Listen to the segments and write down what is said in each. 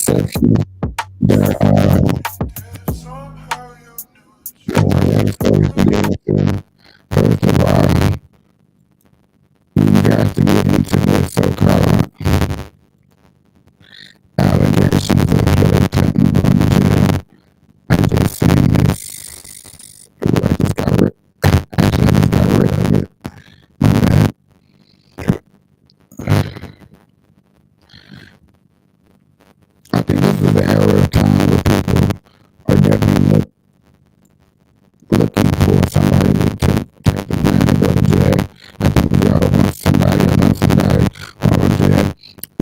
sexual. That one of the stories to get into. First of all, you got to get into this so-called allegations of Hillary Clinton going to jail. I just seen this. I just got rid. Actually, I just got rid of it. My bad. I think this is the era of time where people are definitely looking for somebody to take the blame and go to jail. I think we all want somebody or know somebody going to jail.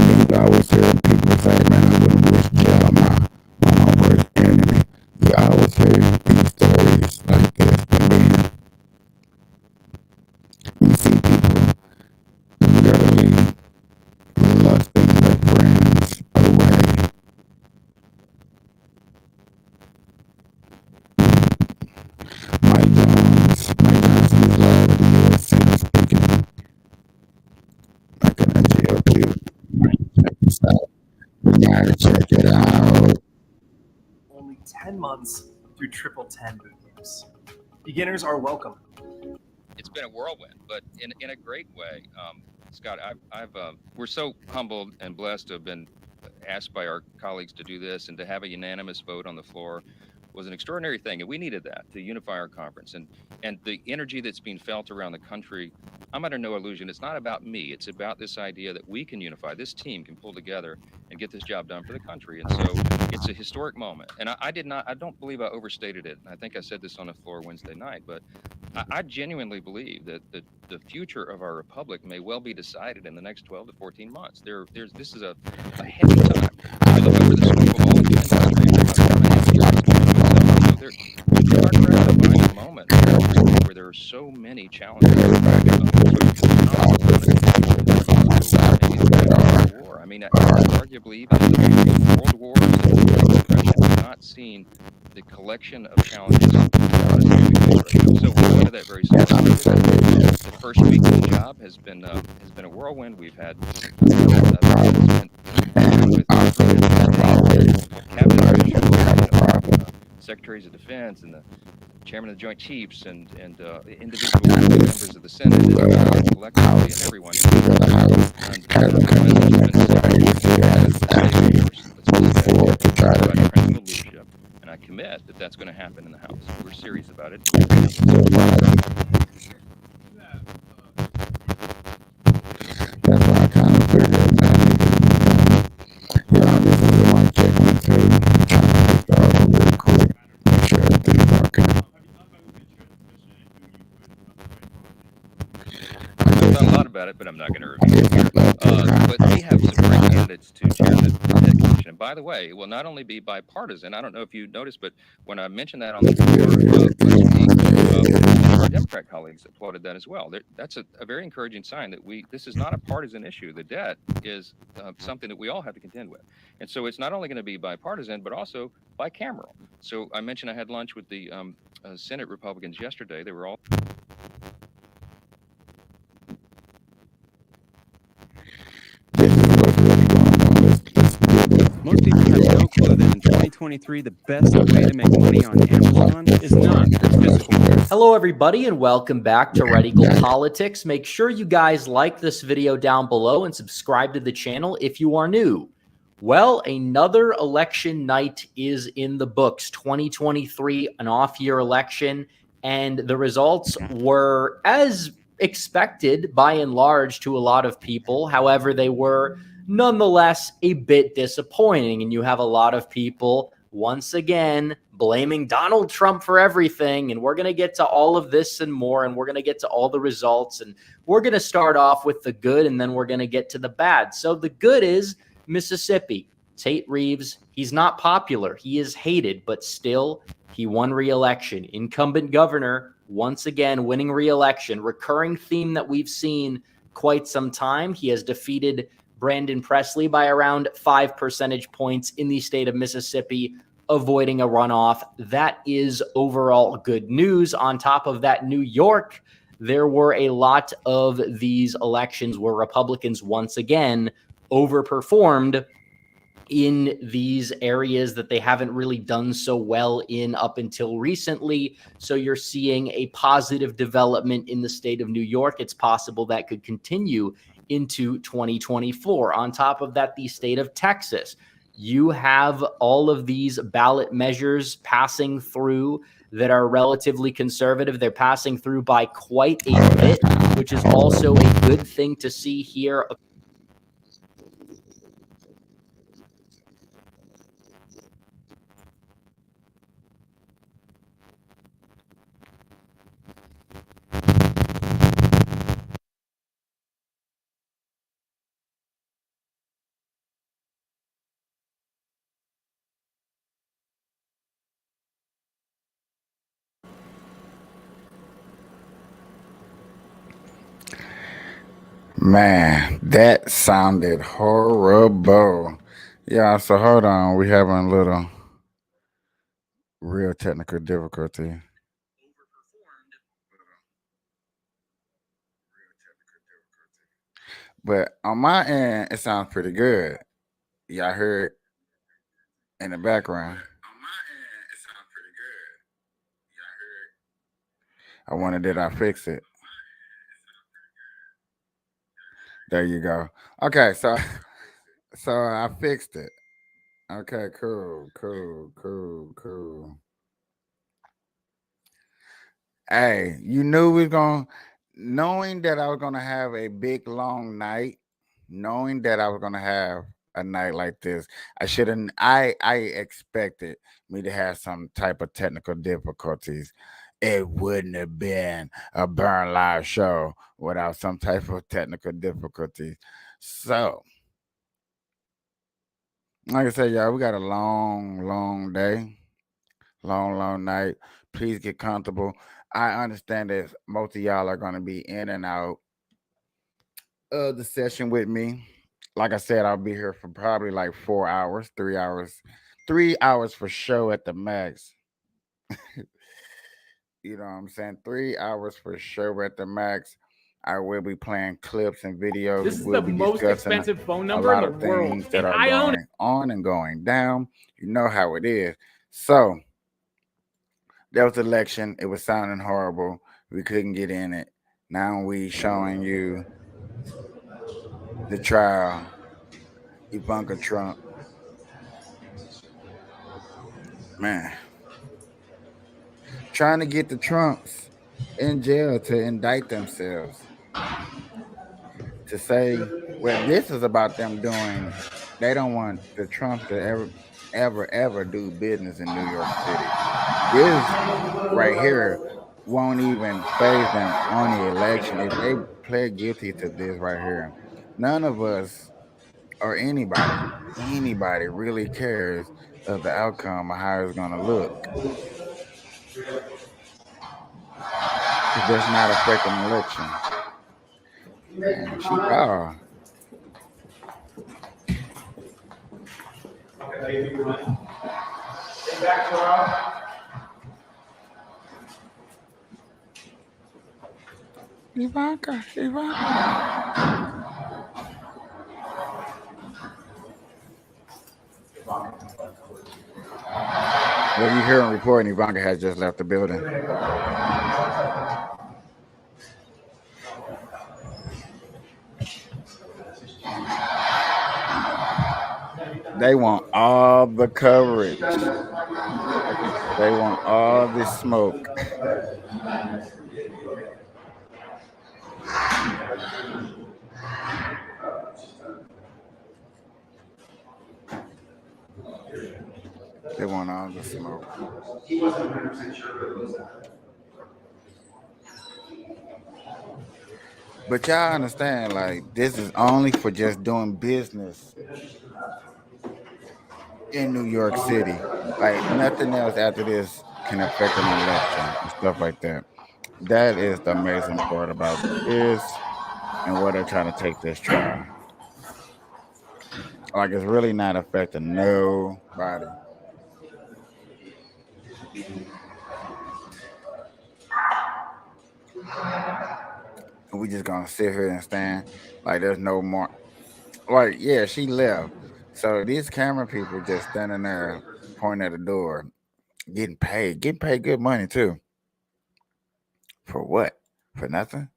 You always hear people say, man, I wouldn't wish jail on my worst enemy. You always hear these stories like this, but then you see people literally lusting their friends away. Mike Johnson is live at the U.S. Senate speaking like an GOP. Check this out. We gotta check it out. Only 10 months through Triple 10 boot camps. Beginners are welcome. It's been a whirlwind, but in a great way. Scott, we're so humbled and blessed to have been asked by our colleagues to do this, and to have a unanimous vote on the floor was an extraordinary thing, and we needed that to unify our conference. And the energy that's being felt around the country, I'm under no illusion. It's not about me. It's about this idea that we can unify. This team can pull together and get this job done for the country. And so it's a historic moment. And I don't believe I overstated it. I think I said this on the floor Wednesday night, but I genuinely believe that the future of our republic may well be decided in the next 12 to 14 months. This is a heavy time. If you look over the scope of all of human history, we are gratifying a moment where there are so many challenges. War. I mean, arguably even in the world wars and the Great Depression, we've not seen the collection of challenges. So we're going to that very soon. The first week of the job has been a whirlwind. We've had secretaries of defense and the chairman of the Joint Chiefs and individual members of the Senate and collectively and everyone. And I commit that that's going to happen in the House. We're serious about it. That's why I kind of figured, man, this is a mic check one too. I'm trying to start over real quick. Make sure everything's okay. I've thought a lot about it, but I'm not going to review it. But we have some great candidates to chair that commission. And by the way, it will not only be bipartisan. I don't know if you noticed, but when I mentioned that on the floor, our Democrat colleagues applauded that as well. That's a very encouraging sign that this is not a partisan issue. The debt is something that we all have to contend with. And so it's not only going to be bipartisan, but also bicameral. So I mentioned I had lunch with the Senate Republicans yesterday. They were all... This is what's really going on. Let's do this. Most people have no clue that in 2023, the best way to make money on Amazon is not physical. Hello, everybody, and welcome back to Red Eagle Politics. Make sure you guys like this video down below and subscribe to the channel if you are new. Well, another election night is in the books. 2023, an off-year election, and the results were as expected by and large to a lot of people. However, they were nonetheless a bit disappointing, and you have a lot of people once again blaming Donald Trump for everything. And we're going to get to all of this and more, and we're going to get to all the results, and we're going to start off with the good, and then we're going to get to the bad. So the good is Mississippi. Tate Reeves, he's not popular. He is hated, but still he won re-election. Incumbent governor once again winning re-election. Recurring theme that we've seen quite some time. He has defeated Brandon Presley by around 5 percentage points in the state of Mississippi, avoiding a runoff. That is overall good news. On top of that, New York, there were a lot of these elections where Republicans once again overperformed in these areas that they haven't really done so well in up until recently. So you're seeing a positive development in the state of New York. It's possible that could continue into 2024. On top of that, the state of Texas, you have all of these ballot measures passing through that are relatively conservative. They're passing through by quite a bit, which is also a good thing to see here. Man, that sounded horrible. Yeah, so hold on. We having a little real technical difficulty. But on my end, it sounds pretty good. Y'all heard in the background. I wonder, did I fix it? There you go. Okay, so I fixed it. Okay, cool. Hey, you knew we was gonna, knowing that I was gonna have a big long night, knowing that I was gonna have a night like this, I expected me to have some type of technical difficulties. It wouldn't have been a Burn Live show without some type of technical difficulties. So, like I said, y'all, we got a long day, long night. Please get comfortable. I understand that most of y'all are going to be in and out of the session with me. Like I said, I'll be here for probably like 4 hours, 3 hours for show at the max. You know what I'm saying? 3 hours for show at the max. I will be playing clips and videos. This is the most expensive phone number a lot in the of world. things that And are I own going on and going down. You know how it is. So there was election. It was sounding horrible. We couldn't get in it. Now we showing you the trial. Ivanka Trump. Man. Trying to get the Trumps in jail to indict themselves. To say, well, this is about them doing, they don't want the Trumps to ever do business in New York City. This right here won't even phase them on the election if they plead guilty to this right here. None of us or anybody really cares of the outcome or how it's gonna look. Because that's not affecting the election. Man, she called. Ivanka. What you hearing reporting, Ivanka has just left the building. They want all the coverage. They want all the smoke. They want all the smoke. But y'all understand, like, this is only for just doing business in New York City. Like, nothing else after this can affect an election and stuff like that. That is the amazing part about this and where they're trying to take this trial. Like, it's really not affecting nobody. We just gonna sit here and stand like there's no more. Like, yeah, she left. So these camera people just standing there pointing at the door, getting paid good money too. For what? For nothing?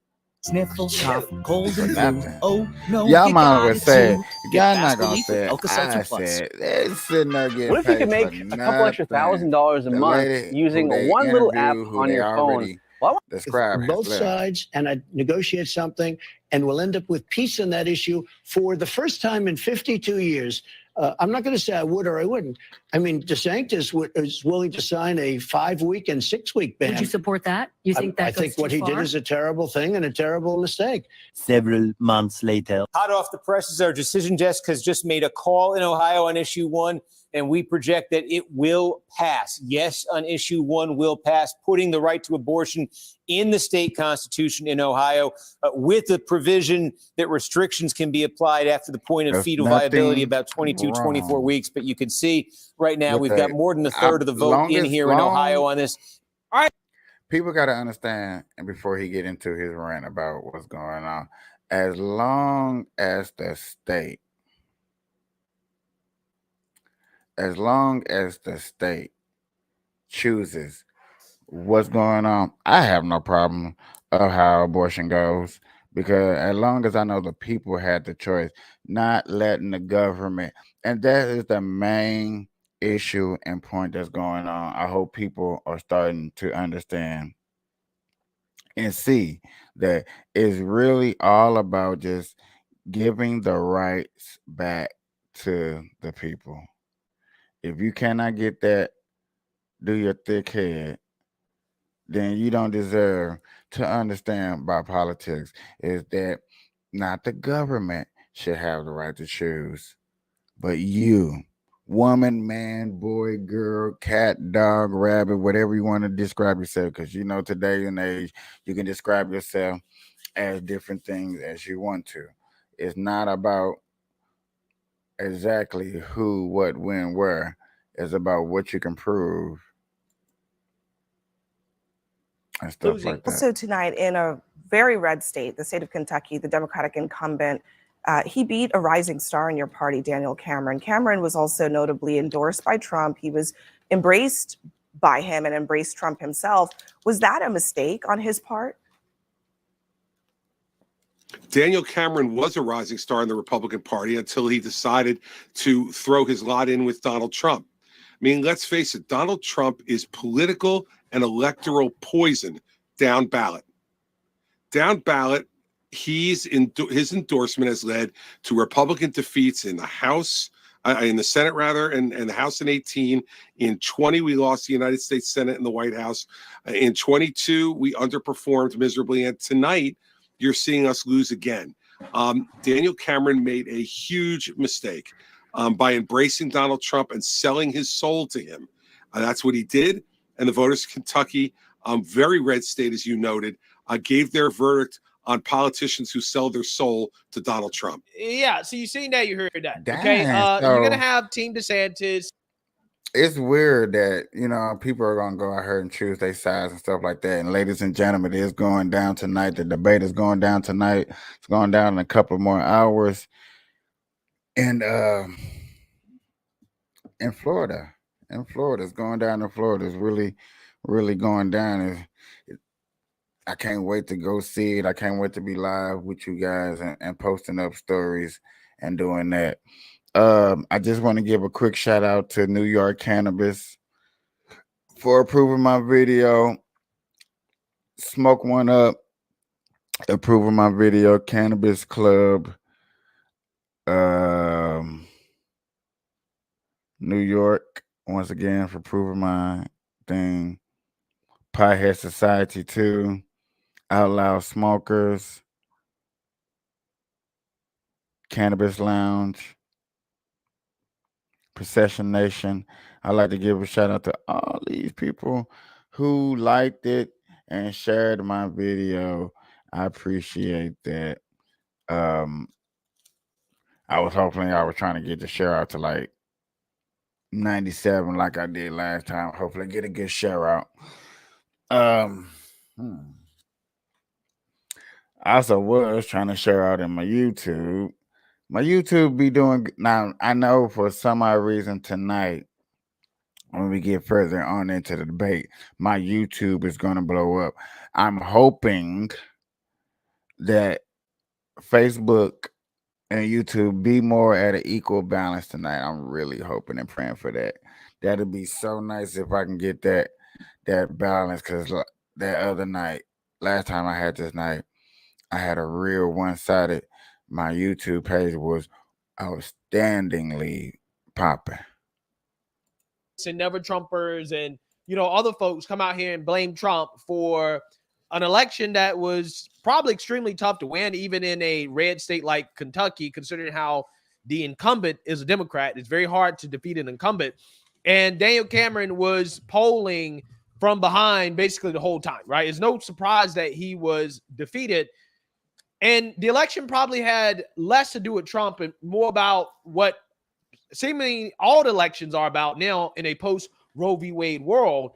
Sniffle, cough, cold For and flu. nothing. Oh no, Y'all you might as got well it say, too. if Get y'all fast not gonna relief with say it, Alka-Seltzer I Plus. said, they're sitting there getting What if you paid could for make a couple extra nothing. $1,000 a The month lady who using they one little app interview, who on they your phone? already Well, described, has both left. sides, and I negotiate something, and we'll end up with peace on that issue for the first time in 52 years. I'm not going to say I would or I wouldn't. I mean, DeSantis is willing to sign a 5-week and 6-week ban. Would you support that? You think that I think what he did is a terrible thing and a terrible mistake. Several months later. Hot off the presses, our decision desk has just made a call in Ohio on issue 1, and we project that it will pass. Yes, on issue 1 will pass, putting the right to abortion in the state constitution in Ohio, with the provision that restrictions can be applied after the point of There's fetal viability, nothing about 22, 24 wrong weeks. But you can see right now with we've that. got more than a third of the vote in here in Ohio on this. All right. People got to understand, and before he get into his rant about what's going on, as long as the state chooses what's going on, I have no problem of how abortion goes, because as long as I know the people had the choice, not letting the government, and that is the main issue and point that's going on. I hope people are starting to understand and see that it's really all about just giving the rights back to the people. If you cannot get that, do your thick head, then you don't deserve to understand about politics. Is that not the government should have the right to choose, but you, woman, man, boy, girl, cat, dog, rabbit, whatever you want to describe yourself, because you know today and age you can describe yourself as different things as you want to. It's not about exactly who, what, when, where. It's about what you can prove and stuff like that. Also tonight, in a very red state, the state of Kentucky, the Democratic incumbent, he beat a rising star in your party, Daniel Cameron. Cameron was also notably endorsed by Trump. He was embraced by him and embraced Trump himself. Was that a mistake on his part? Daniel Cameron was a rising star in the Republican Party until he decided to throw his lot in with Donald Trump. I mean, let's face it, Donald Trump is political and electoral poison down ballot. Down ballot, his endorsement has led to Republican defeats in the House, in the Senate rather, and the House in 18. In 20, we lost the United States Senate and the White House. In 22, we underperformed miserably. And tonight, you're seeing us lose again. Daniel Cameron made a huge mistake by embracing Donald Trump and selling his soul to him. That's what he did. And the voters of Kentucky, very red state, as you noted, gave their verdict on politicians who sell their soul to Donald Trump. Yeah, so you see now, you heard that. Dang, Okay, so you're gonna have Team DeSantis. it's weird that, you know, people are going to go out here and choose their sides and stuff like that. And ladies and gentlemen, it is going down tonight. The debate is going down tonight. It's going down in a couple more hours. And in Florida, it's going down in Florida. It's really, really going down. I can't wait to go see it. I can't wait to be live with you guys and posting up stories and doing that. I just want to give a quick shout out to New York Cannabis for approving my video. Smoke One Up approving my video. Cannabis Club, New York, once again, for approving my thing. Piehead Society too. Outlaw Smokers, Cannabis Lounge, Procession Nation. I'd like to give a shout out to all these people who liked it and shared my video. I appreciate that. I was trying to get the share out to like 97 like I did last time. Hopefully get a good share out. I also was trying to share out in my YouTube My YouTube be doing now. I know for some odd reason tonight, when we get further on into the debate, my YouTube is going to blow up. I'm hoping that Facebook and YouTube be more at an equal balance tonight. I'm really hoping and praying for that. That'd be so nice if I can get that balance. Because that other night, last time I had this night, I had a real one-sided. My YouTube page was outstandingly popping. And never Trumpers and other folks come out here and blame Trump for an election that was probably extremely tough to win, even in a red state like Kentucky, considering how the incumbent is a Democrat. It's very hard to defeat an incumbent. And Daniel Cameron was polling from behind basically the whole time, right? It's no surprise that he was defeated. And the election probably had less to do with Trump and more about what seemingly all the elections are about now in a post Roe v. Wade world,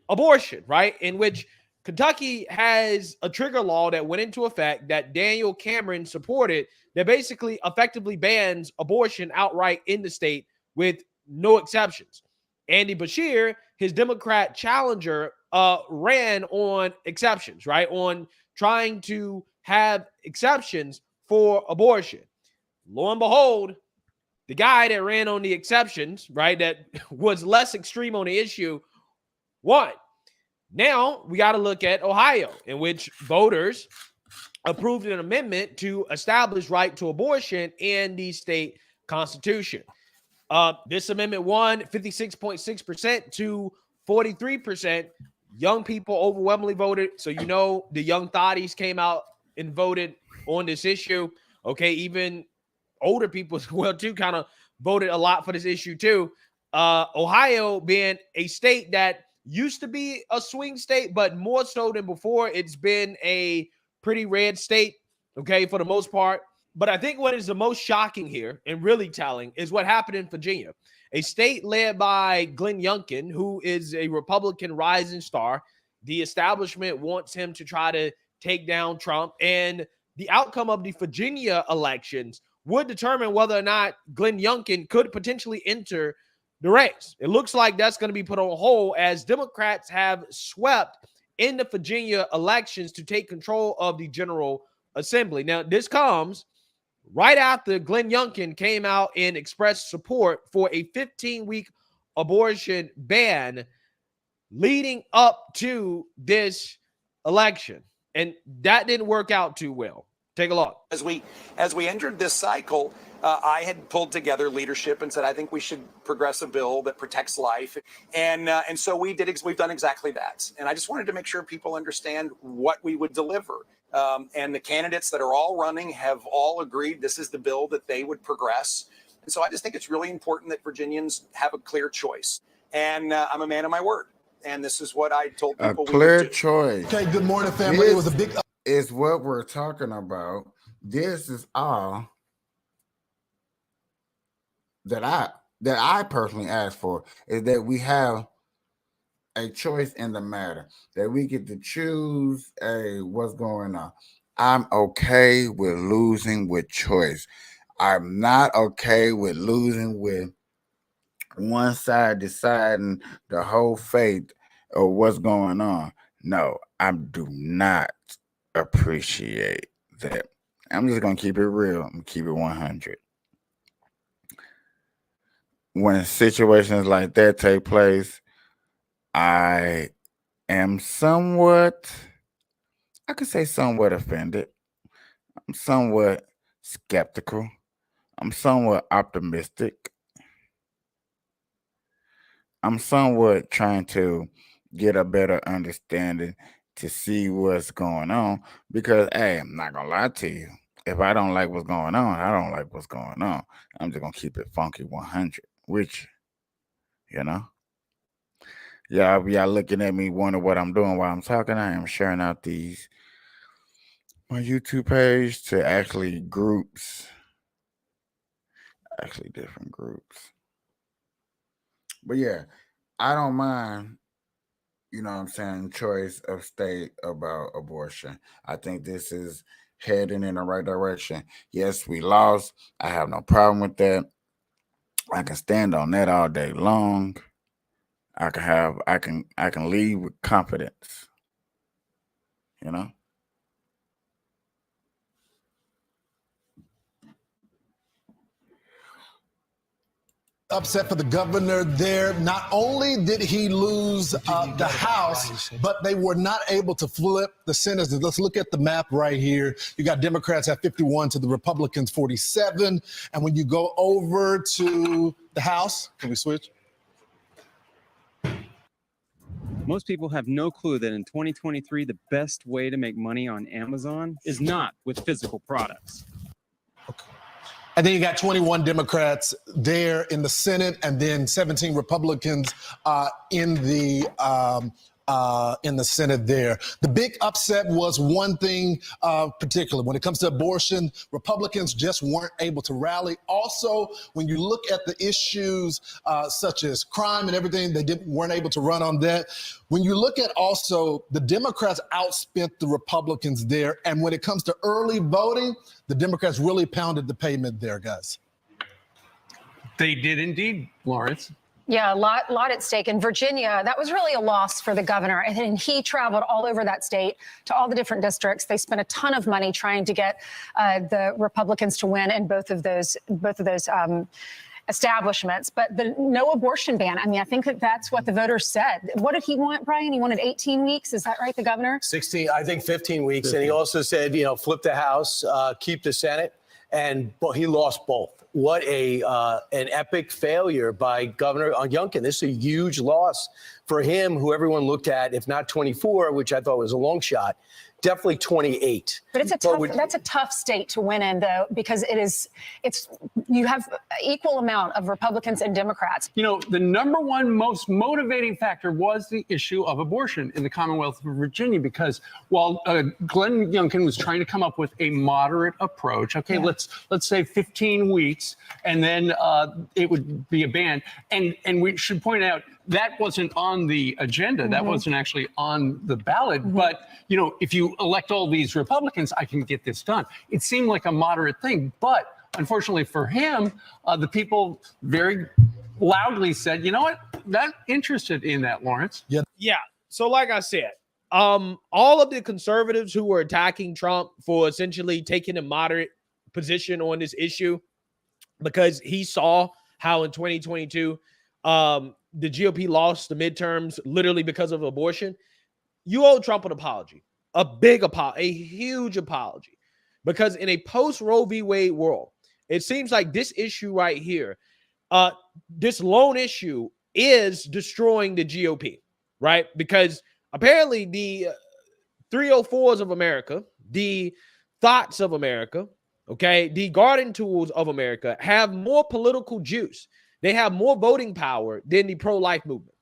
abortion, right? In which Kentucky has a trigger law that went into effect that Daniel Cameron supported that basically effectively bans abortion outright in the state with no exceptions. Andy Beshear, his Democrat challenger, ran on exceptions, right? On trying to have exceptions for abortion. Lo and behold, the guy that ran on the exceptions, right, that was less extreme on the issue, won. Now we got to look at Ohio, in which voters approved an amendment to establish right to abortion in the state constitution. This amendment won 56.6% to 43%. Young people overwhelmingly voted. So, the young thotties came out and voted on this issue. Okay, even older people as well, too, kind of voted a lot for this issue, too. Ohio being a state that used to be a swing state, but more so than before, it's been a pretty red state, okay, for the most part. But I think what is the most shocking here and really telling is what happened in Virginia, a state led by Glenn Youngkin, who is a Republican rising star. The establishment wants him to try to take down Trump, and the outcome of the Virginia elections would determine whether or not Glenn Youngkin could potentially enter the race. It looks like that's going to be put on hold as Democrats have swept in the Virginia elections to take control of the General Assembly. Now, this comes right after Glenn Youngkin came out and expressed support for a 15-week abortion ban leading up to this election. And that didn't work out too well. Take a look. As we entered this cycle, I had pulled together leadership and said, I think we should progress a bill that protects life. And so we've done exactly that. And I just wanted to make sure people understand what we would deliver. And the candidates that are all running have all agreed this is the bill that they would progress. And so I just think it's really important that Virginians have a clear choice. And I'm a man of my word. And this is what I told people. A clear choice. Okay, good morning, family. It was a big... Is what we're talking about. This is all that I personally asked for, is that we have a choice in the matter, that we get to choose what's going on. I'm okay with losing with choice. I'm not okay with losing with one side deciding the whole fate of what's going on. No, I do not appreciate that. I'm just gonna keep it real. I'm gonna keep it 100. When situations like that take place, I am somewhat offended. I'm somewhat skeptical. I'm somewhat optimistic. I'm somewhat trying to get a better understanding to see what's going on, because hey, I'm not gonna lie to you. If I don't like what's going on, I don't like what's going on. I'm just gonna keep it funky 100, which, y'all looking at me wondering what I'm doing while I'm talking. I am sharing out my YouTube page to different groups. But yeah, I don't mind, choice of state about abortion. I think this is heading in the right direction. Yes, we lost. I have no problem with that. I can stand on that all day long. I can leave with confidence. You know? Upset for the governor there. Not only did he lose the House, but they were not able to flip the Senate. Let's look at the map right here. You got Democrats at 51 to the Republicans 47. And when you go over to the House, can we switch? Most people have no clue that in 2023, the best way to make money on Amazon is not with physical products. And then you got 21 Democrats there in the Senate, and then 17 Republicans in the Senate there. The big upset was one thing particular. When it comes to abortion, Republicans just weren't able to rally. Also, when you look at the issues such as crime and everything, they weren't able to run on that. When you look at also, the Democrats outspent the Republicans there. And when it comes to early voting, the Democrats really pounded the pavement there, guys. They did indeed, Lawrence. Yeah, a lot at stake. In Virginia, that was really a loss for the governor. And he traveled all over that state to all the different districts. They spent a ton of money trying to get the Republicans to win in both of those establishments. But the no abortion ban, I mean, I think that's what the voters said. What did he want, Brian? He wanted 18 weeks. Is that right, the governor? 16, I think 15 weeks. 15. And he also said, flip the House, keep the Senate. But he lost both. What an epic failure by Governor Youngkin. This is a huge loss for him, who everyone looked at, if not 24, which I thought was a long shot, definitely 28. But that's a tough state to win in, though, because you have equal amount of Republicans and Democrats. The number one most motivating factor was the issue of abortion in the Commonwealth of Virginia, because while Glenn Youngkin was trying to come up with a moderate approach, let's say 15 weeks, and then it would be a ban. And we should point out that wasn't on the agenda. That wasn't actually on the ballot. But, if you elect all these Republicans, I can get this done. It seemed like a moderate thing. But unfortunately for him, the people very loudly said, you know what, not interested in that, Lawrence. Yeah. So like I said, all of the conservatives who were attacking Trump for essentially taking a moderate position on this issue, because he saw how in 2022, the GOP lost the midterms literally because of abortion. You owe Trump an apology, a big apology, a huge apology, because in a post-Roe v. Wade world, it seems like this issue right here, this lone issue is destroying the GOP, right? Because apparently the 304s of America, the thoughts of America, the garden tools of America have more political juice. They have more voting power than the pro-life movement.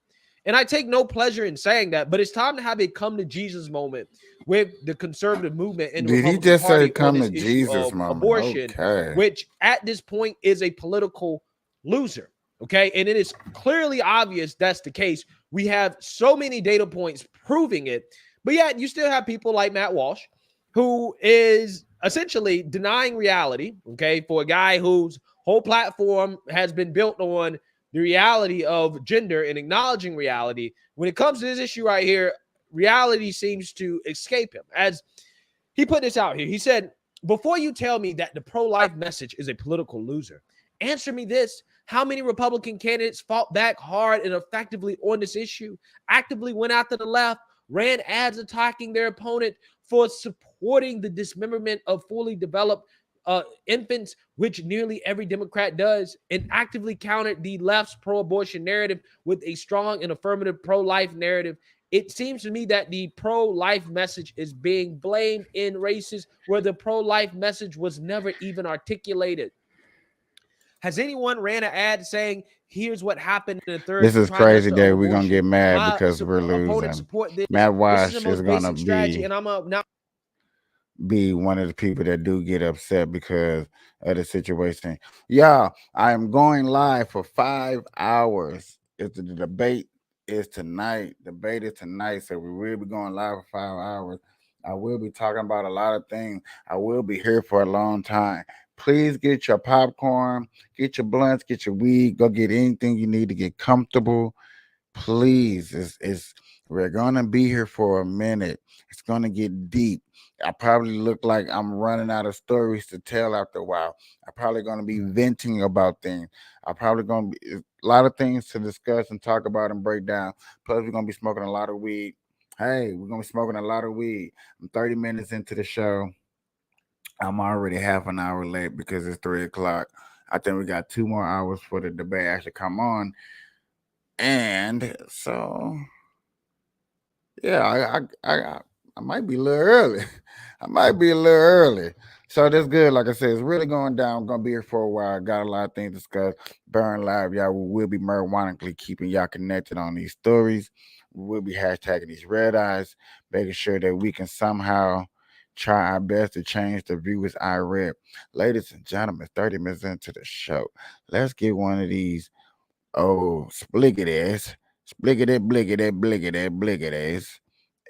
And I take no pleasure in saying that, but it's time to have a come to Jesus moment with the conservative movement. And did he just say come to Jesus moment? Abortion, which at this point is a political loser. And it is clearly obvious that's the case. We have so many data points proving it, but yet you still have people like Matt Walsh, who is essentially denying reality, for a guy whose whole platform has been built on the reality of gender and acknowledging reality. When it comes to this issue right here, reality seems to escape him. As he put this out here, he said, before you tell me that the pro-life message is a political loser, answer me this. How many Republican candidates fought back hard and effectively on this issue, actively went after the left, ran ads attacking their opponent for supporting the dismemberment of fully developed infants, which nearly every Democrat does, and actively countered the left's pro-abortion narrative with a strong and affirmative pro-life narrative? It seems to me that the pro-life message is being blamed in races where the pro-life message was never even articulated. Has anyone ran an ad saying, here's what happened in the third? This is crazy that we're going to get mad because we're losing. Matt Walsh is going to be one of the people that do get upset because of the situation. Yeah, I am going live for 5 hours. The debate is tonight. Debate is tonight, so we will be going live for 5 hours. I will be talking about a lot of things. I will be here for a long time. Please get your popcorn, get your blunts, get your weed, go get anything you need to get comfortable. Please, it's we're gonna be here for a minute. It's gonna get deep. I probably look like I'm running out of stories to tell after a while. I'm probably gonna be venting about things. I'm probably gonna be a lot of things to discuss and talk about and break down. Plus, we're gonna be smoking a lot of weed. Hey, we're gonna be smoking a lot of weed. I'm 30 minutes into the show. I'm already half an hour late because it's 3 o'clock. I think we got 2 more hours for the debate actually come on. And so, yeah, I might be a little early. I might be a little early. So that's good. Like I said, it's really going down. I'm gonna be here for a while. Got a lot of things to discuss. Burn Live, y'all. We will be marijuanically keeping y'all connected on these stories. We will be hashtagging these red eyes, making sure that we can somehow try our best to change the viewers I read. Ladies and gentlemen, 30 minutes into the show. Let's get one of these spliggity, bliggity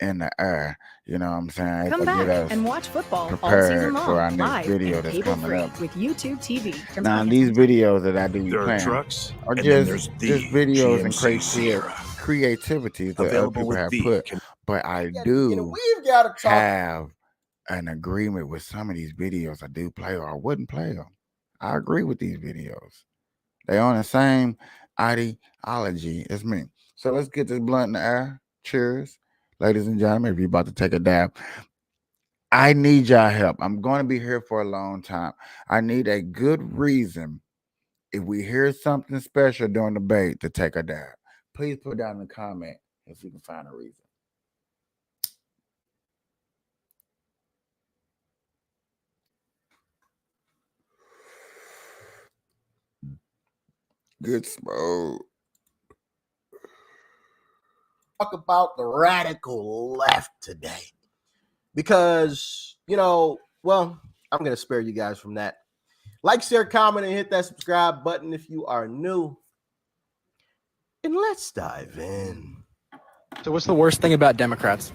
in the air. You know what I'm saying? Come To get back us and watch football all season prepared for our long, next live video and that's cable coming free up. with YouTube TV. From Now, these videos that I do be There are playing trucks, are and then just there's just the videos and GMC Sierra. creativities that other Available people with have the put. But I And do we've got to talk. have an agreement with some of these videos I do play or I wouldn't play them. I agree with these videos. They on the same ideology as me. So let's get this blunt in the air. Cheers. Ladies and gentlemen, if you're about to take a dab, I need y'all help. I'm going to be here for a long time. I need a good reason if we hear something special during the debate to take a dab. Please put down in the comment if you can find a reason. Good smoke. Talk about the radical left today because, well, I'm going to spare you guys from that. Like, share, comment, and hit that subscribe button if you are new. And let's dive in. So what's the worst thing about Democrats?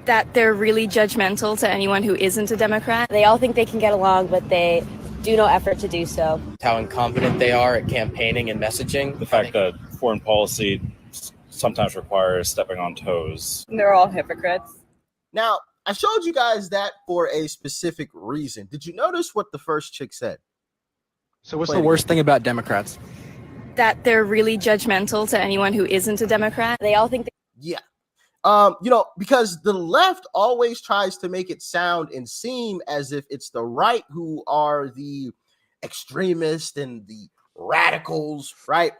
That they're really judgmental to anyone who isn't a Democrat. They all think they can get along, but they do no effort to do so. How incompetent they are at campaigning and messaging. The fact that foreign policy sometimes requires stepping on toes. They're all hypocrites. Now, I showed you guys that for a specific reason. Did you notice what the first chick said? So what's the worst thing about Democrats? That they're really judgmental to anyone who isn't a Democrat. They all think Yeah. Because the left always tries to make it sound and seem as if it's the right who are the extremists and the radicals, right?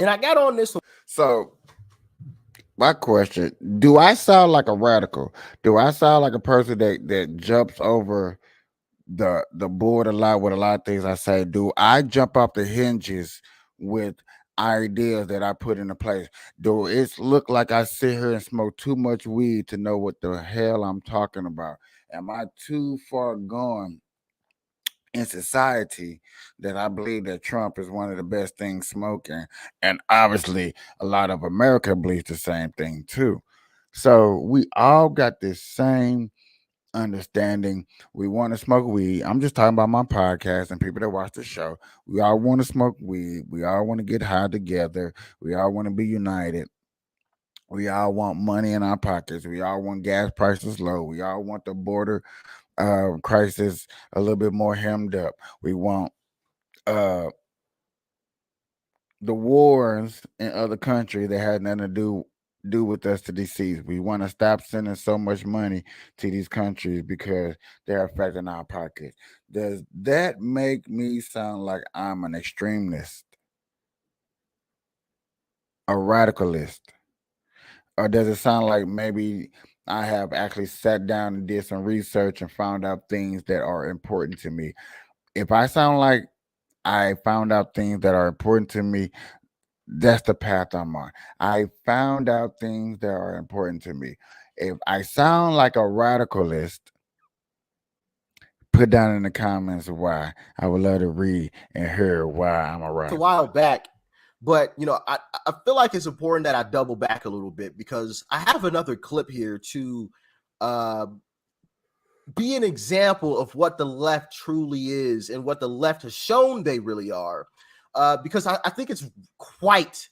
And I got on this one. So, my question, do I sound like a radical? Do I sound like a person that jumps over the board a lot with a lot of things I say? Do I jump off the hinges with ideas that I put into place? Do it look like I sit here and smoke too much weed to know what the hell I'm talking about? Am I too far gone in society that I believe that Trump is one of the best things smoking? And obviously a lot of America believes the same thing too. So we all got this same understanding. We want to smoke weed. I'm just talking about my podcast and people that watch the show. We all want to smoke weed. We all want to get high together. We all want to be united. We all want money in our pockets. We all want gas prices low. We all want the border crisis a little bit more hemmed up. We want the wars in other countries that had nothing to do with us to deceive. We want to stop sending so much money to these countries because they're affecting our pockets. Does that make me sound like I'm an extremist, a radicalist? Or does it sound like maybe I have actually sat down and did some research and found out things that are important to me? If I sound like I found out things that are important to me, that's the path I'm on. I found out things that are important to me. If I sound like a radicalist, put down in the comments why. I would love to read and hear why I'm a radical. A while back, but I feel like it's important that I double back a little bit because I have another clip here to be an example of what the left truly is and what the left has shown they really are. Because I think it's quite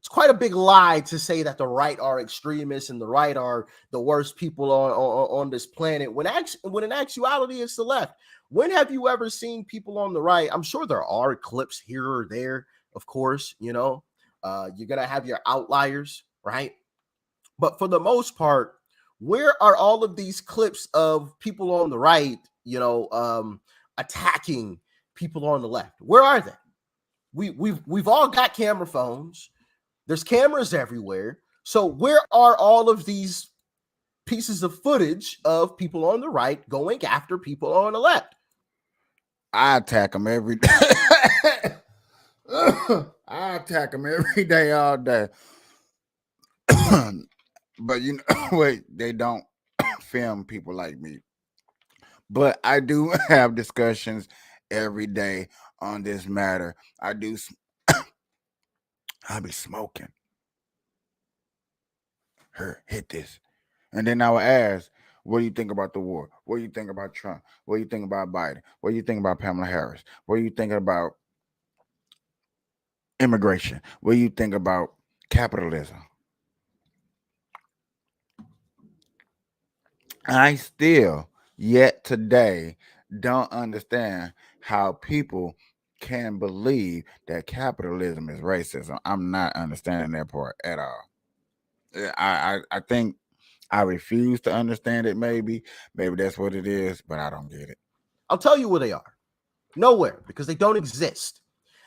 it's quite a big lie to say that the right are extremists and the right are the worst people on this planet, when in actuality it's the left. When have you ever seen people on the right? I'm sure there are clips here or there, of course, you know, you're gonna have your outliers, right? But for the most part, where are all of these clips of people on the right, you know, attacking people on the left? Where are they? We've all got camera phones. There's cameras everywhere. So where are all of these pieces of footage of people on the right going after people on the left? I attack them every day. I attack them every day, all day. But you know, wait, they don't film people like me. But I do have discussions every day on this matter. I be smoking. Her, hit this. And then I would ask, what do you think about the war? What do you think about Trump? What do you think about Biden? What do you think about Pamela Harris? What do you think about immigration? What do you think about capitalism? I still, yet today, don't understand how people can believe that capitalism is racism. I'm not understanding that part at all. I think I refuse to understand it. Maybe that's what it is, but I don't get it. I'll tell you where they are. Nowhere, because they don't exist.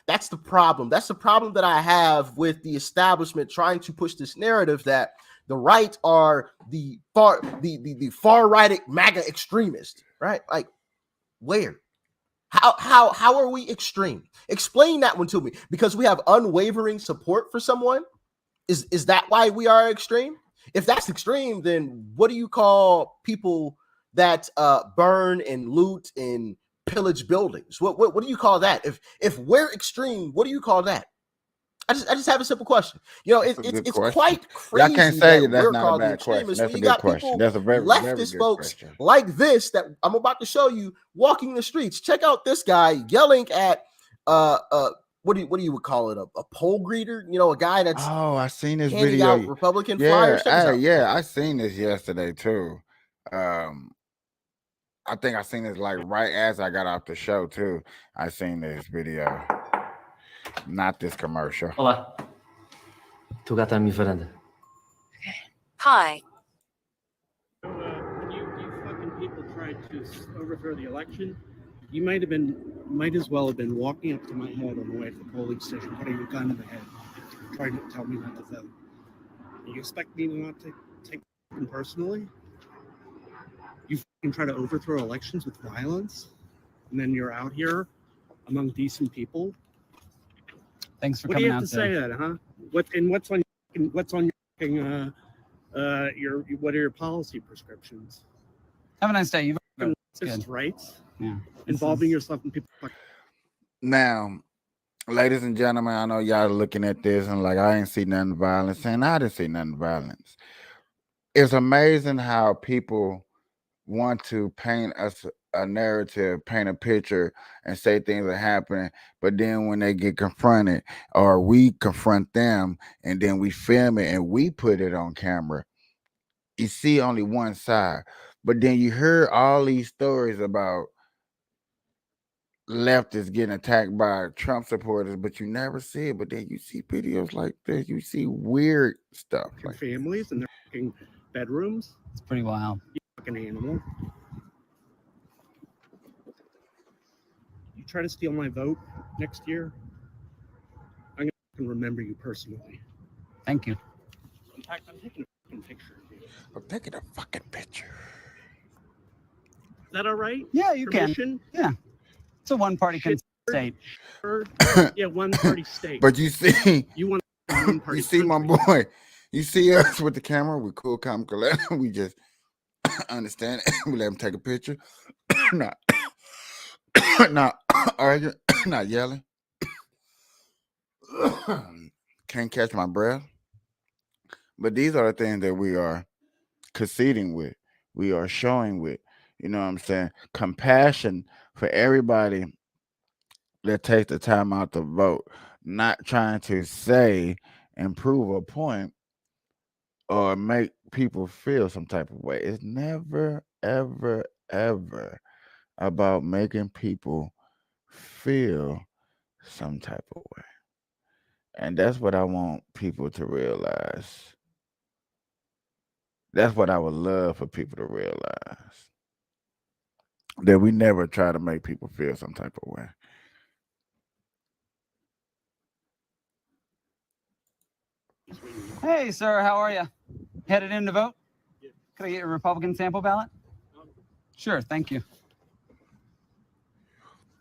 That's the problem. That's the problem that I have with the establishment trying to push this narrative that the right are the far right MAGA extremists, right? Like, where? How are we extreme? Explain that one to me. Because we have unwavering support for someone? Is that why we are extreme? If that's extreme, then what do you call people that burn and loot and pillage buildings? What do you call that? If we're extreme, what do you call that? I just have a simple question. You know, it's quite crazy. Y'all can't say that that's we're not called a the bad question. extremists That's when a you good got question. people, That's a very leftist good folks question. like this that I'm about to show you walking the streets. Check out this guy yelling at what do you would call it, a poll greeter? You know, a guy that's I seen this handing video. out Republican flyers. Check this out. Yeah, I seen this yesterday too. I think I seen this like right as I got off the show too. I seen this video, not this commercial. Olá, tu gata na minha varanda. Hi. When you fucking people tried to overthrow the election, you might as well have been walking up to my head on the way to the polling station, putting a gun in the head, trying to tell me not to vote. You expect me not to take it personally? You fucking try to overthrow elections with violence, and then you're out here among decent people. Thanks for what do coming you have out to say that, huh? What's on your what are your policy prescriptions? Have a nice day. You've It's rights. Yeah. Involving yourself in people. Now, ladies and gentlemen, I know y'all looking at this and like, I ain't see nothing violence, and I didn't see nothing violence. It's amazing how people want to paint us a narrative, paint a picture, and say things are happening, but then when they get confronted, or we confront them, and then we film it and we put it on camera, you see only one side. But then you hear all these stories about leftists getting attacked by Trump supporters, but you never see it. But then you see videos like this, you see weird stuff. Like Families in their fucking bedrooms. It's pretty wild. You fucking animal. You try to steal my vote next year, I'm gonna remember you personally. Thank you. In fact, I'm taking a fucking picture of you. I'm taking a fucking picture. Is that all right? Yeah, you Permission? can. Yeah. It's a one-party state. Yeah, one-party state. But you see, you want one-party you see my boy. You see us with the camera. We cool, calm, collect. We just understand it. We let him take a picture. not arguing, not yelling. Can't catch my breath. But these are the things that we are conceding with. we are showing with, you know what I'm saying, compassion for everybody that takes the time out to vote, not trying to say and prove a point or make people feel some type of way. It's never, ever, ever about making people feel some type of way. And that's what I want people to realize. That's what I would love for people to realize. That we never try to make people feel some type of way. Hey, sir, how are you? Headed in to vote? Could I get a Republican sample ballot? Sure, thank you.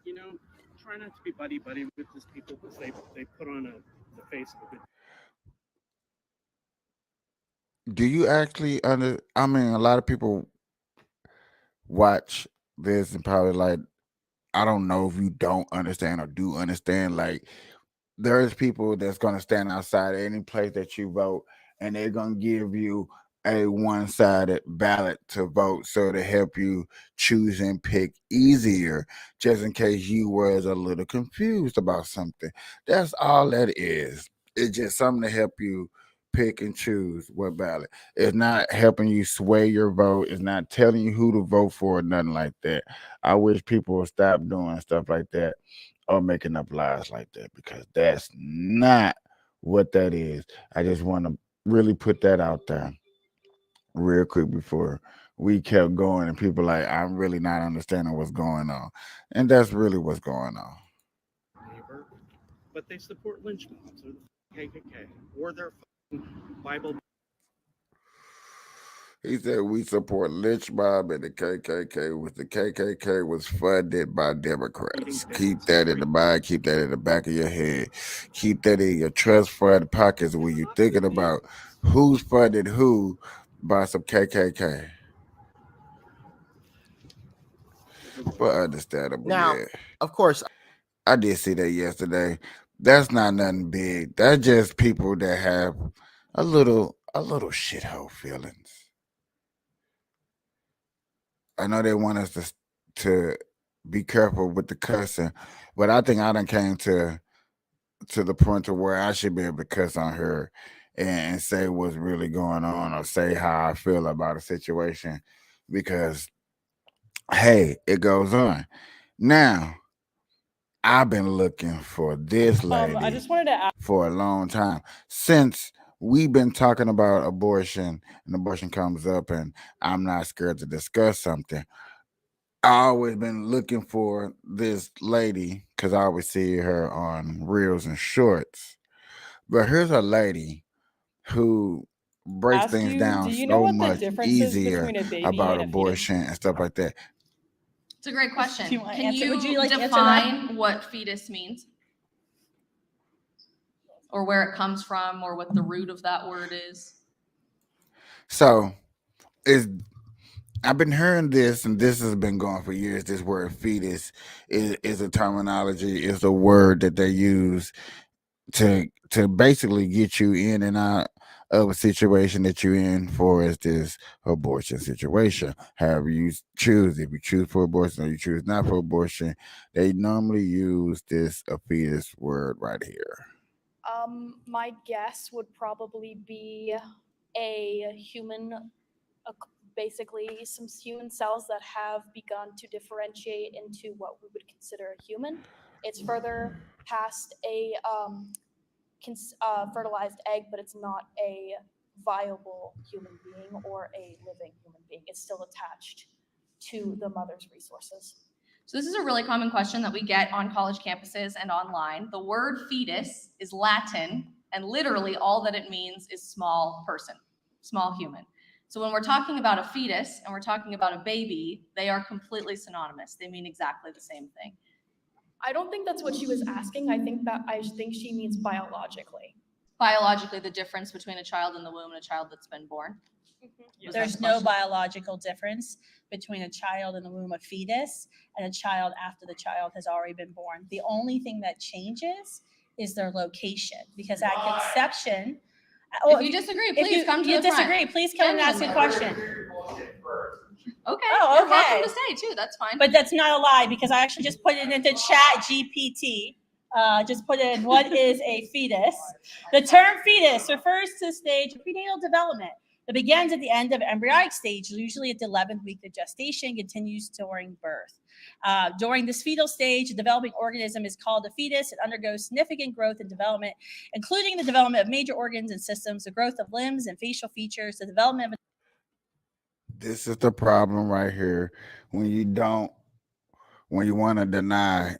You know, try not to be buddy-buddy with these people because they put on the face of a good. Do you actually I mean, a lot of people watch this and probably like, I don't know if you don't understand or do understand. Like, there's people that's gonna stand outside any place that you vote, and they're gonna give you a one-sided ballot to vote, so to help you choose and pick easier, just in case you was a little confused about something. That's all that is. It's just something to help you pick and choose what ballot. It's not helping you sway your vote. It's not telling you who to vote for or nothing like that. I wish people would stop doing stuff like that or making up lies like that, because that's not what that is. I just want to really put that out there real quick before we kept going and people like, I'm really not understanding what's going on. And that's really what's going on. Neighbor, but they support lynch mobs or the KKK or their Bible. He said we support lynch mob and the KKK, which the KKK was funded by Democrats. Keep that in the mind. Keep that in the back of your head. Keep that in your trust fund pockets when you're thinking about who's funded who by some KKK. But understandable, Now, yeah. of course, I did see that yesterday. That's not nothing big. That's just people that have a little shithole feelings. I know they want us to be careful with the cussing, but I think I done came to the point to where I should be able to cuss on her and say what's really going on or say how I feel about a situation, because hey, it goes on. Now, I've been looking for this lady I just wanted to ask for a long time, since we've been talking about abortion and abortion comes up and I'm not scared to discuss something. I always been looking for this lady because I always see her on reels and shorts. But here's a lady who breaks things you, down do you know so what the much difference is easier between a baby about and a fetus? abortion and stuff like that. It's a great question. Do you want to Can answer? you Would you like to answer define what fetus means? Or where it comes from, or what the root of that word is? So I've been hearing this, and this has been going for years. This word fetus is a terminology, is a word that they use to basically get you in and out of a situation that you're in for as this abortion situation. However you choose, if you choose for abortion or you choose not for abortion, they normally use this a fetus word right here. My guess would probably be a human, basically some human cells that have begun to differentiate into what we would consider a human. It's further past a fertilized egg, but it's not a viable human being or a living human being. It's still attached to the mother's resources. So this is a really common question that we get on college campuses and online. The word fetus is Latin, and literally all that it means is small person, small human. So when we're talking about a fetus and we're talking about a baby, they are completely synonymous. They mean exactly the same thing. I don't think that's what she was asking. I think she means biologically. Biologically, the difference between a child in the womb and a child that's been born. There's no biological difference between a child in the womb, a fetus, and a child after the child has already been born. The only thing that changes is their location, because at conception, Well, If you disagree, if please come to you the front. disagree, please come and ask a question. Okay. Oh, You're okay. welcome to say too. That's fine. But that's not a lie because I actually just put it into Chat GPT. Just put in what is a fetus. The term fetus refers to the stage of prenatal development that begins at the end of embryonic stage, usually at the 11th week of gestation, continues during birth. During this fetal stage, the developing organism is called a fetus. It undergoes significant growth and development, including the development of major organs and systems, the growth of limbs and facial features, the development of This is the problem right here. When you want to deny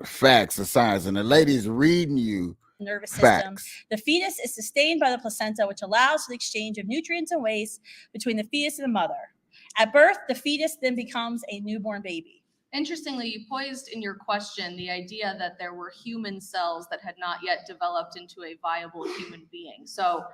facts or science, and the lady's reading you nervous system. facts. The fetus is sustained by the placenta, which allows for the exchange of nutrients and waste between the fetus and the mother. At birth, the fetus then becomes a newborn baby. Interestingly, you posed in your question the idea that there were human cells that had not yet developed into a viable human being. So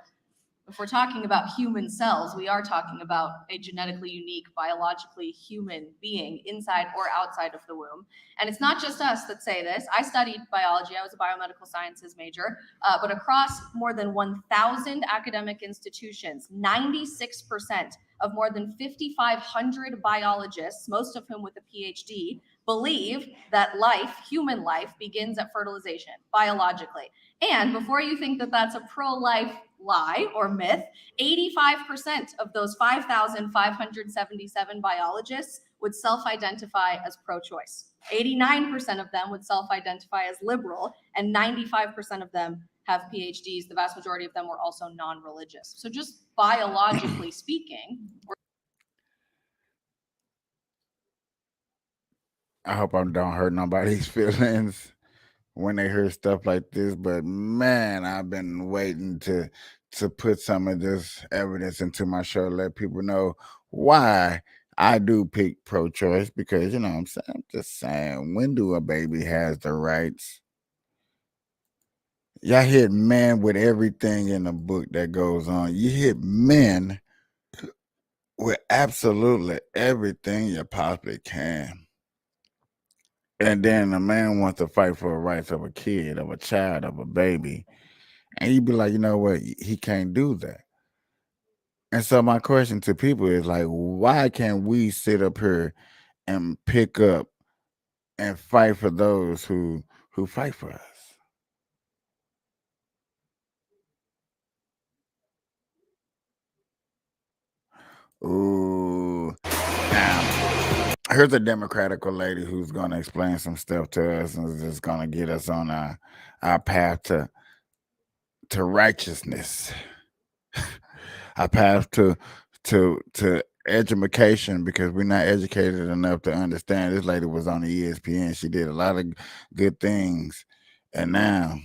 if we're talking about human cells, we are talking about a genetically unique, biologically human being inside or outside of the womb. And it's not just us that say this. I studied biology. I was a biomedical sciences major, but across more than 1,000 academic institutions, 96% of more than 5,500 biologists, most of whom with a PhD, believe that life, human life, begins at fertilization, biologically. And before you think that that's a pro-life lie or myth, 85% of those 5,577 biologists would self-identify as pro-choice. 89% of them would self-identify as liberal, and 95% of them have PhDs. The vast majority of them were also non-religious. So just biologically speaking, I hope I don't hurt nobody's feelings when they hear stuff like this, but man, I've been waiting to put some of this evidence into my show, let people know why I do pick pro-choice, because you know what I'm saying, I'm just saying, when do a baby has the rights? Y'all hit men with everything in the book that goes on. You hit men with absolutely everything you possibly can. And then a man wants to fight for the rights of a kid, of a child, of a baby. And you be like, you know what? He can't do that. And so my question to people is like, why can't we sit up here and pick up and fight for those who fight for us? Ooh. Now, here's a Democratical lady who's going to explain some stuff to us and is just going to get us on our path to righteousness. Our path to education, because we're not educated enough to understand. This lady was on the ESPN. She did a lot of good things. And now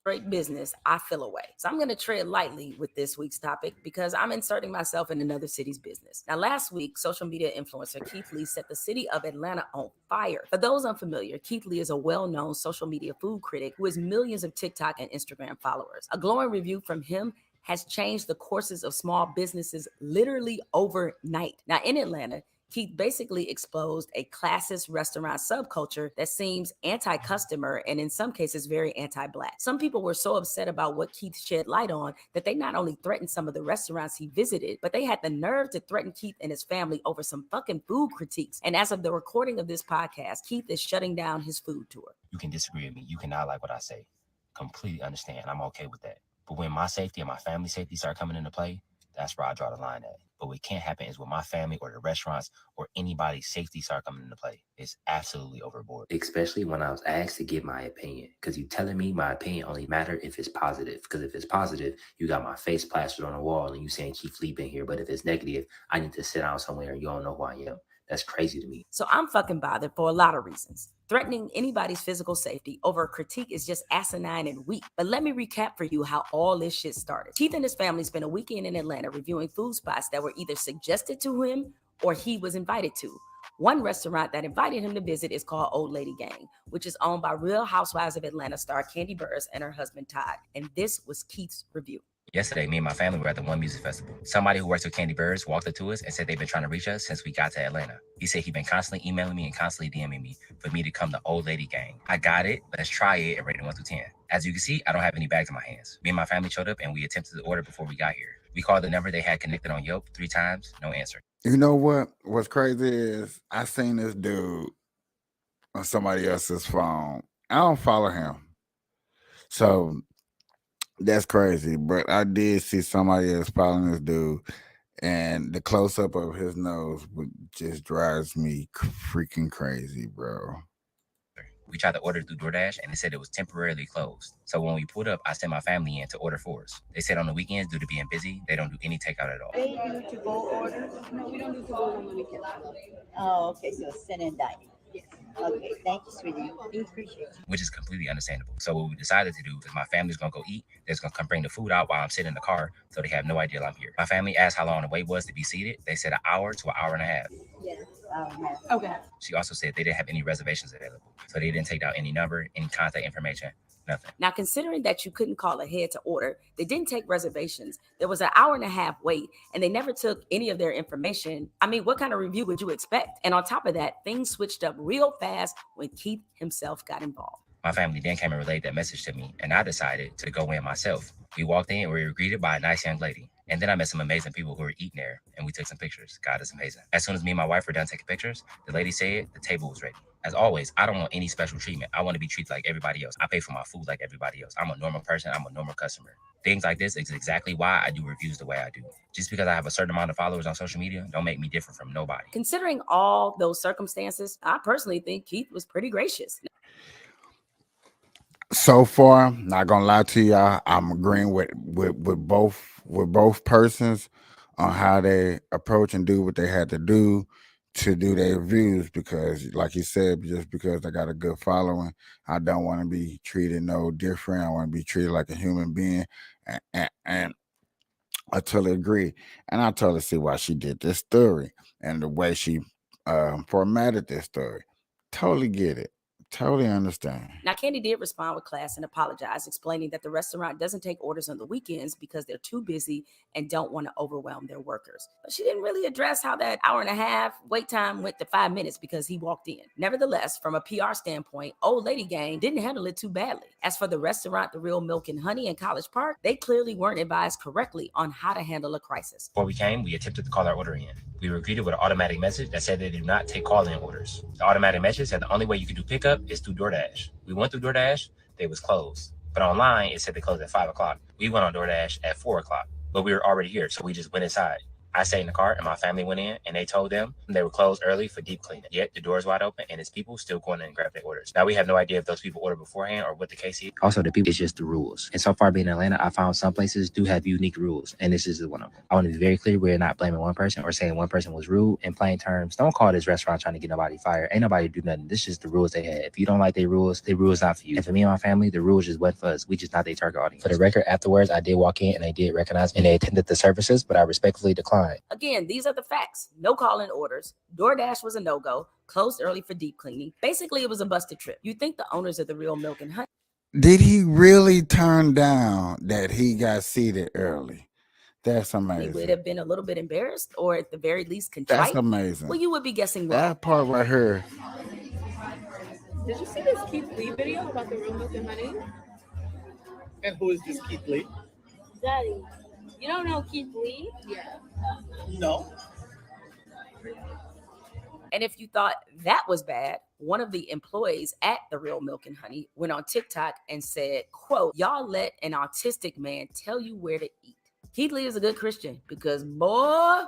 great business, I feel away. So I'm going to tread lightly with this week's topic because I'm inserting myself in another city's business. Now, last week, social media influencer Keith Lee set the city of Atlanta on fire. For those unfamiliar, Keith Lee is a well-known social media food critic who has millions of TikTok and Instagram followers. A glowing review from him has changed the courses of small businesses literally overnight. Now, in Atlanta, Keith basically exposed a classist restaurant subculture that seems anti-customer and in some cases very anti-Black. Some people were so upset about what Keith shed light on that they not only threatened some of the restaurants he visited, but they had the nerve to threaten Keith and his family over some fucking food critiques. And as of the recording of this podcast, Keith is shutting down his food tour. You can disagree with me. You cannot like what I say. Completely understand. I'm okay with that. But when my safety and my family safety start coming into play, that's where I draw the line at. But what can't happen is when my family or the restaurants or anybody's safety start coming into play. It's absolutely overboard. Especially when I was asked to give my opinion. Because you telling me my opinion only matter if it's positive. Because if it's positive, you got my face plastered on the wall and you saying Keith Lee been here. But if it's negative, I need to sit down somewhere and you don't know who I am. That's crazy to me. So I'm fucking bothered for a lot of reasons. Threatening anybody's physical safety over a critique is just asinine and weak. But let me recap for you how all this shit started. Keith and his family spent a weekend in Atlanta reviewing food spots that were either suggested to him or he was invited to. One restaurant that invited him to visit is called Old Lady Gang, which is owned by Real Housewives of Atlanta star Kandi Burruss and her husband Todd. And this was Keith's review. Yesterday, me and my family were at the One Music Festival. Somebody who works with Kandi Burruss walked up to us and said they've been trying to reach us since we got to Atlanta. He said he'd been constantly emailing me and constantly DMing me for me to come to Old Lady Gang. I got it. Let's try it and rate it 1 through 10. As you can see, I don't have any bags in my hands. Me and my family showed up and we attempted to order before we got here. We called the number they had connected on Yelp 3 times, no answer. You know what? What's crazy is I seen this dude on somebody else's phone. I don't follow him. So that's crazy. But I did see somebody else following this dude. And the close up of his nose just drives me freaking crazy, bro. We tried to order through DoorDash and they said it was temporarily closed. So when we pulled up, I sent my family in to order for us. They said on the weekends, due to being busy, they don't do any takeout at all. They do to-go orders? No, we don't do to-go on the weekends. Oh, okay, so it's send-in dining. Yes. Okay, thank you, sweetie. We appreciate it. Which is completely understandable. So what we decided to do is my family's gonna go eat. They're gonna come bring the food out while I'm sitting in the car, so they have no idea I'm here. My family asked how long the wait was to be seated. They said an hour to an hour and a half. Yes, hour and a half. Okay. She also said they didn't have any reservations available. So they didn't take down any number, any contact information, nothing. Now, considering that you couldn't call ahead to order, they didn't take reservations, there was an hour and a half wait, and they never took any of their information. I mean, what kind of review would you expect? And on top of that, things switched up real fast when Keith himself got involved. My family then came and relayed that message to me, and I decided to go in myself. We walked in and we were greeted by a nice young lady. And then I met some amazing people who were eating there, and we took some pictures. God is amazing. As soon as me and my wife were done taking pictures, the lady said the table was ready. As always, I don't want any special treatment. I want to be treated like everybody else. I pay for my food like everybody else. I'm a normal person. I'm a normal customer. Things like this is exactly why I do reviews the way I do. Just because I have a certain amount of followers on social media don't make me different from nobody. Considering all those circumstances, I personally think Keith was pretty gracious. So far, not gonna lie to y'all, I'm agreeing with both persons on how they approach and do what they had to do their reviews, because like you said, just because I got a good following, I don't want to be treated no different. I want to be treated like a human being, and I totally agree. And I totally see why she did this story and the way she formatted this story. Totally get it. Totally understand. Now, Candy did respond with class and apologize, explaining that the restaurant doesn't take orders on the weekends because they're too busy and don't want to overwhelm their workers. But she didn't really address how that hour and a half wait time went to 5 minutes because he walked in. Nevertheless, from a PR standpoint, Old Lady Gang didn't handle it too badly. As for the restaurant, The Real Milk and Honey in College Park, they clearly weren't advised correctly on how to handle a crisis. Before we came, we attempted to call our order in. We were greeted with an automatic message that said they do not take call-in orders. The automatic message said the only way you can do pickup is through DoorDash. We went through DoorDash, they was closed. But online, it said they closed at 5 o'clock. We went on DoorDash at 4 o'clock, but we were already here, so we just went inside. I stayed in the car and my family went in and they told them they were closed early for deep cleaning. Yet the doors wide open and it's people still going in and grab their orders. Now we have no idea if those people ordered beforehand or what the case is. Also, the people, it's just the rules. And so far being in Atlanta, I found some places do have unique rules, and this is one of them. I want to be very clear, we're not blaming one person or saying one person was rude. In plain terms, don't call this restaurant trying to get nobody fired. Ain't nobody do nothing. This is just the rules they had. If you don't like their rules not for you. And for me and my family, the rules just went for us. We just not their target audience. For the record, afterwards, I did walk in and they did recognize me and they attended the services, but I respectfully declined. Again, these are the facts. No call-in orders. DoorDash was a no-go. Closed early for deep cleaning. Basically, it was a busted trip. You think the owners of The Real Milk and Honey... Did he really turn down that he got seated early? That's amazing. He would have been a little bit embarrassed or at the very least contrite. That's amazing. Well, you would be guessing wrong. That part right here. Did you see this Keith Lee video about The Real Milk and Honey? And who is this Keith Lee? Daddy, you don't know Keith Lee? Yeah. No. And if you thought that was bad, one of the employees at The Real Milk and Honey went on TikTok and said, quote, "Y'all let an autistic man tell you where to eat." Keith Lee is a good Christian because, boy,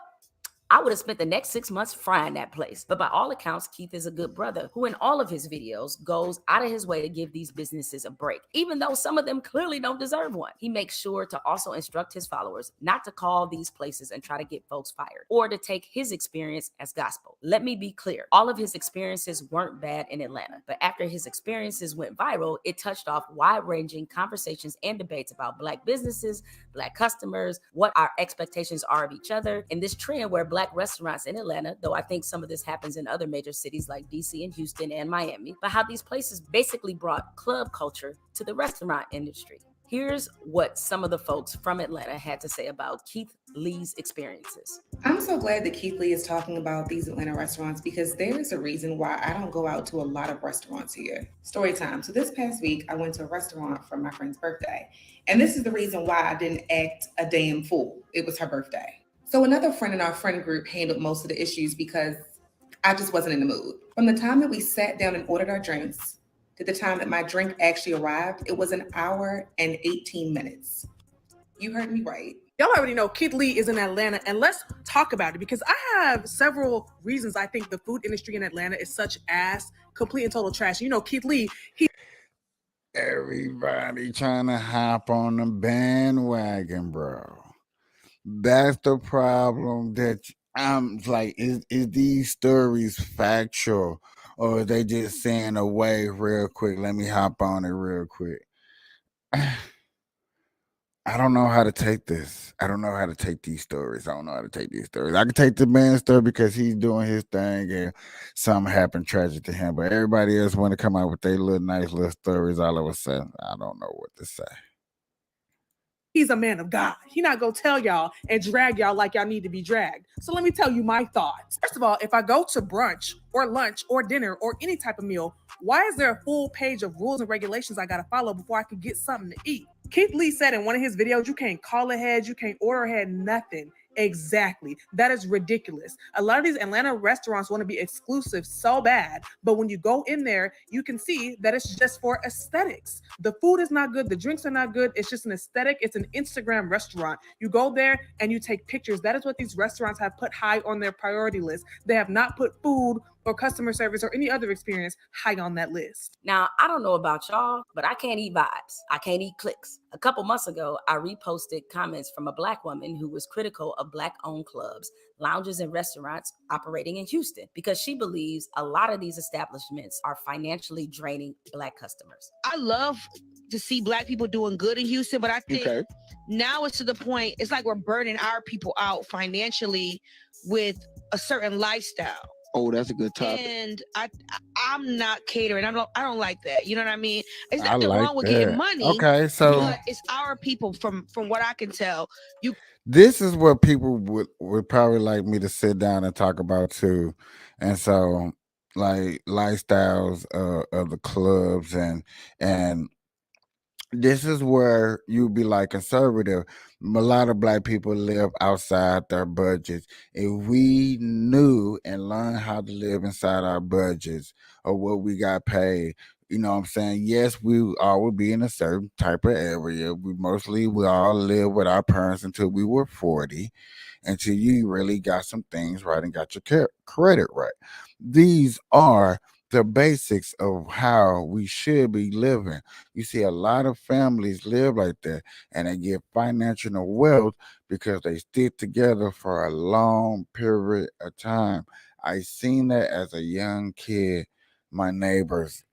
I would have spent the next 6 months frying that place. But by all accounts, Keith is a good brother who in all of his videos goes out of his way to give these businesses a break, even though some of them clearly don't deserve one. He makes sure to also instruct his followers not to call these places and try to get folks fired or to take his experience as gospel. Let me be clear. All of his experiences weren't bad in Atlanta, but after his experiences went viral, it touched off wide-ranging conversations and debates about Black businesses, Black customers, what our expectations are of each other, and this trend where Black restaurants in Atlanta, though I think some of this happens in other major cities like DC and Houston and Miami, but how these places basically brought club culture to the restaurant industry. Here's what some of the folks from Atlanta had to say about Keith Lee's experiences. I'm so glad that Keith Lee is talking about these Atlanta restaurants because there is a reason why I don't go out to a lot of restaurants here. Story time. So this past week, I went to a restaurant for my friend's birthday. And this is the reason why I didn't act a damn fool. It was her birthday. So another friend in our friend group handled most of the issues because I just wasn't in the mood. From the time that we sat down and ordered our drinks to the time that my drink actually arrived, it was an hour and 18 minutes. You heard me right. Y'all already know Keith Lee is in Atlanta, and let's talk about it because I have several reasons I think the food industry in Atlanta is such ass, complete and total trash. You know, Keith Lee, Everybody trying to hop on the bandwagon, bro. That's the problem. That I'm like, is these stories factual, or are they just saying away real quick? Let me hop on it real quick. I don't know how to take this. I don't know how to take these stories. I don't know how to take these stories. I can take the man's story because he's doing his thing and something happened tragic to him. But everybody else want to come out with their little nice little stories all of a sudden. I don't know what to say. he's a man of God. He's not going to tell y'all and drag y'all like y'all need to be dragged. So let me tell you my thoughts. First of all, if I go to brunch or lunch or dinner or any type of meal, why is there a full page of rules and regulations I got to follow before I can get something to eat? Keith Lee said in one of his videos, you can't call ahead, you can't order ahead, nothing. Exactly. That is ridiculous. A lot of these Atlanta restaurants want to be exclusive so bad, but when you go in there, you can see that it's just for aesthetics. The food is not good. The drinks are not good. It's just an aesthetic. It's an Instagram restaurant. You go there and you take pictures. That is what these restaurants have put high on their priority list. They have not put food or customer service or any other experience high on that list. Now, I don't know about y'all, but I can't eat vibes. I can't eat clicks. A couple months ago, I reposted comments from a Black woman who was critical of Black-owned clubs, lounges, and restaurants operating in Houston because she believes a lot of these establishments are financially draining Black customers. I love to see Black people doing good in Houston, but I think now it's to the point, it's like we're burning our people out financially with a certain lifestyle. Oh, that's a good topic. And I'm not catering. I don't like that. You know what I mean? It's I nothing like wrong with that. getting money. Okay, so but it's our people from what I can tell. This is what people would probably like me to sit down and talk about too. And so like lifestyles of the clubs and this is where you be like conservative. A lot of Black people live outside their budgets. If we knew and learned how to live inside our budgets or what we got paid, you know what I'm saying? Yes, we all would be in a certain type of area. We all live with our parents until we were 40, until you really got some things right and got your credit right. These are the basics of how we should be living. You see a lot of families live like that and they get financial wealth because they stick together for a long period of time. I seen that as a young kid. My neighbors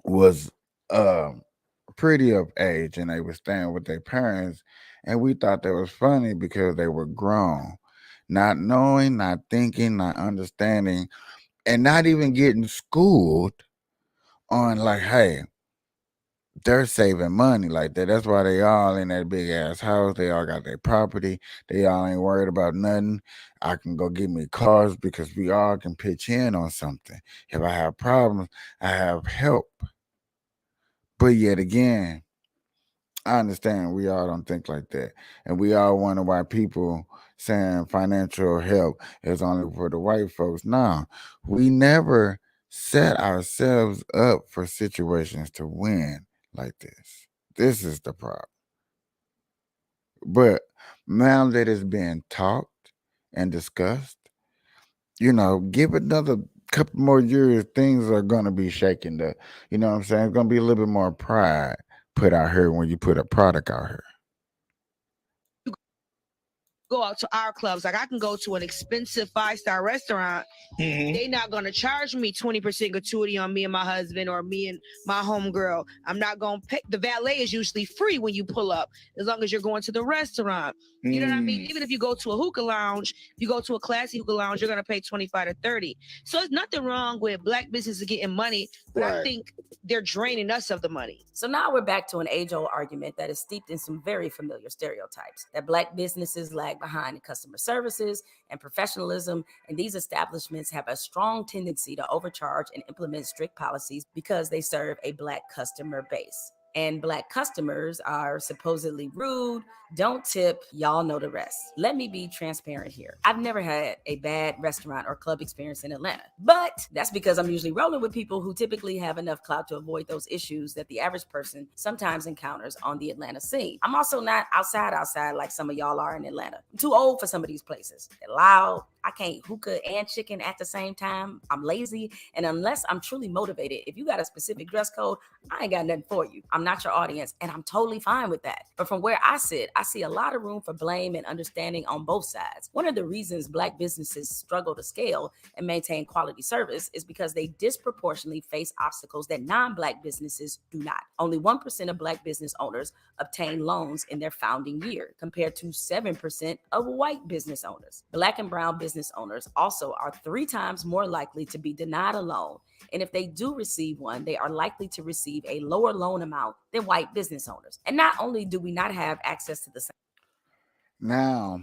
was pretty of age and they were staying with their parents, and we thought that was funny because they were grown, not knowing, not thinking, not understanding, and not even getting schooled on like, hey, they're saving money like that. That's why they all in that big ass house. They all got their property. They all ain't worried about nothing. I can go get me cars because we all can pitch in on something. If I have problems, I have help. But yet again, I understand we all don't think like that. And we all wonder why people saying financial help is only for the white folks. No, we never set ourselves up for situations to win like this. This is the problem. But now that it's being talked and discussed, give it another couple more years, things are going to be shaken up. You know what I'm saying? It's going to be a little bit more pride put out here when you put a product out here. Go out to our clubs. Like I can go to an expensive 5-star restaurant. They not gonna charge me 20% gratuity on me and my husband or me and my homegirl. I'm not gonna pay. The valet is usually free when you pull up, as long as you're going to the restaurant. You know what I mean? Even if you go to a hookah lounge, you go to a classy hookah lounge, you're gonna pay $25 to $30. So there's nothing wrong with Black businesses getting money, But I Right. think they're draining us of the money. So now we're back to an age-old argument that is steeped in some very familiar stereotypes, that Black businesses lag behind in customer services and professionalism, and these establishments have a strong tendency to overcharge and implement strict policies because they serve a Black customer base. And Black customers are supposedly rude, don't tip, y'all know the rest. Let me be transparent here. I've never had a bad restaurant or club experience in Atlanta, but that's because I'm usually rolling with people who typically have enough clout to avoid those issues that the average person sometimes encounters on the Atlanta scene. I'm also not outside like some of y'all are in Atlanta. I'm too old for some of these places. They're loud. I can't hookah and chicken at the same time. I'm lazy. And unless I'm truly motivated, if you got a specific dress code, I ain't got nothing for you. I'm not your audience, and I'm totally fine with that. But from where I sit, I see a lot of room for blame and understanding on both sides. One of the reasons Black businesses struggle to scale and maintain quality service is because they disproportionately face obstacles that non-Black businesses do not. Only 1% of Black business owners obtain loans in their founding year, compared to 7% of white business owners. Black and brown business owners also are 3 times more likely to be denied a loan, and if they do receive one, they are likely to receive a lower loan amount than white business owners. And not only do we not have access to the same. Now,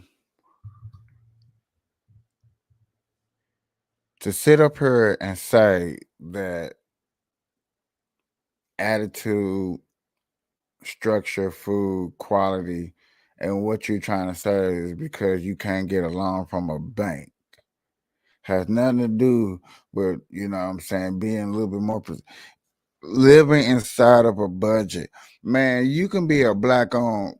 to sit up here and say that attitude, structure, food, quality, and what you're trying to say is because you can't get a loan from a bank has nothing to do with, you know what I'm saying, being a little bit more living inside of a budget. Man, you can be a Black owned,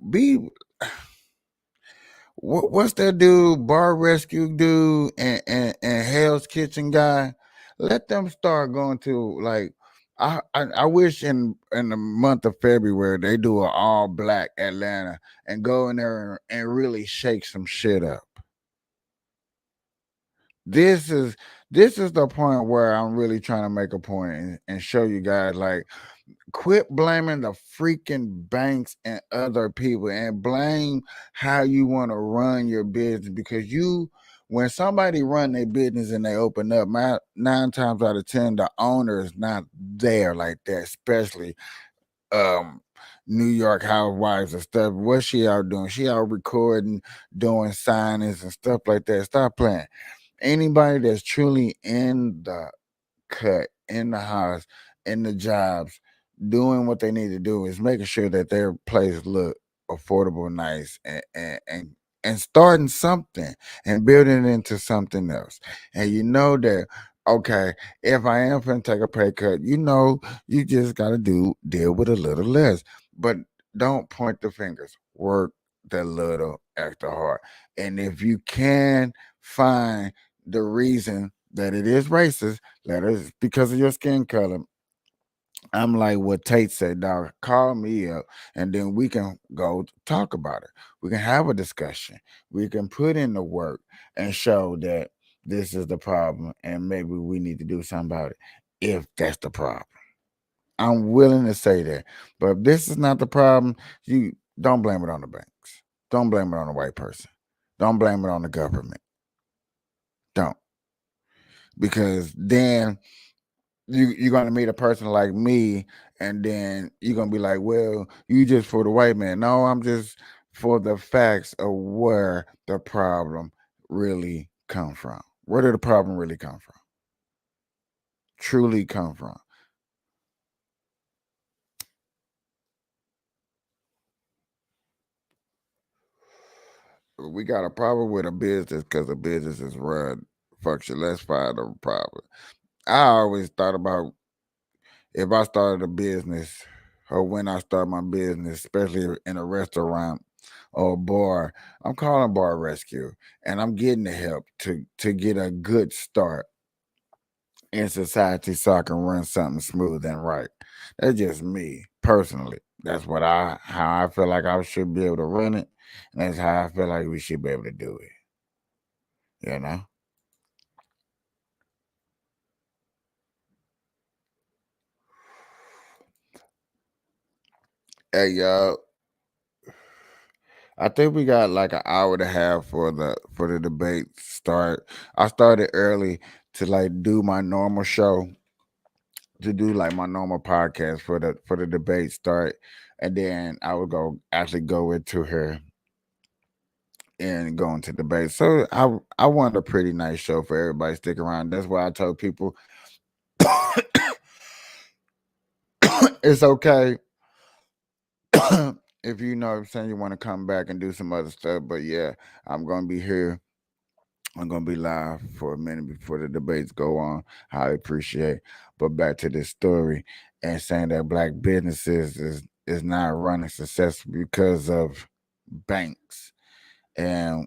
what's that dude, bar rescue dude, and Hell's Kitchen guy? Let them start going to, like, I wish in the month of February they do an all Black Atlanta and go in there and really shake some shit up. This is the point where I'm really trying to make a point and show you guys, like, quit blaming the freaking banks and other people and blame how you want to run your business, because when somebody run their business and they open up, 9 times out of 10 the owner is not there like that, especially New York housewives and stuff. What's she out doing? She out recording, doing signings and stuff like that. Stop playing. Anybody that's truly in the cut, in the house, in the jobs, doing what they need to do is making sure that their place look affordable, nice, and starting something and building it into something else. And you know that, okay, if I am going to take a pay cut, you just got to deal with a little less. But don't point the fingers. Work the little extra hard. And if you can find the reason that it is racist, that is because of your skin color, I'm like what Tate said, dog, call me up and then we can go talk about it. We can have a discussion. We can put in the work and show that this is the problem and maybe we need to do something about it if that's the problem. I'm willing to say that. But if this is not the problem, you don't blame it on the banks. Don't blame it on a white person. Don't blame it on the government. Don't. Because then you're gonna meet a person like me, and then you're gonna be like, well, you just for the white man. No, I'm just for the facts of where the problem really come from. Where did the problem really come from? Truly come from. We got a problem with a business because the business is run function. Let's find a problem. I always thought about if I started a business or when I start my business, especially in a restaurant or a bar, I'm calling bar rescue and I'm getting the help to get a good start in society so I can run something smooth and right. That's just me personally. That's how I feel like I should be able to run it. And that's how I feel like we should be able to do it. You know? Hey y'all. I think we got like an hour and a half for the debate start. I started early to like do my normal show to do like my normal podcast for the debate start, and then I would actually go into her and go into debate. So I wanted a pretty nice show for everybody to stick around. That's why I told people it's okay if you know what I'm saying you want to come back and do some other stuff. But yeah, I'm gonna be here. I'm gonna be live for a minute before the debates go on. I appreciate. But back to this story and saying that black businesses is not running successful because of banks. And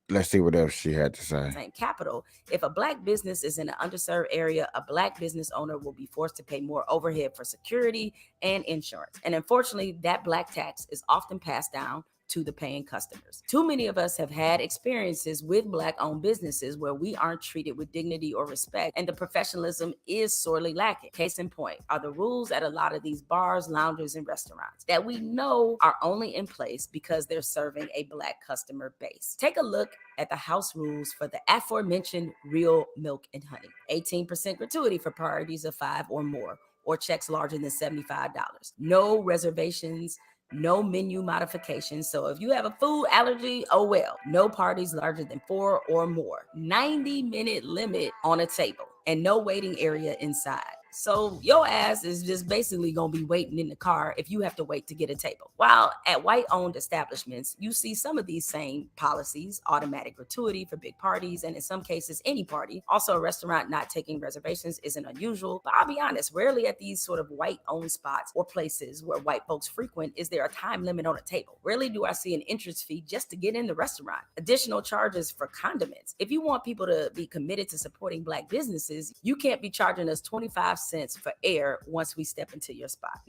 let's see what else she had to say. Capital. If a black business is in an underserved area, a black business owner will be forced to pay more overhead for security and insurance. And unfortunately, that black tax is often passed down to the paying customers. Too many of us have had experiences with Black-owned businesses where we aren't treated with dignity or respect, and the professionalism is sorely lacking. Case in point are the rules at a lot of these bars, lounges, and restaurants that we know are only in place because they're serving a Black customer base. Take a look at the house rules for the aforementioned Real Milk and Honey. 18% gratuity for parties of 5 or more, or checks larger than $75. No reservations, no menu modifications. So if you have a food allergy, oh well. No parties larger than 4 or more. 90-minute limit on a table and no waiting area inside. So your ass is just basically going to be waiting in the car if you have to wait to get a table. While at white-owned establishments, you see some of these same policies, automatic gratuity for big parties, and in some cases, any party. Also, a restaurant not taking reservations isn't unusual, but I'll be honest, rarely at these sort of white-owned spots or places where white folks frequent is there a time limit on a table. Rarely do I see an entrance fee just to get in the restaurant. Additional charges for condiments. If you want people to be committed to supporting Black businesses, you can't be charging us 25 cents for air once we step into your spot.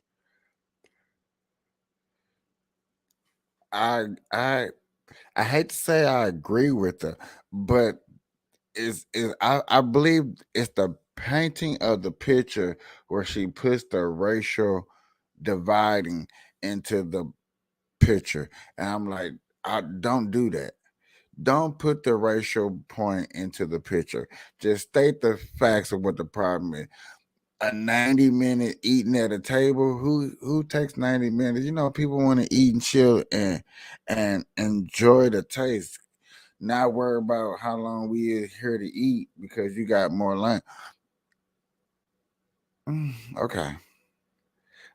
I hate to say I agree with her, but I believe it's the painting of the picture where she puts the racial dividing into the picture, and I'm like, I don't do that. Don't put the racial point into the picture. Just state the facts of what the problem is. A 90-minute eating at a table. Who takes 90 minutes? You know, people want to eat and chill and enjoy the taste. Not worry about how long we is here to eat because you got more lunch. Okay.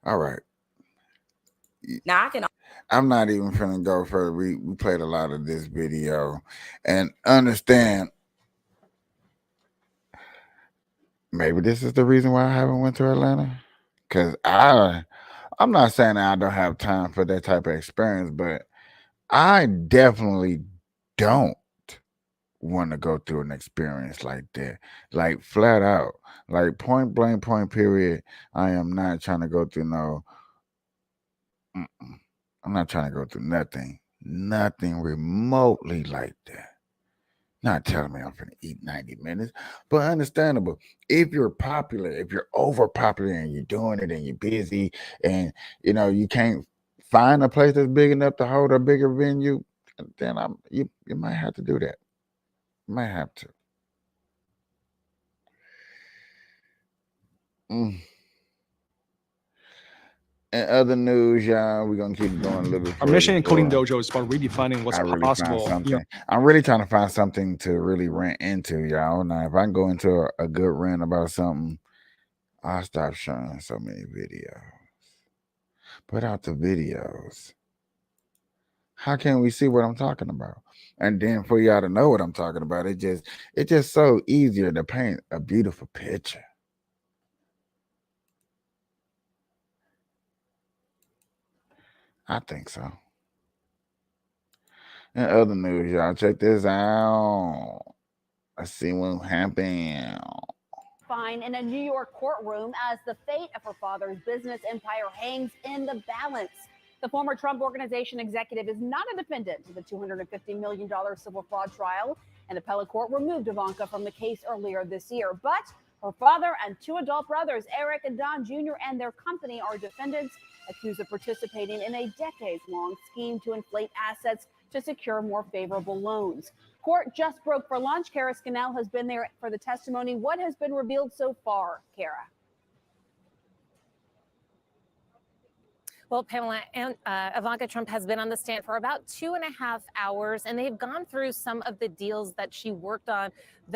All right. Now I'm not even finna go further. We played a lot of this video and understand maybe this is the reason why I haven't went to Atlanta. Cause I'm not saying that I don't have time for that type of experience, but I definitely don't want to go through an experience like that. Like flat out. Like point blank, point period. I am not trying to go through I'm not trying to go through nothing remotely like that. Not telling me I'm going to eat 90 minutes, but understandable. If you're popular, if you're overpopular and you're doing it and you're busy and, you can't find a place that's big enough to hold a bigger venue, then you might have to do that. You might have to. In other news, y'all, we're gonna keep going a little bit. Our mission in Coding Dojo is about redefining what's possible. I'm really trying to find something to really rant into, y'all. Now, if I can go into a good rant about something, I'll stop showing so many videos. Put out the videos. How can we see what I'm talking about? And then for y'all to know what I'm talking about, it's just so easier to paint a beautiful picture. I think so. In other news, y'all, check this out. Let's see what happened. Fine in a New York courtroom as the fate of her father's business empire hangs in the balance. The former Trump Organization executive is not a defendant in the $250 million civil fraud trial. An appellate court removed Ivanka from the case earlier this year, but her father and 2 adult brothers, Eric and Don Jr., and their company are defendants accused of participating in a decades-long scheme to inflate assets to secure more favorable loans. Court just broke for lunch. Kara Scannell has been there for the testimony. What has been revealed so far, Kara? Well, Pamela, and Ivanka Trump has been on the stand for about 2.5 hours, and they've gone through some of the deals that she worked on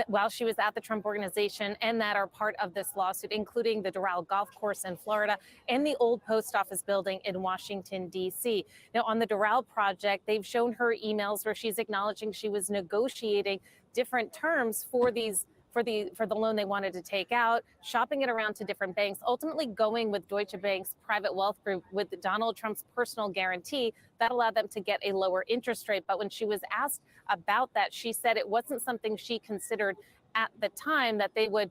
while she was at the Trump Organization and that are part of this lawsuit, including the Doral Golf Course in Florida and the old post office building in Washington, D.C. Now, on the Doral project, they've shown her emails where she's acknowledging she was negotiating different terms for the loan they wanted to take out, shopping it around to different banks, ultimately going with Deutsche Bank's private wealth group with Donald Trump's personal guarantee that allowed them to get a lower interest rate. But when she was asked about that, she said it wasn't something she considered at the time, that they would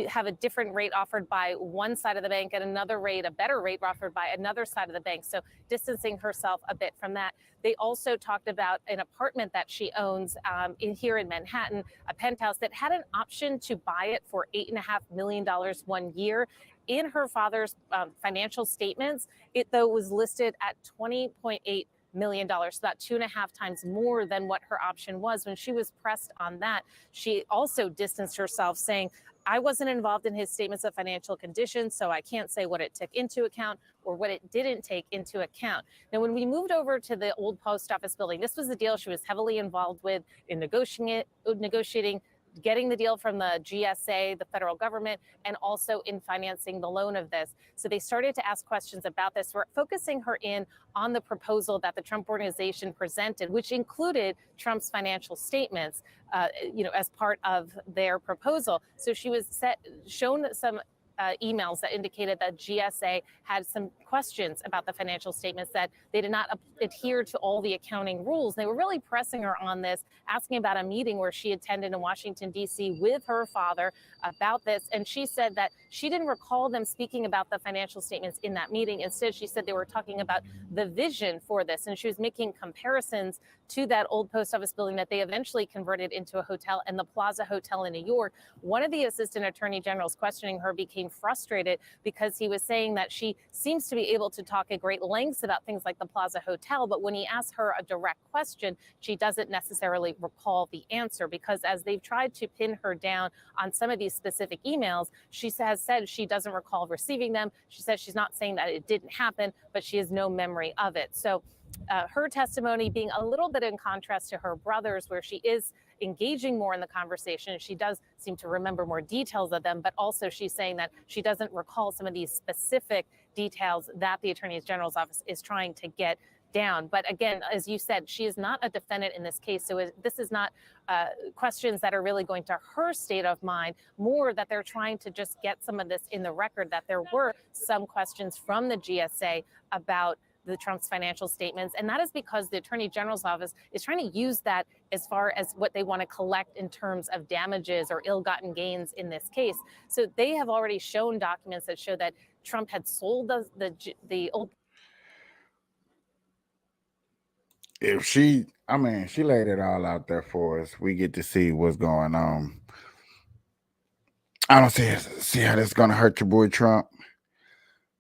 have a different rate offered by one side of the bank and another rate, a better rate offered by another side of the bank. So distancing herself a bit from that. They also talked about an apartment that she owns here in Manhattan, a penthouse that had an option to buy it for $8.5 million 1 year. In her father's financial statements, it though was listed at $20.8 million, so about 2.5 times more than what her option was. When she was pressed on that, she also distanced herself, saying, I wasn't involved in his statements of financial condition, so I can't say what it took into account or what it didn't take into account. Now, when we moved over to the old post office building, this was the deal she was heavily involved with in negotiating, getting the deal from the GSA, the federal government, and also in financing the loan of this. So they started to ask questions about this. We're focusing her in on the proposal that the Trump Organization presented, which included Trump's financial statements, as part of their proposal. So she was shown some emails that indicated that GSA had some questions about the financial statements, that they did not adhere to all the accounting rules. They were really pressing her on this, asking about a meeting where she attended in Washington, D.C. with her father about this. And she said that she didn't recall them speaking about the financial statements in that meeting. Instead, she said they were talking about the vision for this. And she was making comparisons to that old post office building that they eventually converted into a hotel, and the Plaza Hotel in New York. One of the assistant attorney generals questioning her became frustrated because he was saying that she seems to be able to talk at great lengths about things like the Plaza Hotel, but when he asked her a direct question, she doesn't necessarily recall the answer, because as they've tried to pin her down on some of these specific emails, she has said she doesn't recall receiving them. She says she's not saying that it didn't happen, but she has no memory of it. So her testimony being a little bit in contrast to her brother's, where she is engaging more in the conversation. She does seem to remember more details of them, but also she's saying that she doesn't recall some of these specific details that the Attorney General's office is trying to get down. But again, as you said, she is not a defendant in this case. So this is not questions that are really going to her state of mind, more that they're trying to just get some of this in the record, that there were some questions from the GSA about the Trump's financial statements. And that is because the Attorney General's office is trying to use that as far as what they want to collect in terms of damages or ill-gotten gains in this case. So they have already shown documents that show that Trump had sold the old. If she laid it all out there for us. We get to see what's going on. I don't see how that's going to hurt your boy Trump.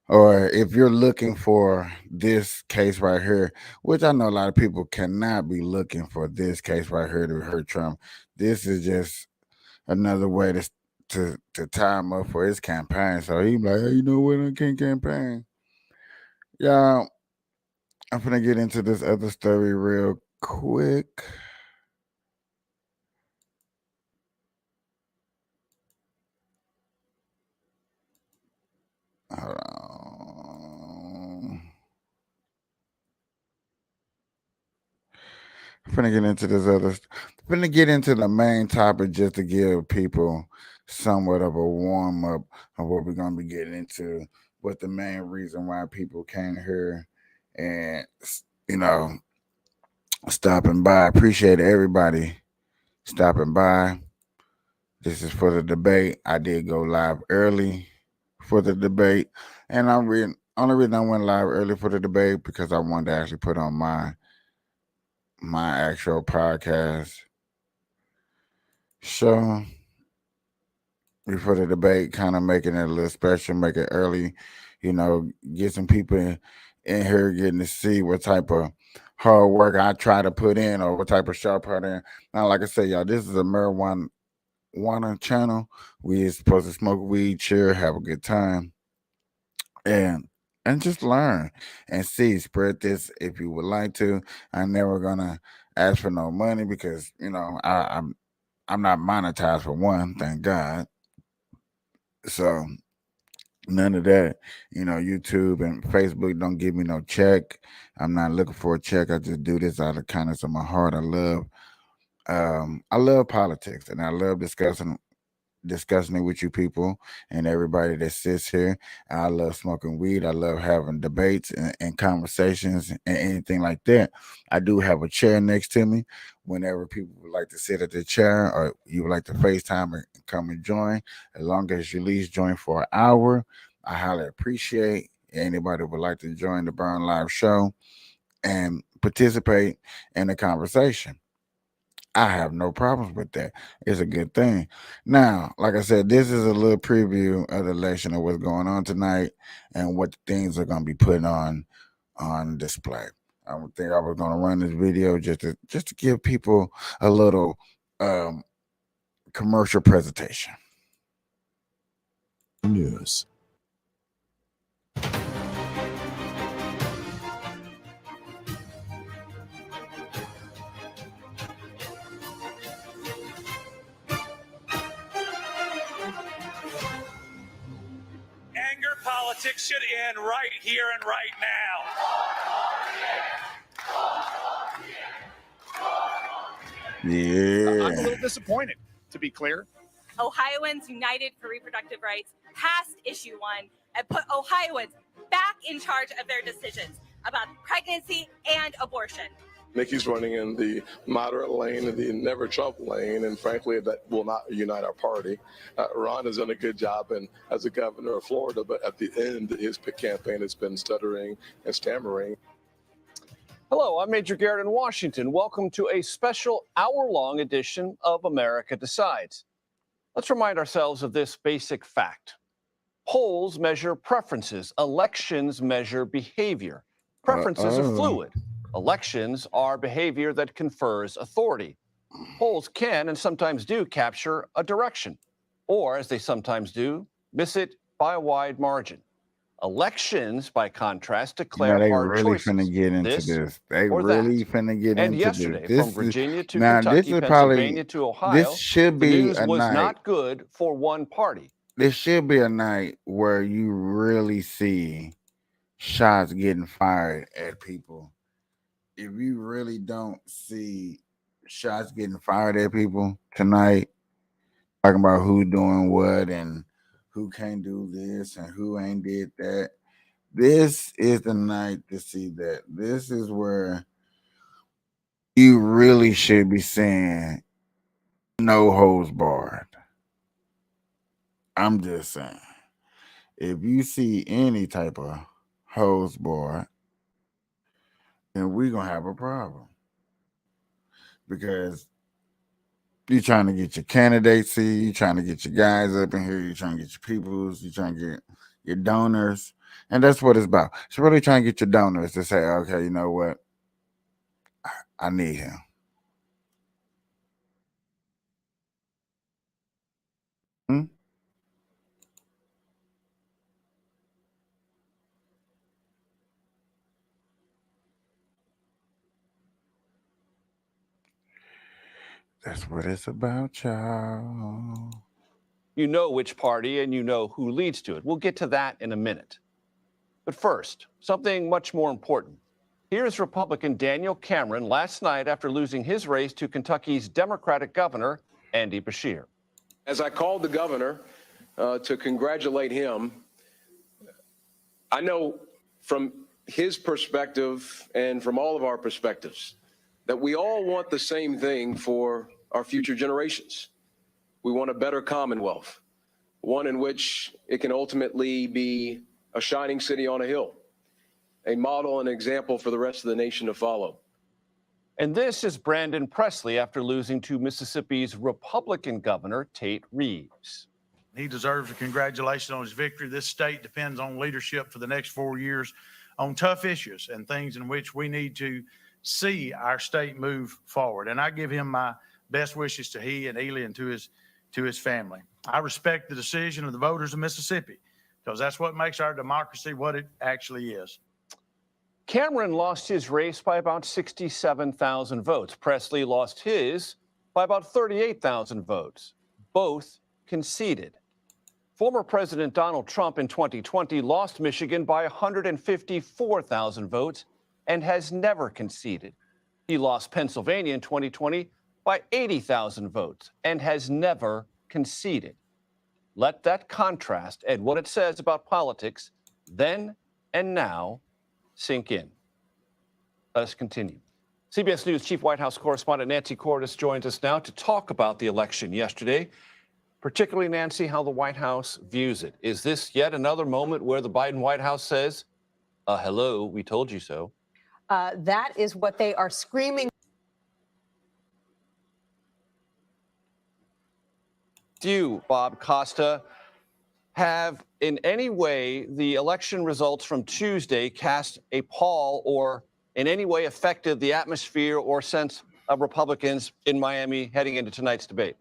Or if you're looking for this case right here, which I know a lot of people cannot be looking for this case right here to hurt Trump. This is just another way to tie him up for his campaign. So he's like, hey, you know what, I can't campaign. Yeah, I'm gonna get into this other story real quick. Hold on. I'm gonna get into this other. I'm gonna get into the main topic just to give people somewhat of a warm up of what we're gonna be getting into. What the main reason why people came here, and stopping by. Appreciate everybody stopping by. This is for the debate. I did go live early for the debate, and only reason I went live early for the debate because I wanted to actually put on my actual podcast show before the debate, kind of making it a little special, make it early, get some people in here getting to see what type of hard work I try to put in or what type of show I put in. Now, like I said, y'all, this is a marijuana channel. We supposed to smoke weed, cheer, have a good time. And and just learn and see. Spread this if you would like to. I'm never gonna ask for no money because I'm not monetized for one, thank God. So none of that. YouTube and Facebook don't give me no check. I'm not looking for a check. I just do this out of kindness of my heart. I love politics and I love discussing it with you people and everybody that sits here. I love smoking weed. I love having debates and conversations and anything like that. I do have a chair next to me. Whenever people would like to sit at the chair or you would like to FaceTime and come and join, as long as you at least join for an hour, I highly appreciate anybody would like to join the Burn Live show and participate in the conversation. I have no problems with that. It's a good thing. Now, like I said, this is a little preview of the election of what's going on tonight and what things are going to be put on display. I would think I was going to run this video just to give people a little um, commercial presentation. News. Anger politics should end right here and right now. Yeah. I'm a little disappointed, to be clear. Ohioans United for Reproductive Rights passed issue 1 and put Ohioans back in charge of their decisions about pregnancy and abortion. Nikki's running in the moderate lane, the never Trump lane, and frankly, that will not unite our party. Ron has done a good job as a governor of Florida, but at the end, his campaign has been stuttering and stammering. Hello, I'm Major Garrett in Washington. Welcome to a special hour-long edition of America Decides. Let's remind ourselves of this basic fact. Polls measure preferences. Elections measure behavior. Preferences are fluid. Elections are behavior that confers authority. Polls can and sometimes do capture a direction, or as they sometimes do, miss it by a wide margin. Elections, by contrast, declare They hard really choices. finna get into this. They or really that. finna get And into yesterday, this. from Virginia to Now, Kentucky, this is Pennsylvania probably to Ohio, this should the be news a was night. not good for one party. This should be a night where you really see shots getting fired at people. If you really don't see shots getting fired at people tonight, talking about who doing what and who can't do this and who ain't did that, this is the night to see that. This is where you really should be saying no holds barred. I'm just saying. If you see any type of hose barred, then we're gonna have a problem. Because you're trying to get your candidacy, you're trying to get your guys up in here, you're trying to get your peoples, you're trying to get your donors. And that's what it's about. It's really trying to get your donors to say, okay, you know what? I need him. That's what it's about, y'all. You know which party and you know who leads to it. We'll get to that in a minute. But first, something much more important. Here's Republican Daniel Cameron last night after losing his race to Kentucky's Democratic governor, Andy Beshear. As I called the governor to congratulate him, I know from his perspective and from all of our perspectives that we all want the same thing for our future generations. We want a better Commonwealth, one in which it can ultimately be a shining city on a hill, a model and example for the rest of the nation to follow. And this is Brandon Presley after losing to Mississippi's Republican governor, Tate Reeves. He deserves a congratulations on his victory. This state depends on leadership for the next 4 years on tough issues and things in which we need to see our state move forward. And I give him my best wishes to he and Ely and to his family. I respect the decision of the voters of Mississippi because that's what makes our democracy what it actually is. Cameron lost his race by about 67,000 votes. Presley lost his by about 38,000 votes. Both conceded. Former President Donald Trump in 2020 lost Michigan by 154,000 votes and has never conceded. He lost Pennsylvania in 2020 by 80,000 votes and has never conceded. Let that contrast and what it says about politics then and now sink in. Let us continue. CBS News Chief White House correspondent Nancy Cordes joins us now to talk about the election yesterday, particularly, Nancy, how the White House views it. Is this yet another moment where the Biden White House says, hello, we told you so? That is what they are screaming. Do you, Bob Costa, have in any way the election results from Tuesday cast a pall or in any way affected the atmosphere or sense of Republicans in Miami heading into tonight's debate?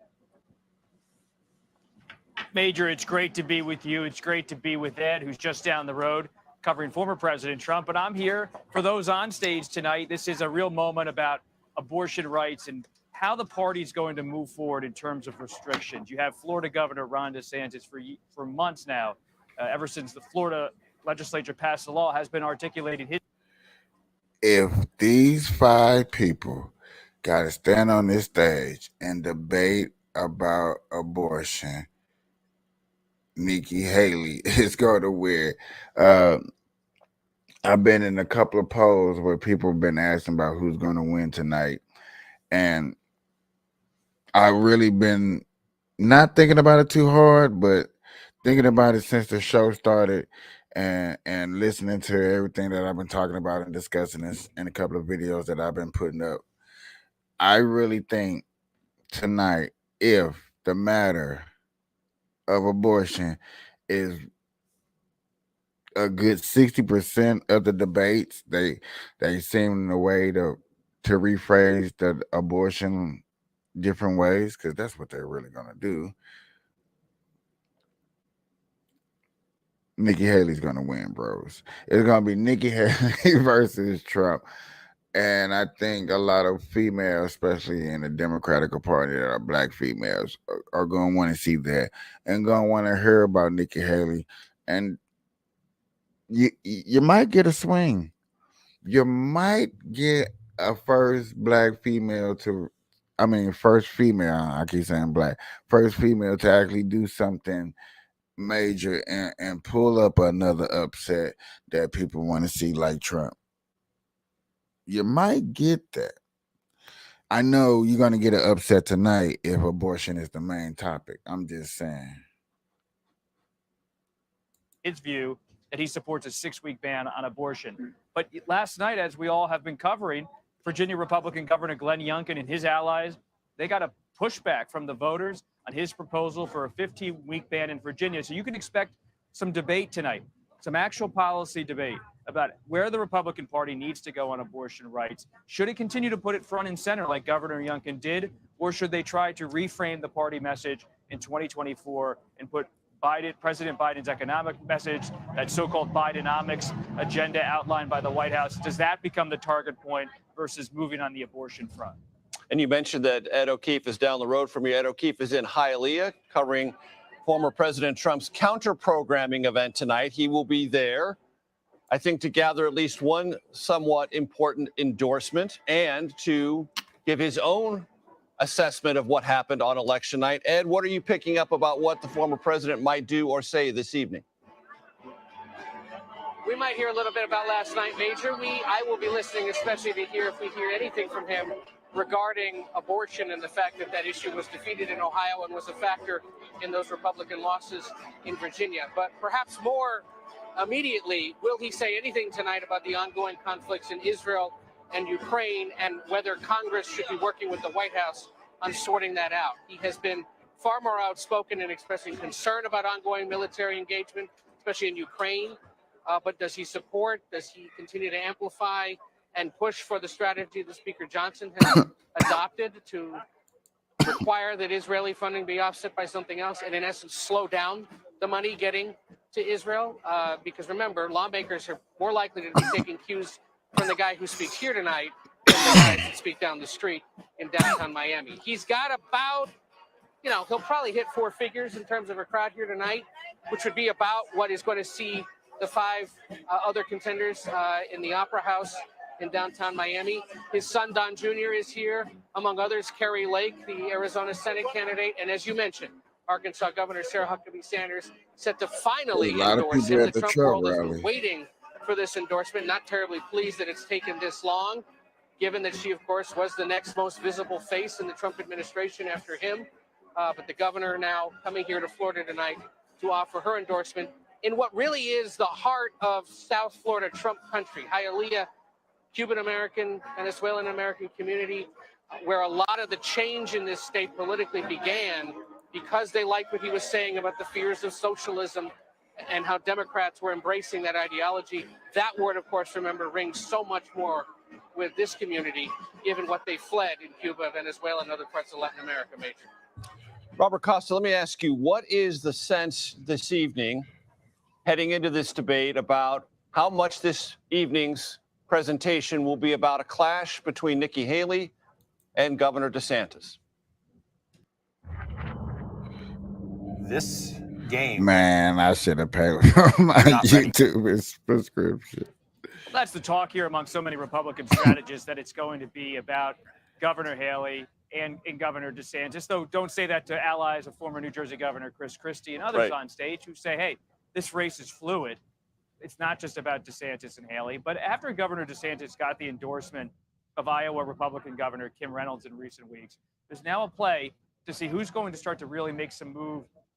Major, it's great to be with you. It's great to be with Ed, who's just down the road covering former President Trump. But I'm here for those on stage tonight. This is a real moment about abortion rights and how the party's going to move forward in terms of restrictions. You have Florida Governor Ron DeSantis for months now, ever since the Florida legislature passed the law, has been articulating his. If these 5 people got to stand on this stage and debate about abortion, Nikki Haley is going to win. I've been in a couple of polls where people have been asking about who's going to win tonight. And I really been not thinking about it too hard, but thinking about it since the show started and listening to everything that I've been talking about and discussing this in a couple of videos that I've been putting up. I really think tonight, if the matter of abortion is a good 60% of the debates, they seem in a way to rephrase the abortion different ways, because that's what they're really going to do. Nikki Haley's going to win, bros. It's going to be Nikki Haley versus Trump. And I think a lot of females, especially in the Democratic Party that are black females, are going to want to see that and going to want to hear about Nikki Haley. And you might get a swing. You might get a first female, I keep saying black, first female to actually do something major and pull up another upset that people want to see, like Trump. You might get that. I know you're going to get an upset tonight if abortion is the main topic. I'm just saying. His view that he supports a 6-week ban on abortion. But last night, as we all have been covering, Virginia Republican Governor Glenn Youngkin and his allies, they got a pushback from the voters on his proposal for a 15-week ban in Virginia. So you can expect some debate tonight, some actual policy debate about where the Republican Party needs to go on abortion rights. Should it continue to put it front and center like Governor Youngkin did, or should they try to reframe the party message in 2024 and put President Biden's economic message, that so-called Bidenomics agenda outlined by the White House, does that become the target point versus moving on the abortion front? And you mentioned that Ed O'Keefe is down the road from you. Ed O'Keefe is in Hialeah covering former President Trump's counter-programming event tonight. He will be there, I think, to gather at least one somewhat important endorsement and to give his own assessment of what happened on election night. Ed, what are you picking up about what the former president might do or say this evening? We might hear a little bit about last night, Major. I will be listening, especially to hear if we hear anything from him regarding abortion and the fact that that issue was defeated in Ohio and was a factor in those Republican losses in Virginia. But perhaps more immediately, will he say anything tonight about the ongoing conflicts in Israel and Ukraine and whether Congress should be working with the White House on sorting that out? He has been far more outspoken in expressing concern about ongoing military engagement, especially in Ukraine. But does he continue to amplify and push for the strategy that Speaker Johnson has adopted to require that Israeli funding be offset by something else and, in essence, slow down the money getting to Israel, because remember, lawmakers are more likely to be taking cues from the guy who speaks here tonight than the guys that speak down the street in downtown Miami. He's got about, he'll probably hit four figures in terms of a crowd here tonight, which would be about what is going to see the five other contenders in the Opera House in downtown Miami. His son, Don Jr., is here, among others, Kerry Lake, the Arizona Senate candidate, and as you mentioned, Arkansas Governor Sarah Huckabee Sanders set to finally There's a lot of endorse people him. at The the Trump Trump world has been rally. waiting for this endorsement, not terribly pleased that it's taken this long, given that she, of course, was the next most visible face in the Trump administration after him. But the governor now coming here to Florida tonight to offer her endorsement in what really is the heart of South Florida Trump country, Hialeah, Cuban-American, Venezuelan-American community, where a lot of the change in this state politically began because they liked what he was saying about the fears of socialism and how Democrats were embracing that ideology. That word, of course, remember, rings so much more with this community, given what they fled in Cuba, Venezuela, and other parts of Latin America, Major. Robert Costa, let me ask you, what is the sense this evening, heading into this debate, about how much this evening's presentation will be about a clash between Nikki Haley and Governor DeSantis? This game. Man, I should have paid for my YouTube subscription. That's the talk here among so many Republican strategists, that it's going to be about Governor Haley and Governor DeSantis. Though don't say that to allies of former New Jersey Governor Chris Christie and others on stage who say, hey, this race is fluid. It's not just about DeSantis and Haley. But after Governor DeSantis got the endorsement of Iowa Republican Governor Kim Reynolds in recent weeks, there's now a play to see who's going to start to really make some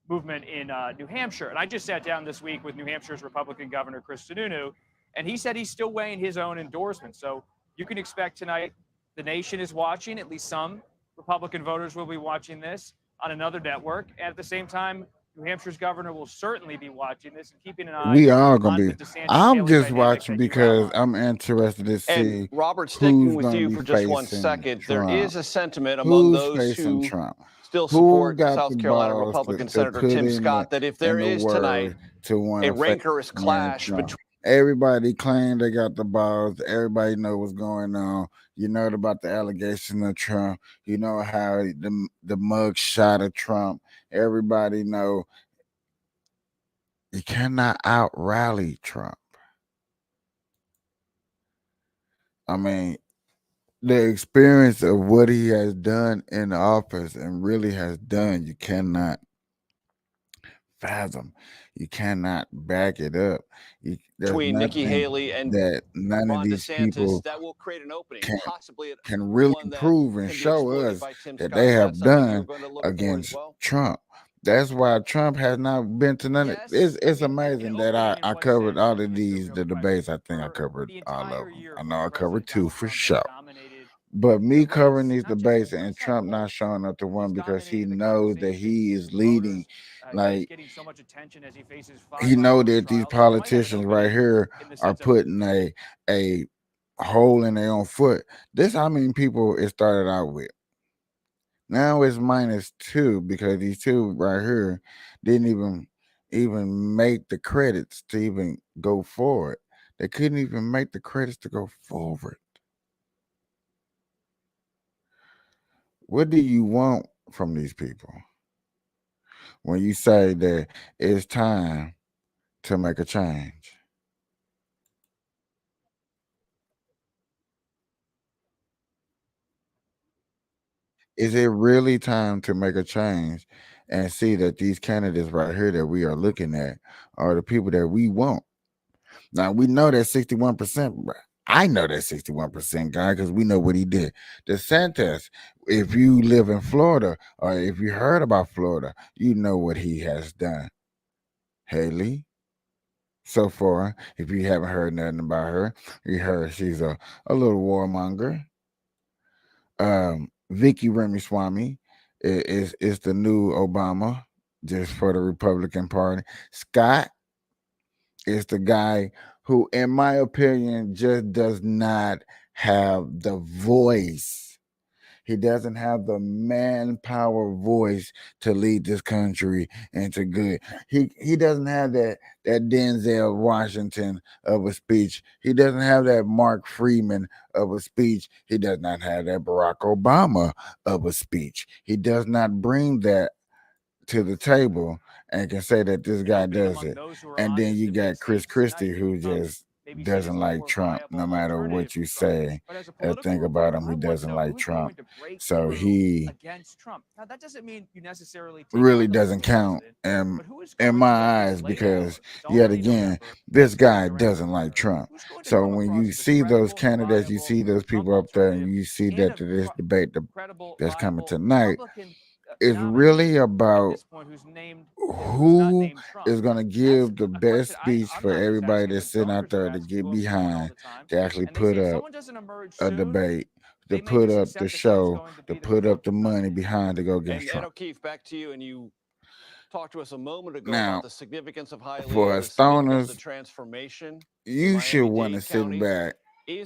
movement in New Hampshire. And I just sat down this week with New Hampshire's Republican Governor Chris Sununu, and he said he's still weighing his own endorsement. So you can expect tonight the nation is watching, at least some Republican voters will be watching this on another network. And at the same time, New Hampshire's governor will certainly be watching this and keeping an eye We are on gonna the be. DeSantis-Haley I'm just dynamic watching that you because outlined. I'm interested to see And Robert, sticking who's with going to you be for just one facing second, Trump. there is a sentiment among Who's those facing who Trump? still Who support got South the Carolina balls Republican to Senator put Tim in Scott that if there the is tonight word to want a to face rancorous clash Trump? between Everybody claimed they got the balls. Everybody know what's going on. You know about the allegation of Trump. You know how the mug shot of Trump. Everybody know you cannot out rally Trump. I mean, the experience of what he has done in office and really has done, you cannot fathom. You cannot back it up. There's between Nikki nothing Haley and that none of Ron these DeSantis people that will create an opening, can possibly really one that prove and can be show exploited us by Tim that Scott. they Is that have something you're done going to look for as against well? Trump. That's why Trump has not been to none of it's amazing that I covered all of the debates. I think I covered all of them. I know I covered two for sure. But me covering these debates and Trump not showing up to one because he knows that he is leading, like he know that these politicians right here are putting a hole in their own foot. This how many people it started out with. Now it's -2 because these two right here didn't even make the credits to even go forward. They couldn't even make the credits to go forward. What do you want from these people when you say that it's time to make a change? Is it really time to make a change and see that these candidates right here that we are looking at are the people that we want? Now we know that 61%. I know that 61% guy because we know what he did. DeSantis, if you live in Florida or if you heard about Florida, you know what he has done. Haley, so far, if you haven't heard nothing about her, you heard she's a little warmonger. Vicky Ramaswamy is the new Obama just for the Republican Party. Scott is the guy who, in my opinion, just does not have the voice. He doesn't have the manpower voice to lead this country into good. He doesn't have that Denzel Washington of a speech. He doesn't have that Mark Freeman of a speech. He does not have that Barack Obama of a speech. He does not bring that to the table and can say that this guy does it. And then you got Chris Christie, who just doesn't like Trump, no matter what you say or think about him. He doesn't like Trump, so he against Trump. Now that doesn't mean you necessarily really doesn't count in my eyes, because yet again, this guy doesn't like Trump. So when you see those candidates, you see those people up there, and you see that this debate that's coming tonight is really about who is going to give the best speech for everybody that's sitting out there to get behind, to actually put up a debate, to put up the show, to put up the money behind to go against And Trump. O'Keefe, back to you, and you talked to us a moment ago Now, about the significance of Hialeah, for the significance stoners, of the transformation. you should want to sit back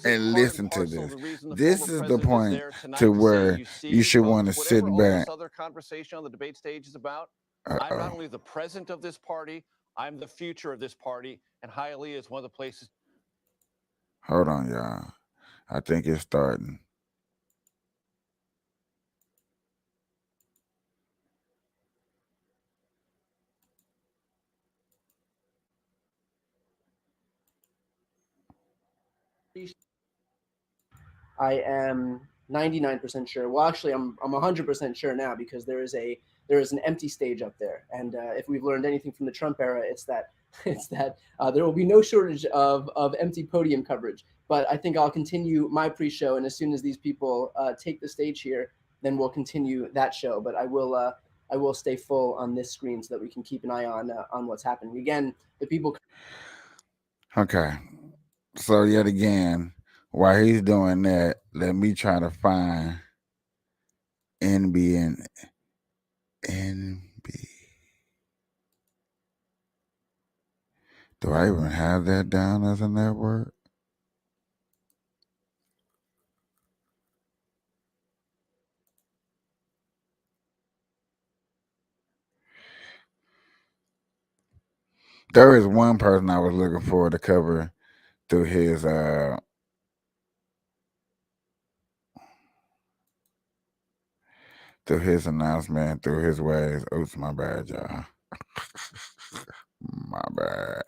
and listen to this. This is the point to where you should want to sit All back. this other conversation on the debate stage is about. I'm not only the president of this party, I'm the future of this party, and Hialeah is one of the places. Hold on, y'all. I think it's starting. I am 99% sure. Well, actually, I'm 100% sure now, because there is an empty stage up there, and if we've learned anything from the Trump era, it's that there will be no shortage of empty podium coverage. But I think I'll continue my pre-show, and as soon as these people take the stage here, then we'll continue that show. But I will stay full on this screen so that we can keep an eye on what's happening. Again, the people. Okay. So yet again, while he's doing that, let me try to find NB. Do I even have that down as a network? There is one person I was looking for to cover through his announcement, through his ways. Oops, my bad, y'all. My bad.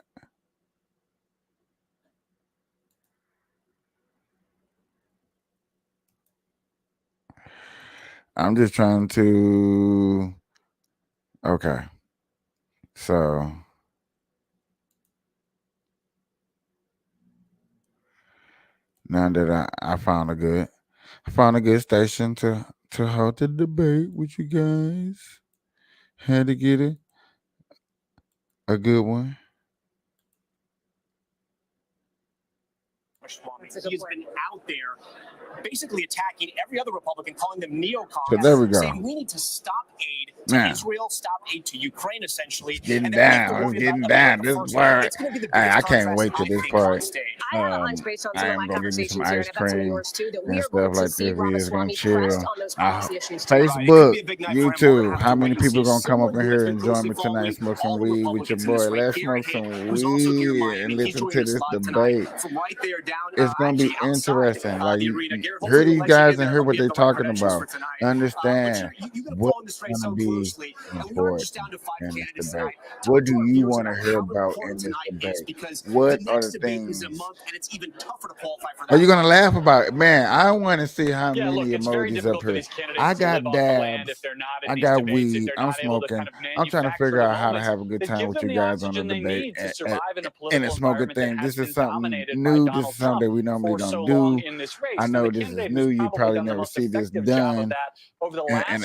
I'm just trying to. Okay. So now that I found a good station to hold the debate with you guys. Had to get it. A good one. He's been out there basically attacking every other Republican, calling them neocons, So there we go. saying we need to stop aid to Now, Israel, stop aid to Ukraine, essentially. Getting and then we have to down. It's worry getting about down. America This first. part. It's going to be the Hey, biggest I can't contrast, wait to I this think, on part. stage. I have a hunch based on some of my Gonna give me some conversations here, ice and if that's one of cream yours too, that we and are stuff going to like see this. We is gonna Ramaswamy pressed chill. on those policy issues too. Facebook, YouTube. How many people gonna come up in here and join me tonight? Smoke some weed with your boy. Let's smoke some weed and listen to this debate. It's gonna be interesting. Like you hear these guys and hear what they're talking about. Understand what's gonna be important in this debate. What do you want to hear about in this debate? What are the things? Are you gonna laugh about it? Man, I want to see how many emojis up here. I got dabs. I got weed. I'm smoking. I'm trying to figure out how to have a good time with you guys on the debate and a smoking thing. This is something new. This is something that we normally don't do. I know this is new. You probably never see this done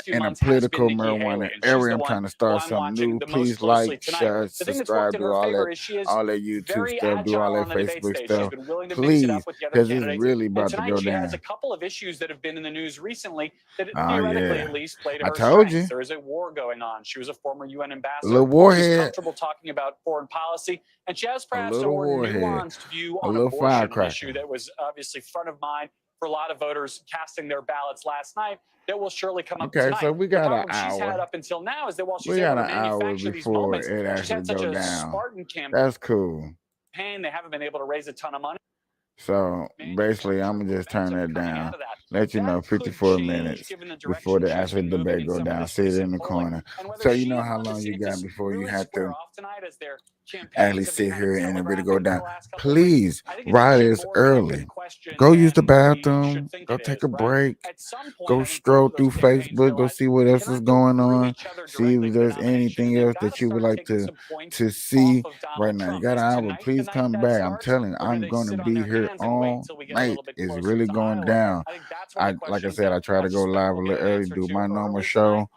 in a political marijuana area. I'm trying to start something new. Please like, share, subscribe, do all that YouTube stuff, do all that Facebook stuff. Please, because it's really about to go She down. has a couple of issues that have been in the news recently that Oh, theoretically yeah. at least played I her told strengths. you. There is a war going on. She was a former UN ambassador. Little She's warhead. comfortable talking about foreign policy, and she has perhaps a little more warhead. nuanced view A on little abortion, an firecracker. issue that was obviously front of mind for a lot of voters casting their ballots last night that will surely come up Okay, tonight. so we The got an problem she's had hour. up until now is that while she's We able got to an hour manufacture these before moments, it she's actually had such go a down. Spartan campaign. That's cool. They haven't been able to raise a ton of money. So basically, I'm gonna just turn that down. Let you know 54 minutes before the actual debate go down. See it in the corner. So you know how long you got before you have to actually sit here and it really go down. Please ride this early. Go use the bathroom. Go take a break. Go stroll through Facebook. Go see what else is going on. See if there's anything else that you would like to see right now. You got an hour. Please come back. I'm telling you, I'm going to be here all night. It's really going down. Like I said, I try to go live a little early, do my normal show,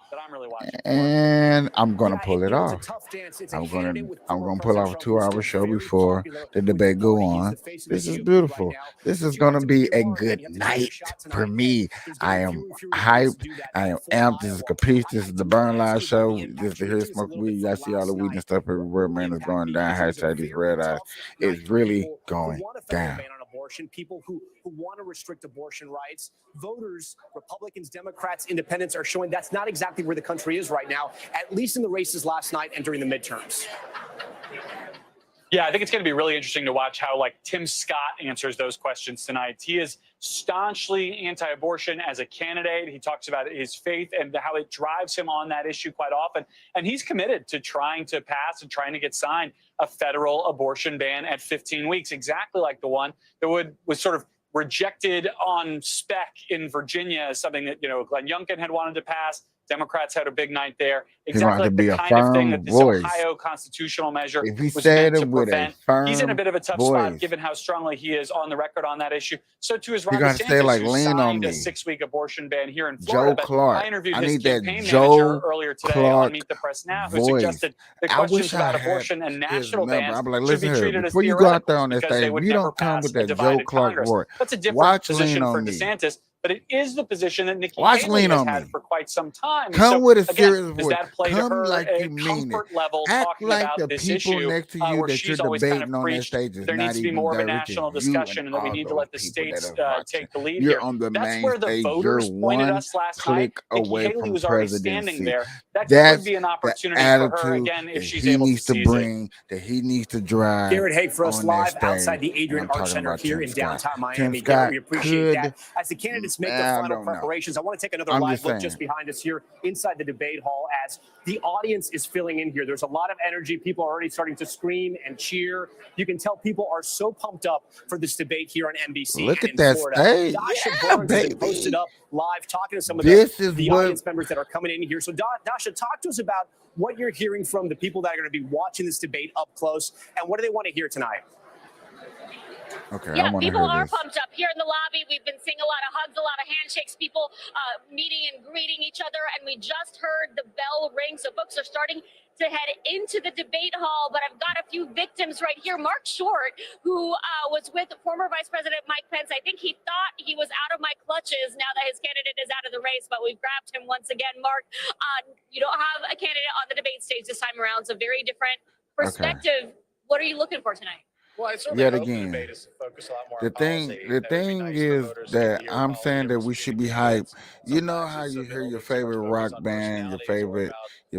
and I'm gonna pull it off. I'm gonna pull off a 2-hour show before the debate go on. This is beautiful. This is gonna be a good night for me. I am hyped. I am amped. This is Capiche. This is the Burn Live Show. This is the Here Smoke Weed. Y'all see all the weed and stuff everywhere, man. It's going down. Hashtag these red eyes. It's really going down. Abortion, people who want to restrict abortion rights, voters, Republicans, Democrats, Independents are showing that's not exactly where the country is right now, at least in the races last night and during the midterms. Yeah, I think it's going to be really interesting to watch how Tim Scott answers those questions tonight. He is staunchly anti-abortion as a candidate. He talks about his faith and how it drives him on that issue quite often. And he's committed to trying to pass and trying to get signed a federal abortion ban at 15 weeks, exactly like the one that was sort of rejected on spec in Virginia as something that, Glenn Youngkin had wanted to pass. Democrats had a big night there. Exactly like the kind of thing that this Ohio constitutional measure was meant to prevent. He's in a bit of a tough spot given how strongly he is on the record on that issue. So too is Ron DeSantis, who signed a 6-week abortion ban here in Florida. Joe Clark. I interviewed I his need that campaign Joe manager earlier today Clark on Meet the Press Now, who voice. suggested that I questions wish I about had abortion and national number. bans I'm like, should be listen here, treated as before you go out there theoretical on that because they stage, would you never don't come pass with a that Joe divided Clark Congress. voice. That's a different Watch position Lean for on Me. DeSantis. But it is the position that Nikki Watch Haley Lean has on had Me. for quite some time. Come So, with a again, serious does voice. that play to Come her like you mean it. comfort level Act talking like about the this people issue next to you where that she's you're always kind debating of on that preached stage is there not needs to be even more of a directed national you discussion and and that we all need to those let the people that states are watching. take the lead You're here. on the That's main where the stage. voters You're pointed one us last night. click Nikki away Haley from was already standing presidency. there. That That's could be an the opportunity for her attitude again if that she's he able to needs to seize it. bring, that he needs to drive Garrett Haig for us on that live stage. outside the And Adrian I'm Art talking Center about here Tim in Scott. downtown Tim Miami. Scott Garrett, we appreciate could, that. As the candidates make I their final don't know. preparations, I want to take another I'm live just look saying. just behind us here inside the debate hall as the audience is filling in here. There's a lot of energy. People are already starting to scream and cheer. You can tell people are so pumped up for this debate here on NBC Look and at in that Florida. stage. Dasha Yeah, Burns has been baby. posted up live talking to some of This is the what- audience members that are coming in here. So Dasha, talk to us about what you're hearing from the people that are going to be watching this debate up close and what do they want to hear tonight? Okay, I Yeah, want to people hear are this. pumped up here in the lobby. We've been seeing a lot of hugs, a lot of handshakes, people meeting and greeting each other. And we just heard the bell ring. So folks are starting to head into the debate hall. But I've got a few victims right here. Mark Short, who was with former Vice President Mike Pence. I think he thought he was out of my clutches now that his candidate is out of the race. But we've grabbed him once again. Mark, you don't have a candidate on the debate stage this time around. So very different perspective. What are you looking for tonight? Well, I certainly Yet hope again, the debate is focused a lot more the on policy. thing is that I'm saying that we should be hyped. You know how you hear your favorite rock band, your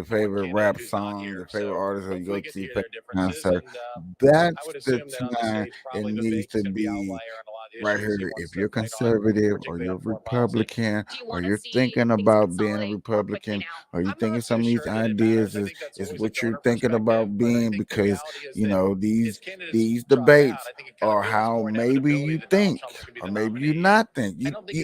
favorite rap song, your favorite artist, or you go to your favorite concert. That's the time it needs to be right here. If you're conservative or you're Republican or you're thinking about being a Republican or you're thinking some of these ideas is what you're thinking about being, because you know these debates are how maybe you think or maybe you not think.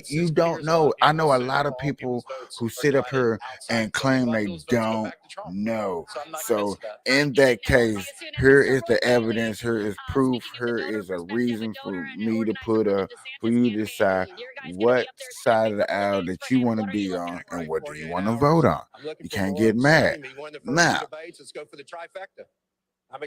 You don't know. I know a lot of people who sit up here and claim they don't know. So in that case, here is the evidence, here is proof, here is a reason for me to put for you to decide what side of the aisle that you want to be on and what do you want to vote on. You can't get mad. Now, Let's go for the trifecta.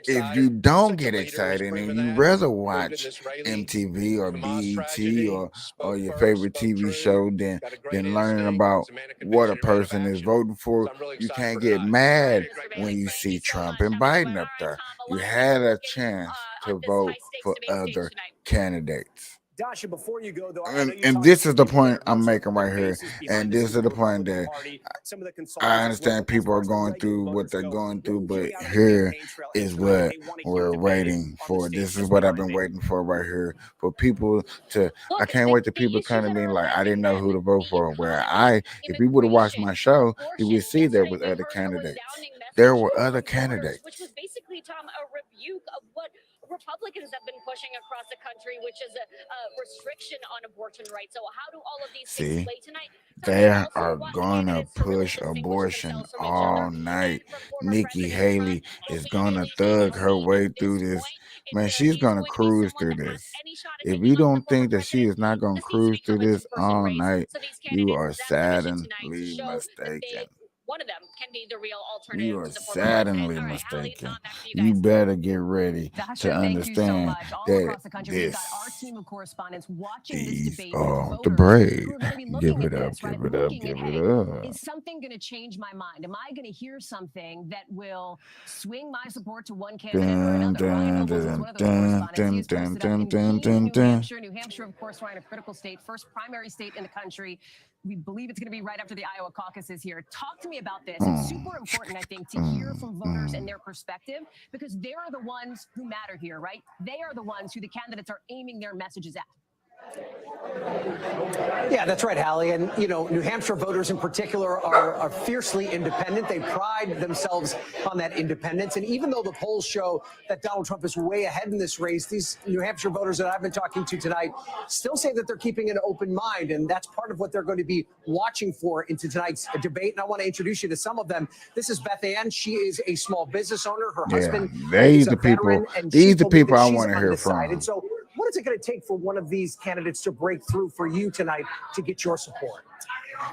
if you don't get excited and you rather watch MTV or BET or your favorite TV show than learning about what a person is voting for, you can't get mad when you see Trump and Biden up there. You had a chance to vote for other candidates. Dasha, before you go, though, and this is the point I'm making right here, and this is the point that I understand people are going through what they're going through, but here is what we're waiting for. This is what I've been waiting for right here, for people to. I can't wait till people come to me like I didn't know who to vote for. Where if you would have watched my show, you would see there was other candidates. There were other candidates. Which was basically, Tom, a rebuke of what Republicans have been pushing across the country, which is a restriction on abortion rights. So how do all of these things play tonight? They are gonna push abortion all night. Nikki Haley is gonna thug her way through this. Man, she's gonna cruise through this. If you don't think that she is not gonna cruise through this all night, you are sadly mistaken. One of them can be the real alternative. You are sadly mistaken. You better get ready to understand that this is the brave. Give it up, give it up, give it up. Is something going to change my mind? Am I going to hear something that will swing my support to one candidate or another? Ryan Nobles is one of those correspondents. He is posted up in New Hampshire. New Hampshire, of course, Ryan, a critical state, first primary state in the country. We believe it's going to be right after the Iowa caucuses here. Talk to me about this. It's super important, I think, to hear from voters and their perspective, because they are the ones who matter here, right? They are the ones who the candidates are aiming their messages at. Yeah, that's right, Hallie. And, you know, New Hampshire voters in particular are fiercely independent. They pride themselves on that independence. And even though the polls show that Donald Trump is way ahead in this race, these New Hampshire voters that I've been talking to tonight still say that they're keeping an open mind. And that's part of what they're going to be watching for into tonight's debate. And I want to introduce you to some of them. This is Beth Ann. She is a small business owner. Her husband is a veteran, and these the people I she's want to hear undecided. from. So what is it going to take for one of these candidates to break through for you tonight to get your support?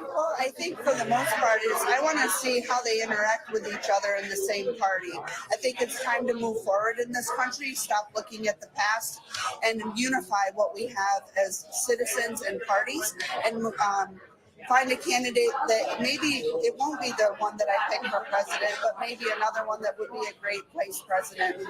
Well, I think for the most part is I want to see how they interact with each other in the same party. I think it's time to move forward in this country, stop looking at the past, and unify what we have as citizens and parties, and find a candidate that maybe it won't be the one that I pick for president, but maybe another one that would be a great vice president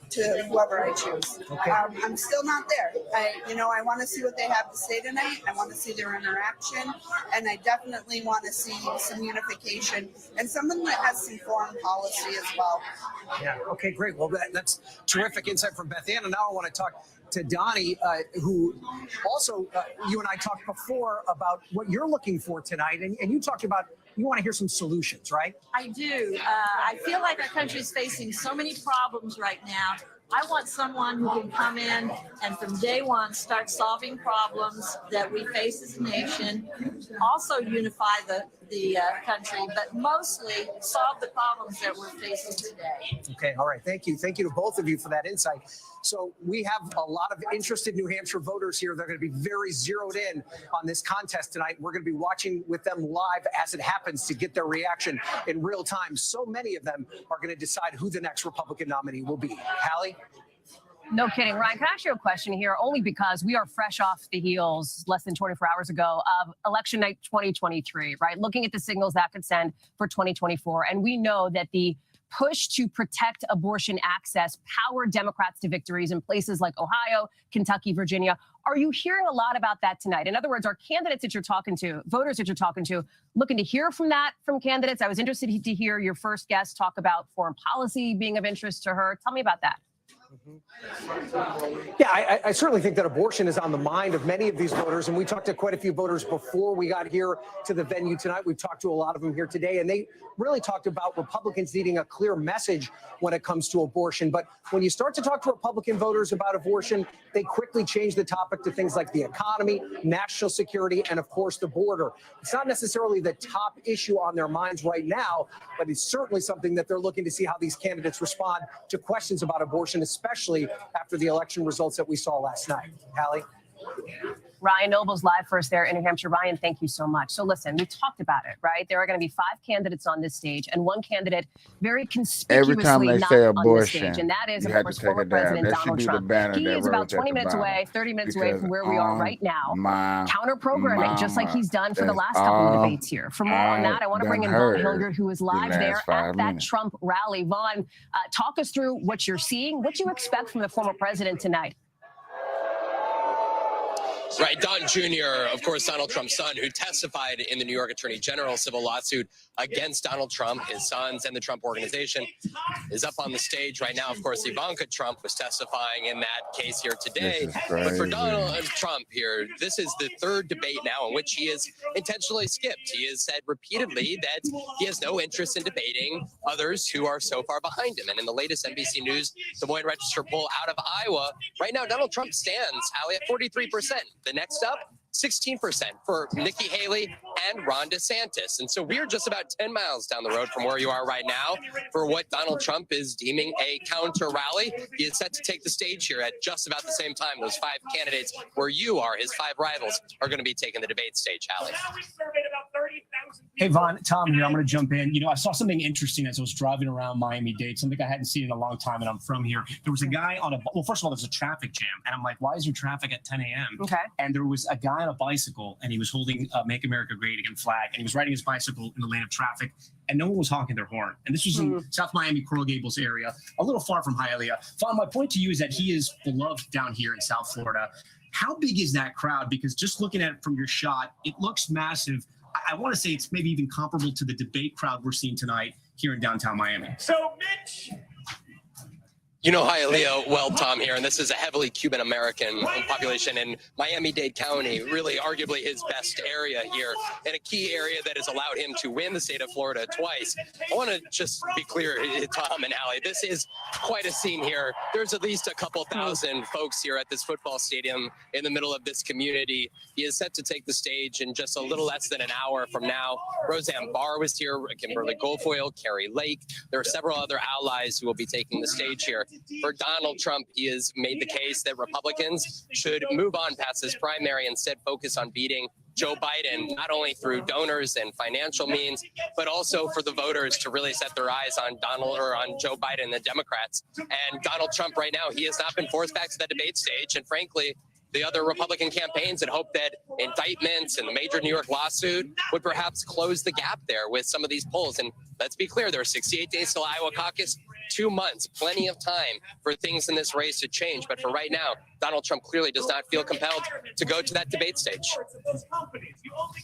to whoever I choose. I'm still not there. I want to see what they have to say tonight. I want to see their interaction, and I definitely want to see some unification and something that has some foreign policy as well. Yeah. Okay, great. Well, that's terrific insight from Beth Ann. And now I want to talk to Donnie, who also, you and I talked before about what you're looking for tonight. And you talked about you want to hear some solutions, right? I do. I feel like our country is facing so many problems right now. I want someone who can come in and from day one start solving problems that we face as a nation, also unify the country, but mostly solve the problems that we're facing today. Okay, all right. Thank you. Thank you to both of you for that insight. So we have a lot of interested New Hampshire voters here. They're going to be very zeroed in on this contest tonight. We're going to be watching with them live as it happens to get their reaction in real time. So many of them are going to decide who the next Republican nominee will be. Hallie? No kidding. Ryan, can I ask you a question here? Only because we are fresh off the heels less than 24 hours ago of election night 2023, right? Looking at the signals that could send for 2024. And we know that the push to protect abortion access powered Democrats to victories in places like Ohio, Kentucky, Virginia. Are you hearing a lot about that tonight? In other words, are candidates that you're talking to, voters that you're talking to, looking to hear from candidates? I was interested to hear your first guest talk about foreign policy being of interest to her. Tell me about that. Yeah, I certainly think that abortion is on the mind of many of these voters. And we talked to quite a few voters before we got here to the venue tonight. We've talked to a lot of them here today, and they really talked about Republicans needing a clear message when it comes to abortion. But when you start to talk to Republican voters about abortion, they quickly change the topic to things like the economy, national security, and of course, the border. It's not necessarily the top issue on their minds right now, but it's certainly something that they're looking to see how these candidates respond to questions about abortion, especially after the election results that we saw last night. Hallie? Ryan Nobles live first there in New Hampshire. Ryan, thank you so much. So listen, we talked about it, right? There are going to be 5 candidates on this stage and one candidate very conspicuously Every time they not say on abortion, the stage. And that is, you of have course, to take former it down. President That should Donald be the Trump. banner He that is about wrote at 20 the minutes bottom. away, 30 minutes away from where we are right now. My Counter-programming, just like he's done for the last couple of debates here. For more on that, I want to bring in Vaughn Hilliard, who is live there at that Trump rally. Vaughn, talk us through what you're seeing, what you expect from the former president tonight. Right. Don Jr., of course, Donald Trump's son, who testified in the New York Attorney General civil lawsuit against Donald Trump, his sons, and the Trump Organization, is up on the stage right now. Of course, Ivanka Trump was testifying in that case here today. But for Donald Trump here, this is the third debate now in which he has intentionally skipped. He has said repeatedly that he has no interest in debating others who are so far behind him. And in the latest NBC News Des Moines Register poll out of Iowa, right now, Donald Trump stands, Hallie, at 43%. The next up, 16% for Nikki Haley and Ron DeSantis. And so we're just about 10 miles down the road from where you are right now for what Donald Trump is deeming a counter rally. He is set to take the stage here at just about the same time. Those five candidates where you are, his five rivals, are going to be taking the debate stage, Hallie. Hey, Vaughn, Tom here. I'm going to jump in. You know, I saw something interesting as I was driving around Miami-Dade, something I hadn't seen in a long time, and I'm from here. There was a guy on well, first of all, there's a traffic jam, and I'm like, why is there traffic at 10 a.m.? Okay. And there was a guy on a bicycle, and he was holding a Make America Great Again flag, and he was riding his bicycle in the lane of traffic, and no one was honking their horn. And this was in South Miami, Coral Gables area, a little far from Hialeah. Vaughn, my point to you is that he is beloved down here in South Florida. How big is that crowd? Because just looking at it from your shot, it looks massive. I want to say it's maybe even comparable to the debate crowd we're seeing tonight here in downtown Miami. So, Mitch. You know Hialeah well, Tom, here, and this is a heavily Cuban-American population in Miami-Dade County, really arguably his best area here, and a key area that has allowed him to win the state of Florida twice. I want to just be clear, Tom and Hallie, this is quite a scene here. There's at least a couple thousand folks here at this football stadium in the middle of this community. He is set to take the stage in just a little less than an hour from now. Roseanne Barr was here, Kimberly Guilfoyle, Carrie Lake. There are several other allies who will be taking the stage here. For Donald Trump, he has made the case that Republicans should move on past this primary, instead focus on beating Joe Biden, not only through donors and financial means, but also for the voters to really set their eyes on on Joe Biden and the Democrats. And Donald Trump right now, he has not been forced back to the debate stage. And frankly, the other Republican campaigns had hoped that indictments and the major New York lawsuit would perhaps close the gap there with some of these polls. And let's be clear, there are 68 days till Iowa caucus, 2 months, plenty of time for things in this race to change. But for right now, Donald Trump clearly does not feel compelled to go to that debate stage.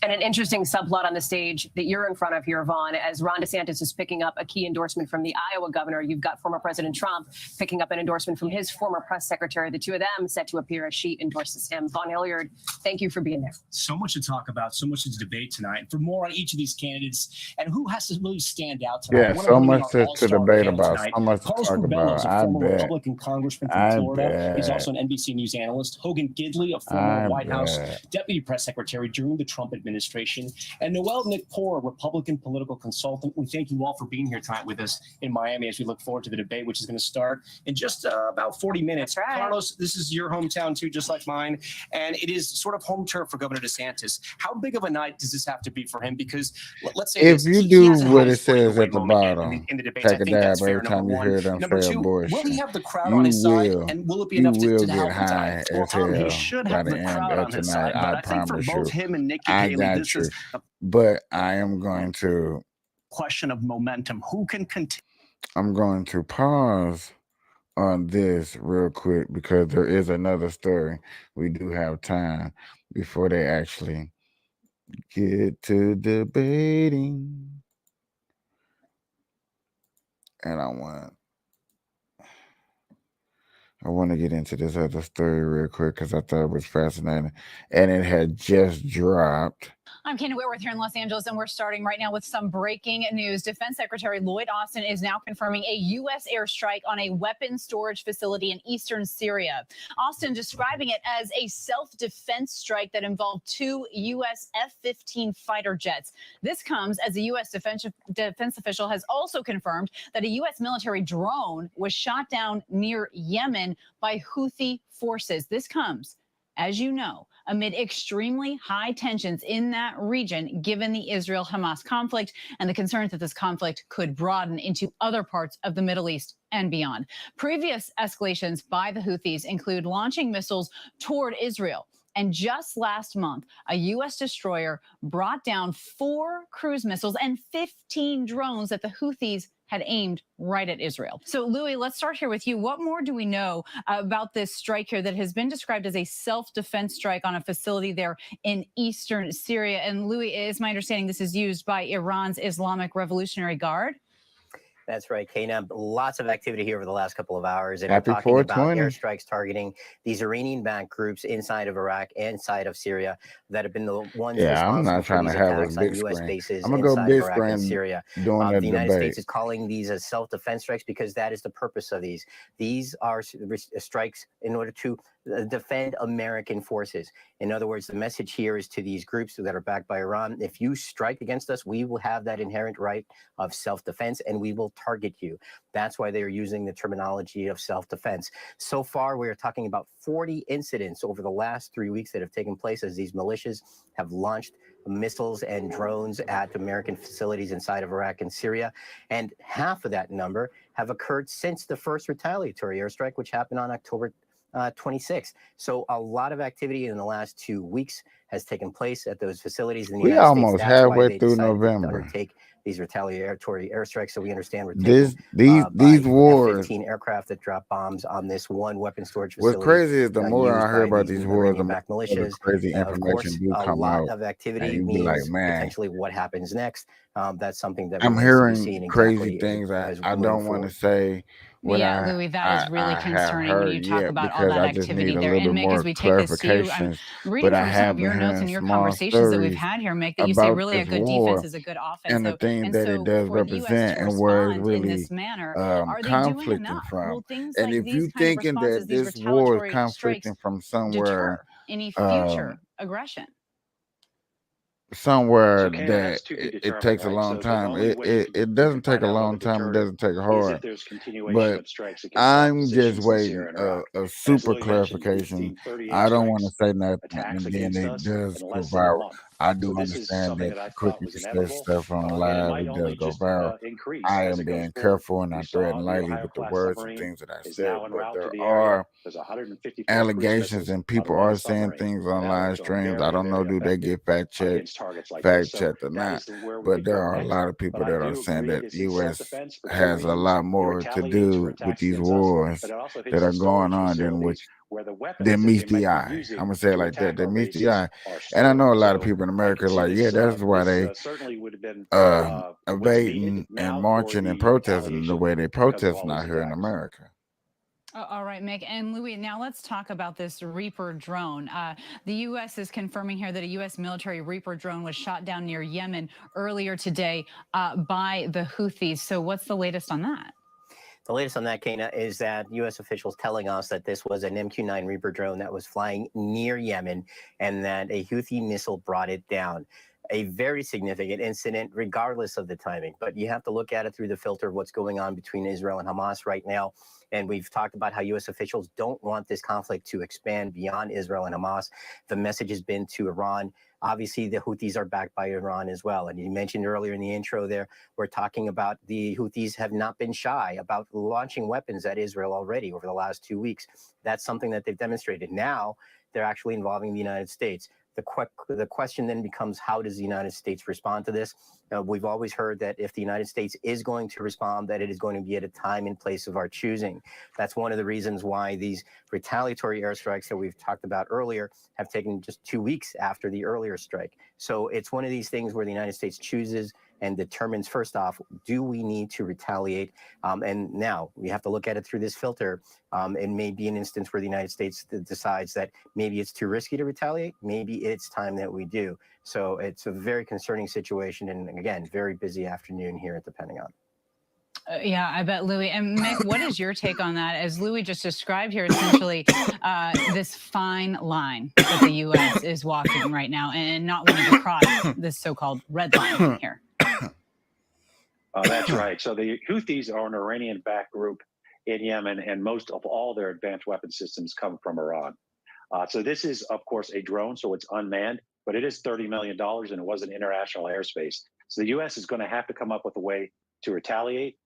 And an interesting subplot on the stage that you're in front of here, Vaughn, as Ron DeSantis is picking up a key endorsement from the Iowa governor. You've got former President Trump picking up an endorsement from his former press secretary. The two of them set to appear as she endorses him. Vaughn Hilliard, thank you for being there. So much to talk about, so much to debate tonight. For more on each of these candidates and who has to really stand out tonight. Yeah, so much to debate about, so much to talk about. Is a former Republican congressman from Florida. He's also an NBC News analyst. Hogan Gidley, a former White House deputy press secretary during the Trump administration. And Noel Nickpour, a Republican political consultant. We thank you all for being here tonight with us in Miami as we look forward to the debate, which is going to start in just about 40 minutes. Right. Carlos, this is your hometown too, just like mine. And it is sort of home turf for Governor DeSantis. How big of a night does this have to be for him? Because let's say if you do what it says at the bottom, take a dab every time you hear them say abortion. Will he have the crowd on his side, and will it be enough to help him high as hell he should have the crowd on his side, but I think for both him and Nikki Haley, this is a but I am going to question of momentum. Who can continue? I'm going to pause on this real quick because there is another story. We do have time before they actually get to debating. And I want to get into this other story real quick because I thought it was fascinating. And it had just dropped. I'm Candy Whitworth here in Los Angeles, and we're starting right now with some breaking news. Defense Secretary Lloyd Austin is now confirming a U.S. airstrike on a weapons storage facility in eastern Syria. Austin describing it as a self-defense strike that involved 2 U.S. F-15 fighter jets. This comes as a U.S. defense official has also confirmed that a U.S. military drone was shot down near Yemen by Houthi forces. This comes, as you know, amid extremely high tensions in that region, given the Israel-Hamas conflict and the concerns that this conflict could broaden into other parts of the Middle East and beyond. Previous escalations by the Houthis include launching missiles toward Israel. And just last month, a U.S. destroyer brought down 4 cruise missiles and 15 drones that the Houthis had aimed right at Israel. So, Louis, let's start here with you. What more do we know about this strike here that has been described as a self-defense strike on a facility there in eastern Syria? And Louis, it's my understanding this is used by Iran's Islamic Revolutionary Guard. That's right, Kana. Lots of activity here over the last couple of hours. And Happy we're talking about 420. airstrikes targeting these Iranian-backed groups inside of Iraq, inside of Syria, that have been the ones Yeah, I'm responsible not for trying these to have a attacks on big U.S. screen. bases I'm gonna go inside of big Iraq and screen Syria. doing The the United debate. States is calling these as self-defense strikes because that is the purpose of these. These are strikes in order to defend American forces. In other words, the message here is to these groups that are backed by Iran: if you strike against us, we will have that inherent right of self-defense and we will target you. That's why they are using the terminology of self-defense. So far, we are talking about 40 incidents over the last 3 weeks that have taken place as these militias have launched missiles and drones at American facilities inside of Iraq and Syria. And half of that number have occurred since the first retaliatory airstrike, which happened on October 26th. So a lot of activity in the last 2 weeks has taken place at those facilities in the We United States. almost That's why halfway they through decided to November. undertake these retaliatory airstrikes. So we understand we're taking These wars. F-15 aircraft that drop bombs on this one weapon storage What's facility. crazy is the more I hear about these wars, the more Iranian-backed militias. crazy Of course, information do a come lot out, of and activity you be like, means man, potentially what happens next. That's something that I'm remains to be hearing seen crazy exactly things. as I moving don't want to forward. say what Yeah, Louis, that is really I have concerning when heard you talk yet about all because that I just activity need a there. little And bit Mick, as more we take this to you, I'm clarifications. reading But I from some have of been your notes hearing and your small conversations that we've stories had here, Mick, that you say about really a this good war defense is a good offense. and the So, things and that it so does for the U.S. represent to and where it's respond in really this manner, are they doing conflicting enough? from. Will things And like if these you kind of thinking responses, that these this war is retaliatory strikes, conflicting from somewhere, deter any um, future aggression? somewhere Kana, that that's to be it determined, takes a right? long So the time. only way It we can doesn't take find a out what long the time. It deterrent doesn't take is hard. if there's continuation But of strikes against our I'm just positions in waiting Syria and Iraq. a And as super Louis mentioned, we've clarification. seen 38 I don't want to strikes, say nothing, attacks and then against it us does in go less than a viral. month. I So do this is understand something that that I the quicker thought you was say inevitable, stuff on and it live, might it does only go just viral. increase I as am it goes being forward. careful and You not saw treading the lightly Ohio with the class words and submarine things that I is say, now en but route to there the area. are There's 154 cruise allegations missiles and on people one are saying submarine, things and on that will live show streams. I very, don't know, very do they effective get fact against targets like this. So checked or that not? is where we But could there go are a next. lot of people But I that are do saying agree that this is U.S. self-defense for two has a reasons. lot It more to retaliates for do with attacks these against us, wars but it also hits that the are going storage on than what facilities where the weapons than that they meets the might be eye. I'm using gonna say it to like that. attack That our meets the bases eye. are And I stored. know a lot of So people in I America can are see like, yeah, this. that's why This they certainly would have been was needed evading and now for marching and the protesting the retaliation way they because of protesting all out these here in attacks. America. All right, Mick. And Louis, now let's talk about this Reaper drone. The U.S. is confirming here that a U.S. military Reaper drone was shot down near Yemen earlier today by the Houthis. So what's the latest on that? The latest on that, Kana, is that U.S. officials telling us that this was an MQ-9 Reaper drone that was flying near Yemen and that a Houthi missile brought it down. A very significant incident, regardless of the timing. But you have to look at it through the filter of what's going on between Israel and Hamas right now. And we've talked about how U.S. officials don't want this conflict to expand beyond Israel and Hamas. The message has been to Iran. Obviously, the Houthis are backed by Iran as well. And you mentioned earlier in the intro there, we're talking about the Houthis have not been shy about launching weapons at Israel already over the last 2 weeks. That's something that they've demonstrated. Now they're actually involving the United States. The question then becomes, how does the United States respond to this? We've always heard that if the United States is going to respond, that it is going to be at a time and place of our choosing. That's one of the reasons why these retaliatory airstrikes that we've talked about earlier have taken just 2 weeks after the earlier strike. So it's one of these things where the United States chooses and determines, first off, do we need to retaliate? And now we have to look at it through this filter. It may be an instance where the United States decides that maybe it's too risky to retaliate. Maybe it's time that we do. So it's a very concerning situation. And again, very busy afternoon here at the Pentagon. Yeah, I bet, Louis. And Mick, what is your take on that? As Louis just described here, essentially this fine line that the U.S. is walking right now and not wanting to cross this so-called red line here. That's right. So the Houthis are an Iranian-backed group in Yemen, and most of all their advanced weapon systems come from Iran. So this is, of course, a drone, so it's unmanned, but it is $30 million, and it was in international airspace. So the U.S. is going to have to come up with a way to retaliate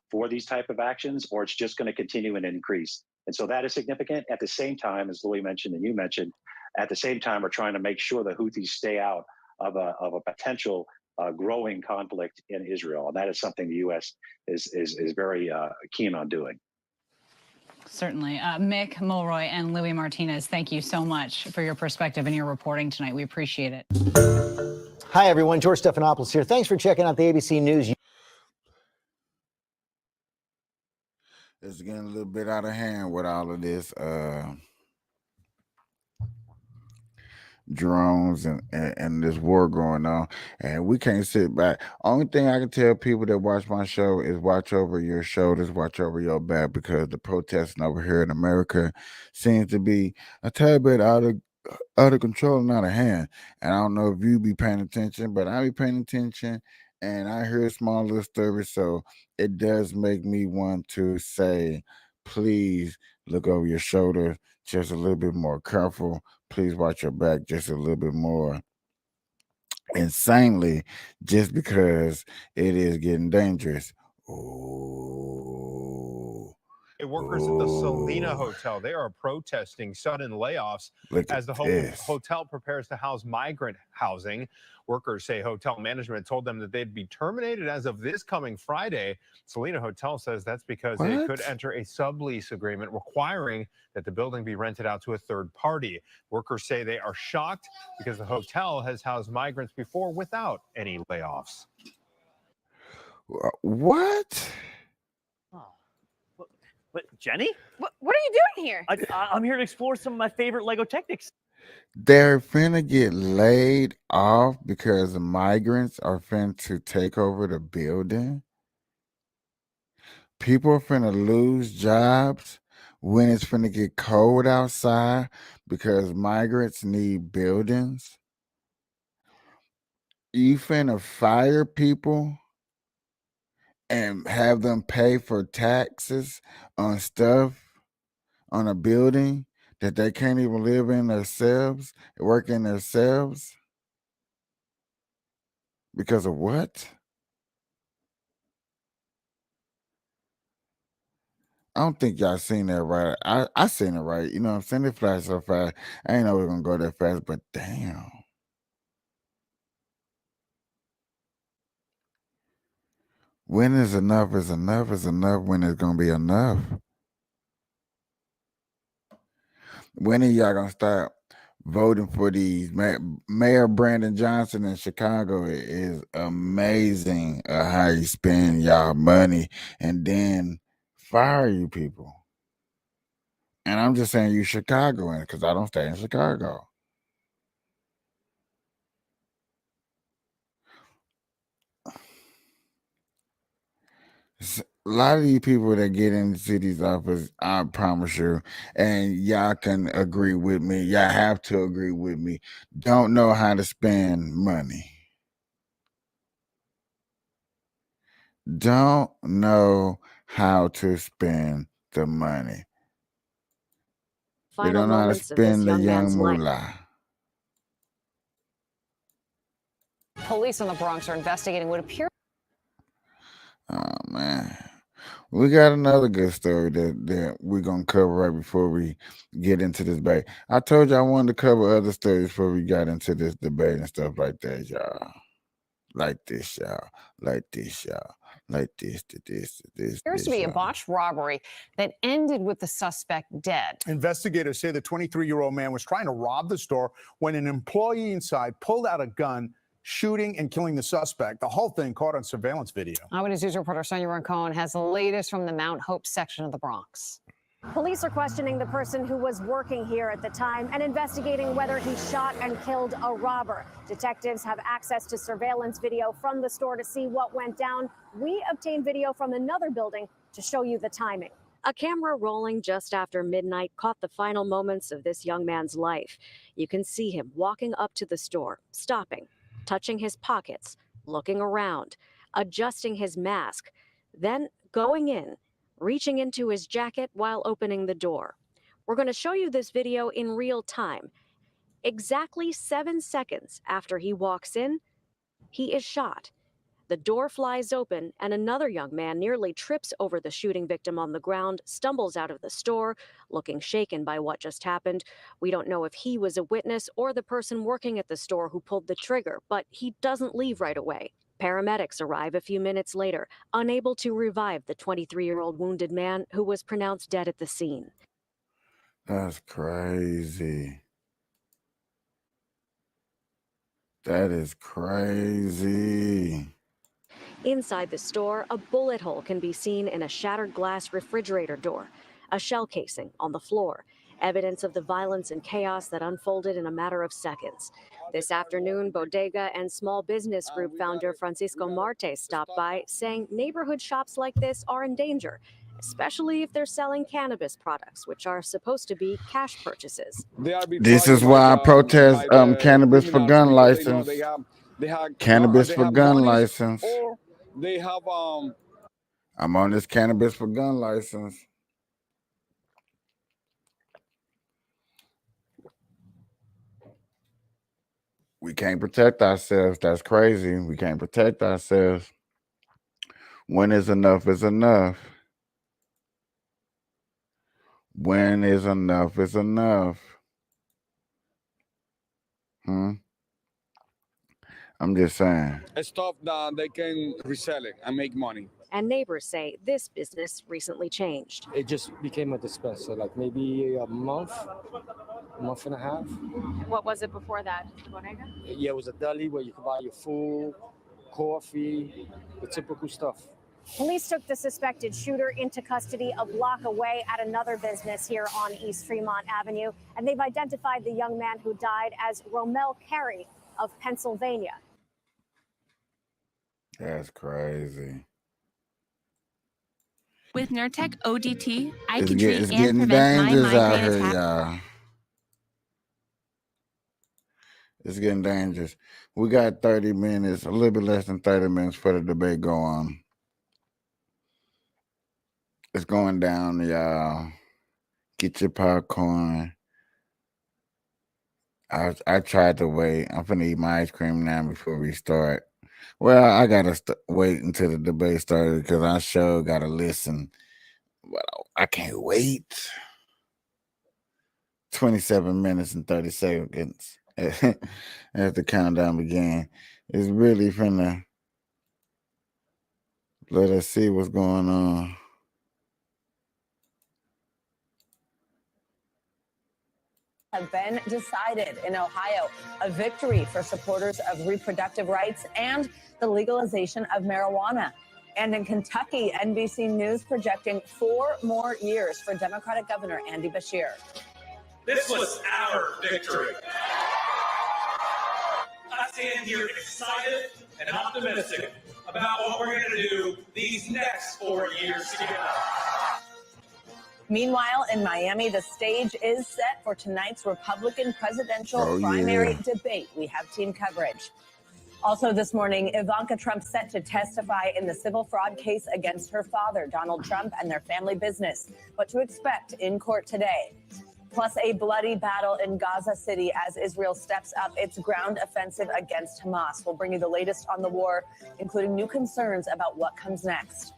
for these type of actions, or it's just going to continue and increase. And so that is significant. At the same time, as Louis mentioned and you mentioned, at the same time, we're trying to make sure the Houthis stay out of a potential growing conflict in Israel. And that is something the U.S. is very keen on doing. Certainly. Mick Mulroy and Louis Martinez, thank you so much for your perspective and your reporting tonight. We appreciate it. Hi, everyone. George Stephanopoulos here. Thanks for checking out the ABC News. It's getting a little bit out of hand with all of this drones and this war going on, and we can't sit back. Only thing I can tell people that watch my show is watch over your shoulders, watch over your back, because the protesting over here in America seems to be a tad bit out of control and out of hand. And I don't know if you be paying attention, but I be paying attention, and I hear small little stories, so it does make me want to say, please look over your shoulder just a little bit more careful. Please watch your back just a little bit more insanely, just because it is getting dangerous. Workers at the Selena Hotel, they are protesting sudden layoffs as the hotel prepares to house migrant housing. Workers say hotel management told them that they'd be terminated as of this coming Friday. Selena Hotel says that's because they could enter a sublease agreement requiring that the building be rented out to a third party. Workers say they are shocked because the hotel has housed migrants before without any layoffs. What? But Jenny? What are you doing here? I'm here to explore some of my favorite Lego Technics. They're finna get laid off because the migrants are finna to take over the building. People are finna lose jobs when it's finna get cold outside because migrants need buildings. You finna fire people and have them pay for taxes on stuff on a building that they can't even live in themselves, work in themselves, because of what? I don't think y'all seen that right. I seen it right. You know what I'm saying? It flashed so fast. I ain't know it was gonna go that fast, but damn. When is enough is enough is enough when it's gonna be enough? When are y'all gonna start voting for these? Mayor Brandon Johnson in Chicago is amazing how you spend y'all money and then fire you people. And I'm just saying you Chicagoan because I don't stay in Chicago. A lot of these people that get in the city's office, I promise you, and y'all can agree with me, y'all have to agree with me, don't know how to spend money. Don't know how to spend the money. They don't know how to spend the young moolah. Police in the Bronx are investigating what appears. Oh man, we got another good story that we're gonna cover right before we get into this debate. I told you I wanted to cover other stories before we got into this debate and stuff like that, y'all. Like this, y'all. Like this, y'all. Like this, this. Appears to be a botched robbery that ended with the suspect dead. Investigators say the 23-year-old man was trying to rob the store when an employee inside pulled out a gun, shooting and killing the suspect. The whole thing caught on surveillance video. Eyewitness News reporter Sonia Rincon has the latest from the Mount Hope section of the Bronx. Police are questioning the person who was working here at the time and investigating whether he shot and killed a robber. Detectives have access to surveillance video from the store to see what went down. We obtained video from another building to show you the timing. A camera rolling just after midnight caught the final moments of this young man's life. You can see him walking up to the store, stopping, touching his pockets, looking around, adjusting his mask, then going in, reaching into his jacket while opening the door. We're going to show you this video in real time. Exactly 7 seconds after he walks in, he is shot. The door flies open, and another young man nearly trips over the shooting victim on the ground, stumbles out of the store, looking shaken by what just happened. We don't know if he was a witness or the person working at the store who pulled the trigger, but he doesn't leave right away. Paramedics arrive a few minutes later, unable to revive the 23-year-old wounded man who was pronounced dead at the scene. That's crazy. That is crazy. Inside the store, a bullet hole can be seen in a shattered glass refrigerator door, a shell casing on the floor, evidence of the violence and chaos that unfolded in a matter of seconds. This afternoon, Bodega and Small Business Group founder Francisco Marte stopped by, saying neighborhood shops like this are in danger, especially if they're selling cannabis products, which are supposed to be cash purchases. This is why I protest cannabis for gun license. Cannabis for gun license. They have I'm on this cannabis for gun license. We can't protect ourselves. That's crazy. We can't protect ourselves. When is enough is enough. When is enough is enough. I'm just saying. stuff that they can resell it and make money. And neighbors say this business recently changed. It just became a dispenser, like maybe a month and a half. What was it before that, Bodega? Yeah, it was a deli where you could buy your food, coffee, the typical stuff. Police took the suspected shooter into custody a block away at another business here on East Fremont Avenue, and they've identified the young man who died as Romel Carey of Pennsylvania. That's crazy. With Nurtec ODT, I It's can getting treat and prevent my dangerous out migraine here, attacks. y'all. It's getting dangerous. We got 30 minutes, a little bit less than 30 minutes for the debate go on. It's going down, y'all. Get your popcorn. I tried to wait. I'm finna eat my ice cream now before we start. Well, I gotta wait until the debate started because I sure gotta listen. Well, I can't wait. 27 minutes and 30 seconds as the countdown began. It's really finna let us see what's going on. Have been decided in Ohio, a victory for supporters of reproductive rights and the legalization of marijuana. And in Kentucky, NBC News projecting 4 more years for Democratic Governor Andy Beshear. This was our victory. I stand here excited and optimistic about what we're going to do these next 4 years together. Meanwhile, in Miami, the stage is set for tonight's Republican presidential primary debate. We have team coverage. Also this morning, Ivanka Trump set to testify in the civil fraud case against her father, Donald Trump, and their family business. What to expect in court today. Plus a bloody battle in Gaza City as Israel steps up its ground offensive against Hamas. We'll bring you the latest on the war, including new concerns about what comes next.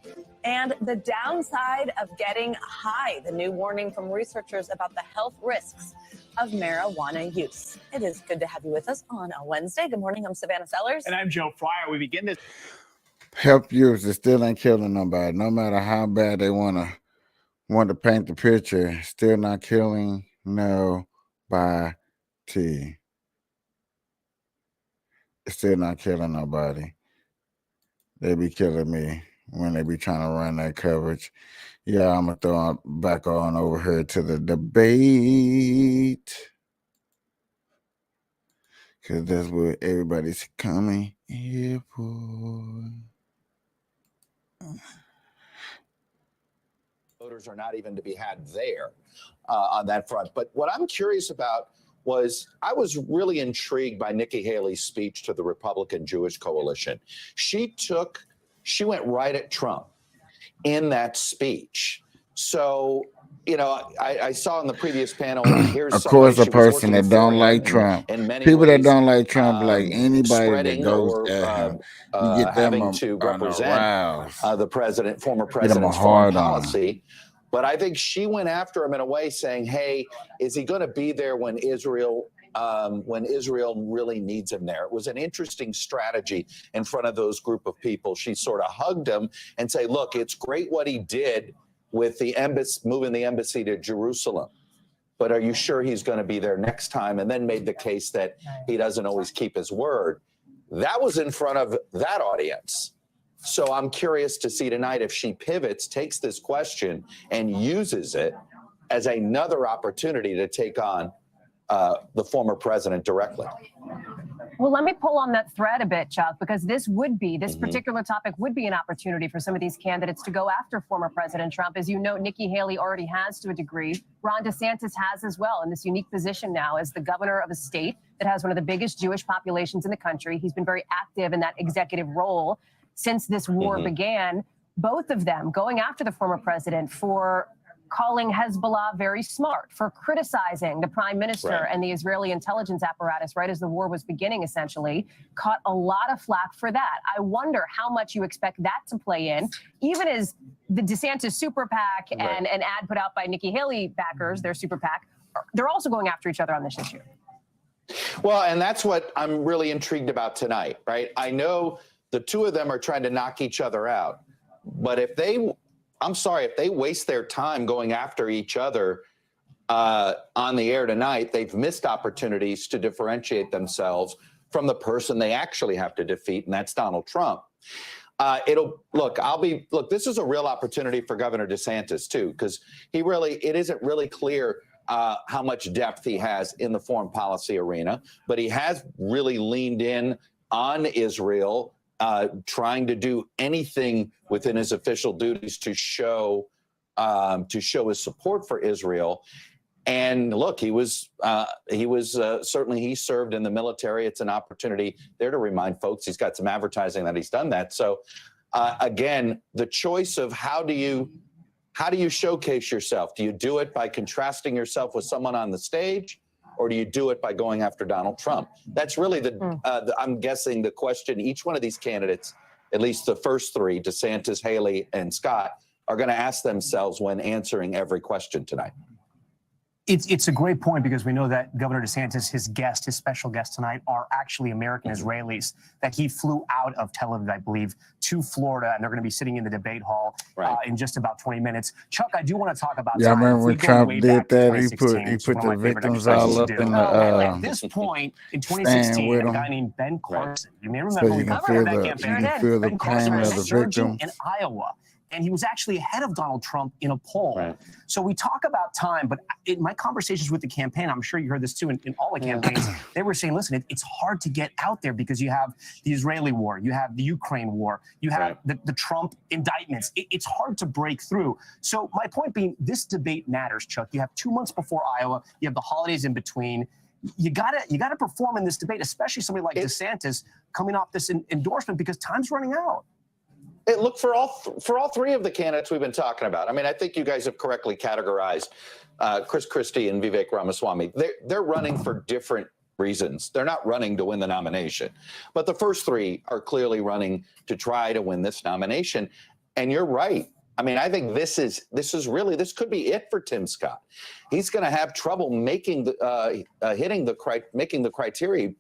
And the downside of getting high, the new warning from researchers about the health risks of marijuana use. It is good to have you with us on a Wednesday. Good morning. I'm Savannah Sellers. And I'm Joe Fryer. We begin this. Help use it still ain't killing nobody. No matter how bad they want to paint the picture, still not killing nobody. It's still not killing nobody. They be killing me when they be trying to run that coverage. Yeah, I'm going to throw it back on over here to the debate. Because that's what everybody's coming here for. Voters are not even to be had there on that front. But what I'm curious about was I was really intrigued by Nikki Haley's speech to the Republican Jewish Coalition. She went right at Trump in that speech. So you know, I saw in the previous panel. Here's Of course, a somebody she was person working that don't for like him Trump. in many People that ways, don't like Trump, like anybody that spreading goes or at him, you get them having to on a represent rouse. the former Get them a president's foreign hard on. policy. But I think she went after him in a way, saying, "Hey, is he going to be there when Israel really needs him there?" It was an interesting strategy in front of those group of people. She sort of hugged him and say, "Look, it's great what he did with the embassy, moving the embassy to Jerusalem. But are you sure he's going to be there next time?" And then made the case that he doesn't always keep his word. That was in front of that audience. So I'm curious to see tonight if she pivots, takes this question, and uses it as another opportunity to take on the former president directly. Well, let me pull on that thread a bit, Chuck, because this particular topic would be an opportunity for some of these candidates to go after former President Trump. As you know, Nikki Haley already has to a degree. Ron DeSantis has as well, in this unique position now as the governor of a state that has one of the biggest Jewish populations in the country. He's been very active in that executive role since this war began. Both of them going after the former president for calling Hezbollah very smart, for criticizing the prime minister and the Israeli intelligence apparatus right as the war was beginning, essentially, caught a lot of flack for that. I wonder how much you expect that to play in, even as the DeSantis super PAC and an ad put out by Nikki Haley backers, their super PAC, they're also going after each other on this issue. Well, and that's what I'm really intrigued about tonight, right? I know the two of them are trying to knock each other out, but if they waste their time going after each other on the air tonight, they've missed opportunities to differentiate themselves from the person they actually have to defeat, and that's Donald Trump. This is a real opportunity for Governor DeSantis too, because it isn't really clear how much depth he has in the foreign policy arena, but he has really leaned in on Israel, trying to do anything within his official duties to show his support for Israel. And look, he served in the military. It's an opportunity there to remind folks he's got some advertising that he's done that. So again, the choice of how do you showcase yourself? Do you do it by contrasting yourself with someone on the stage? Or do you do it by going after Donald Trump? That's really I'm guessing the question each one of these candidates, at least the first three, DeSantis, Haley, and Scott, are going to ask themselves when answering every question tonight. It's a great point, because we know that Governor DeSantis, his special guest tonight, are actually American Israelis, that he flew out of Tel Aviv, I believe, to Florida, and they're going to be sitting in the debate hall in just about 20 minutes. Chuck, I do want to talk about. Yeah, I remember when Trump did that. He put the victims all up in the. At this point in 2016, a guy named Ben Carson. You may remember we covered that campaign. Ben Carson was surging in Iowa. And he was actually ahead of Donald Trump in a poll. So we talk about time, but in my conversations with the campaign, I'm sure you heard this too in all the campaigns, they were saying, listen, it's hard to get out there because you have the Israeli war, you have the Ukraine war, you have the Trump indictments. It's hard to break through. So my point being, this debate matters, Chuck. You have 2 months before Iowa, you have the holidays in between. You gotta perform in this debate, especially somebody like DeSantis coming off this endorsement, because time's running out. Look, for all three of the candidates we've been talking about, I mean, I think you guys have correctly categorized Chris Christie and Vivek Ramaswamy. They're running for different reasons. They're not running to win the nomination. But the first three are clearly running to try to win this nomination. And you're right. I mean, I think this could be it for Tim Scott. He's going to have trouble making the criteria.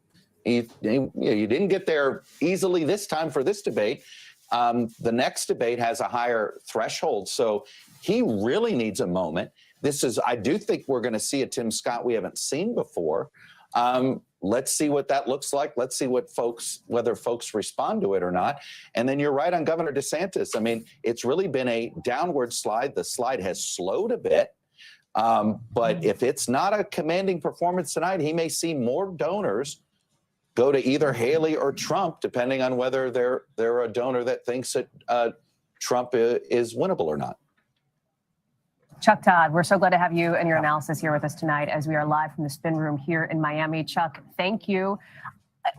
You didn't get there easily this time for this debate. The next debate has a higher threshold, so he really needs a moment. I do think we're going to see a Tim Scott we haven't seen before. Let's see what that looks like. Let's see whether folks respond to it or not. And then you're right on Governor DeSantis. I mean, it's really been a downward slide. The slide has slowed a bit. But if it's not a commanding performance tonight, he may see more donors go to either Haley or Trump, depending on whether they're a donor that thinks that Trump is winnable or not. Chuck Todd, we're so glad to have you and your analysis here with us tonight as we are live from the Spin Room here in Miami. Chuck, thank you.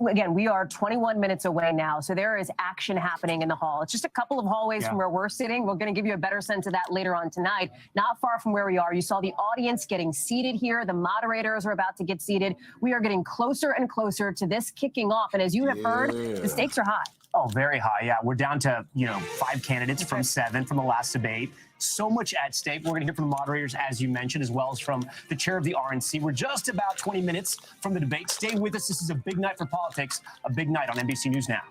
again, we are 21 minutes away now, so there is action happening in the hall. It's just a couple of hallways from where we're sitting. We're going to give you a better sense of that later on tonight. Not far from where we are, you saw the audience getting seated here. The moderators are about to get seated. We are getting closer and closer to this kicking off, and as you have heard, the stakes are high. Oh, very high. Yeah, we're down to 5 candidates from 7 from the last debate. So much at stake. We're going to hear from the moderators, as you mentioned, as well as from the chair of the RNC. We're just about 20 minutes from the debate. Stay with us. This is a big night for politics, a big night on NBC News Now.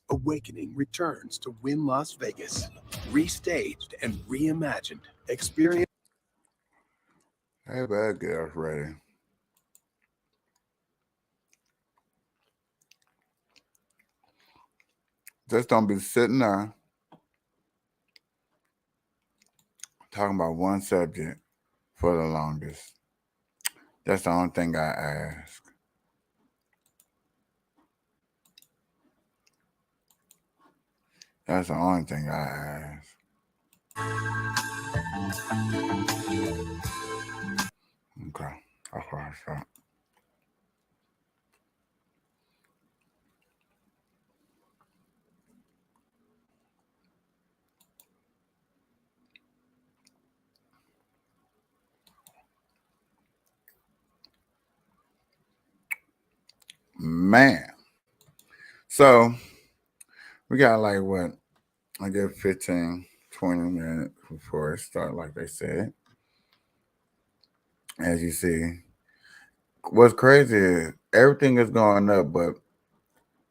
Awakening returns to Wynn Las Vegas, restaged and reimagined. Experience. Hey, bad girls ready. Just don't be sitting there talking about one subject for the longest. That's the only thing I ask. That's the only thing I ask. Okay, that's what I thought. Man. So we got like what? I guess 15, 20 minutes before it starts, like they said. As you see, what's crazy is everything is going up, but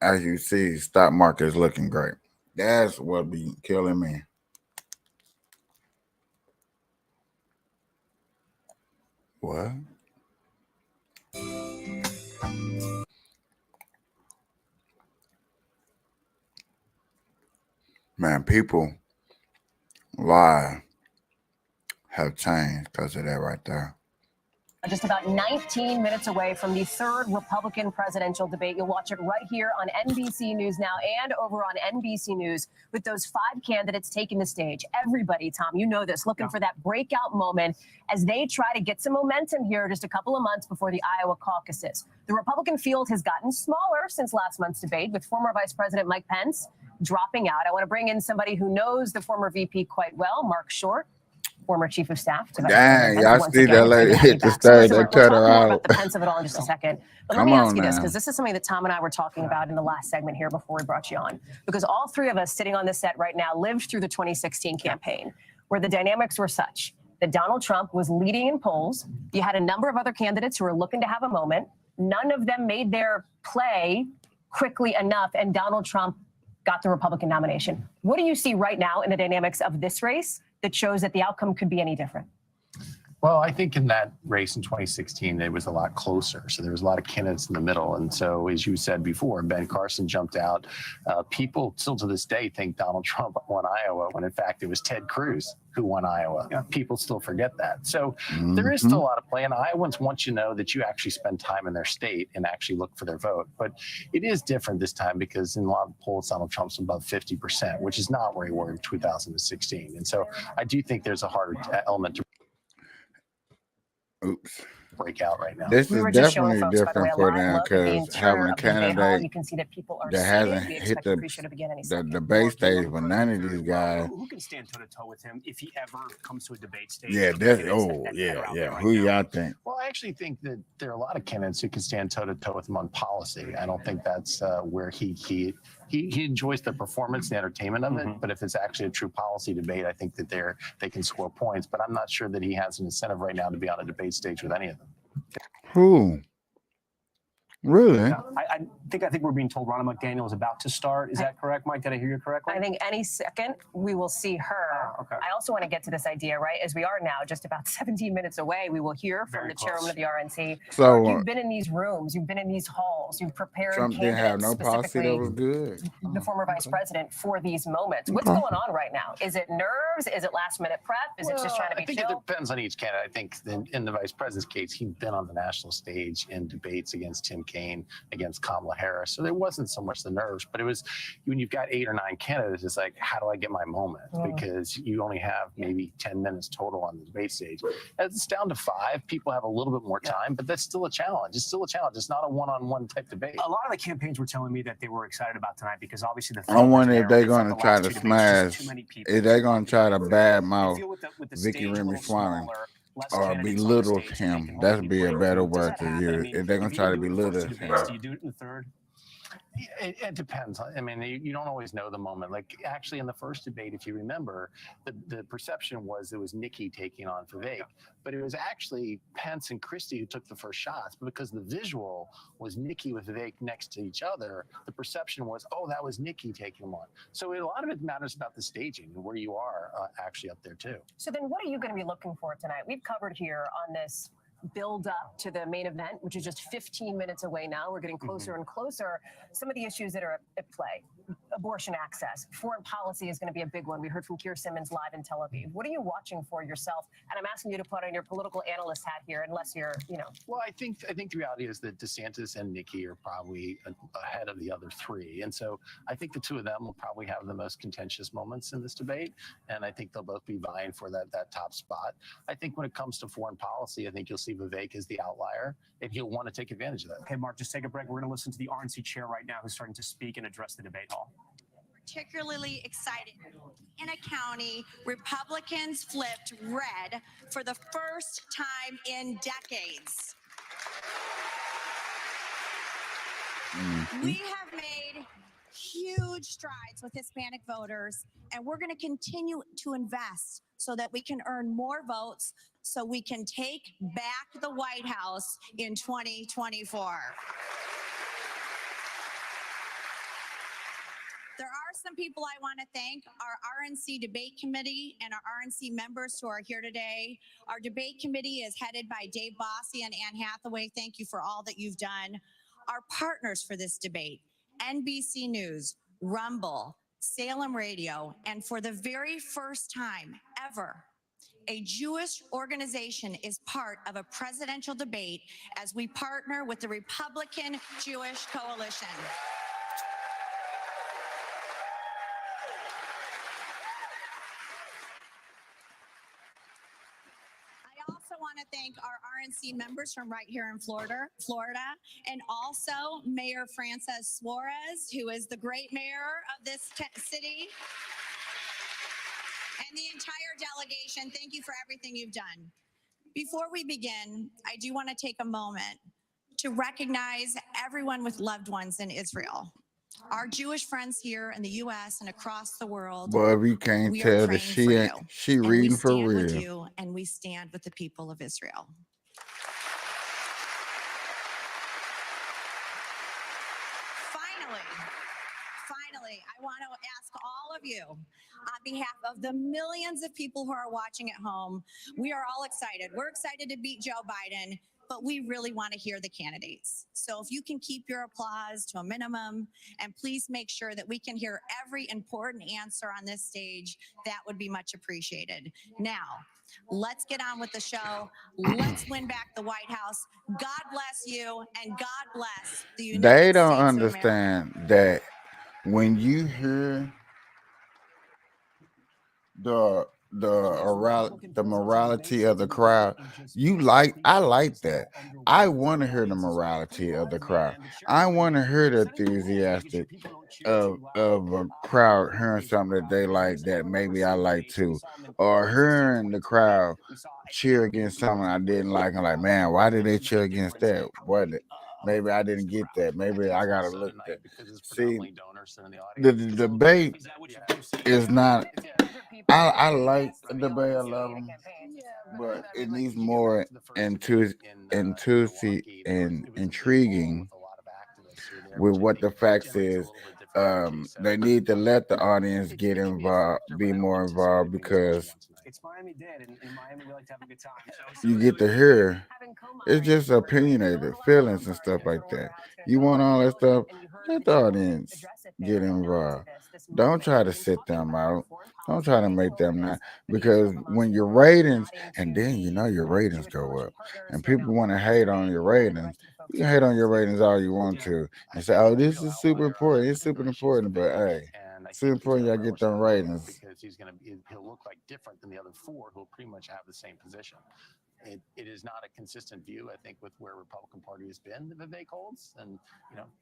as you see, stock market is looking great. That's what be killing me. What? Man, people lives have changed because of that right there. Just about 19 minutes away from the third Republican presidential debate. You'll watch it right here on NBC News Now and over on NBC News with those 5 candidates taking the stage. Everybody, Tom, you know this, looking for that breakout moment as they try to get some momentum here just a couple of months before the Iowa caucuses. The Republican field has gotten smaller since last month's debate, with former Vice President Mike Pence dropping out. I want to bring in somebody who knows the former VP quite well, Mark Short, former chief of staff. Dang, y'all see that lady hit the stage. They cut her out. About the Pence of it all in just a second. But let me ask you this, because this is something that Tom and I were talking about in the last segment here before we brought you on. Because all 3 of us sitting on this set right now lived through the 2016 campaign, where the dynamics were such that Donald Trump was leading in polls. You had a number of other candidates who were looking to have a moment. None of them made their play quickly enough, and Donald Trump got the Republican nomination. What do you see right now in the dynamics of this race that shows that the outcome could be any different? Well, I think in that race in 2016, it was a lot closer. So there was a lot of candidates in the middle. And so, as you said before, Ben Carson jumped out. People still to this day think Donald Trump won Iowa, when in fact it was Ted Cruz who won Iowa. People still forget that. So there is still a lot of play. And Iowans want you to know that you actually spend time in their state and actually look for their vote. But it is different this time because in a lot of polls, Donald Trump's above 50%, which is not where he were in 2016. And so I do think there's a harder element to break out right now. This is definitely different for them because having a candidate that hasn't hit the debate stage, but none of these guys. Who can stand toe to toe with him if he ever comes to a debate stage? Yeah, Who y'all think? Well, I actually think that there are a lot of candidates who can stand toe to toe with him on policy. I don't think that's where he enjoys the performance, the entertainment of it. But if it's actually a true policy debate, I think that they can score points. But I'm not sure that he has an incentive right now to be on a debate stage with any of them. Who? Really? I think we're being told Ronna McDaniel is about to start. Is that correct, Mike? Did I hear you correctly? I think any second we will see her. Okay. I also want to get to this idea, right? As we are now just about 17 minutes away, we will hear from the chairwoman of the RNC. So you've been in these rooms, you've been in these halls, you've prepared Trump didn't have no policy that was good. The former vice president for these moments. What's going on right now? Is it nerves? Is it last minute prep? Is it just trying to be I think chill? it depends on each candidate. I think in the vice president's case, he's been on the national stage in debates against Tim McCain against Kamala Harris. So there wasn't so much the nerves, but it was when you've got 8 or 9 candidates, it's like, how do I get my moment? Because you only have maybe 10 minutes total on the debate stage. As it's down to 5, people have a little bit more time, but that's still a challenge. It's still a challenge. It's not a one-on-one type debate. A lot of the campaigns were telling me that they were excited about tonight because obviously the I wonder if they're going to try to smash, if they're going to try to badmouth Vicky Ramaswamy or belittle him. That'd be a better word to use. If they're going to try to belittle him. Do you do it in the third? It depends. I mean, you don't always know the moment. Like, actually, in the first debate, if you remember, the perception was it was Nikki taking on Vivek, but it was actually Pence and Christie who took the first shots. But because the visual was Nikki with Vivek next to each other, the perception was, oh, that was Nikki taking them on. So a lot of it matters about the staging and where you are actually up there, too. So then what are you going to be looking for tonight? We've covered here on this build up to the main event, which is just 15 minutes away now. We're getting closer and closer. Some of the issues that are at play: abortion access, foreign policy is going to be a big one. We heard from Keir Simmons live in Tel Aviv. What are you watching for yourself? And I'm asking you to put on your political analyst hat here, unless you're, Well, I think the reality is that DeSantis and Nikki are probably ahead of the other 3, and so I think the 2 of them will probably have the most contentious moments in this debate, and I think they'll both be vying for that top spot. I think when it comes to foreign policy, I think you'll see Vivek as the outlier, and he'll want to take advantage of that. Okay, Mark, just take a break. We're going to listen to the RNC chair right now who's starting to speak and address the debate hall. Particularly excited. In a county, Republicans flipped red for the first time in decades. We have made huge strides with Hispanic voters, and we're going to continue to invest so that we can earn more votes so we can take back the White House in 2024. There are some people I want to thank: our RNC debate committee and our RNC members who are here today. Our debate committee is headed by Dave Bossie and Ann Hathaway. Thank you for all that you've done. Our partners for this debate: NBC News, Rumble, Salem Radio, and for the very first time ever, a Jewish organization is part of a presidential debate as we partner with the Republican Jewish Coalition. I also want to thank our RNC members from right here in Florida, and also Mayor Frances Suarez, who is the great mayor of this city. And the entire delegation, thank you for everything you've done. Before we begin, I do want to take a moment to recognize everyone with loved ones in Israel. Our Jewish friends here in the U.S. and across the world. But we can't tell that she reading for real. With you, and we stand with the people of Israel. Finally, I want to ask all of you, on behalf of the millions of people who are watching at home, we are all excited. We're excited to beat Joe Biden, but we really want to hear the candidates. So if you can keep your applause to a minimum, and please make sure that we can hear every important answer on this stage, that would be much appreciated. Now, let's get on with the show. Let's win back the White House. God bless you, and God bless the United States. They don't understand that when you hear the morality of the crowd, I like that. I want to hear the morality of the crowd. I want to hear the enthusiastic of a crowd hearing something that they like that maybe I like too, or hearing the crowd cheer against something I didn't like. I'm like, man, why did they cheer against that? What? Maybe I didn't get that. Maybe I gotta look at that. See, the debate is not. I like the debate. I love them, but it needs more intuitive and intriguing with what the facts is. They need to let the audience get involved, be more involved, because It's Miami-Dade, and in Miami we like to have a good time. you get to hear. It's just opinionated feelings and stuff like that. You want all that stuff, let the audience get involved. Don't try to sit them out. Don't try to make them not, because when your ratings, and then your ratings go up, and people want to hate on your ratings, You can hate on your ratings all you want to and say, "Oh, this is super important. It's super important." But hey, it's super important y'all get them ratings. Because he'll look like different than the other four who'll pretty much have the same position. It is not a consistent view, I think, with where Republican Party has been that Vivek holds. And,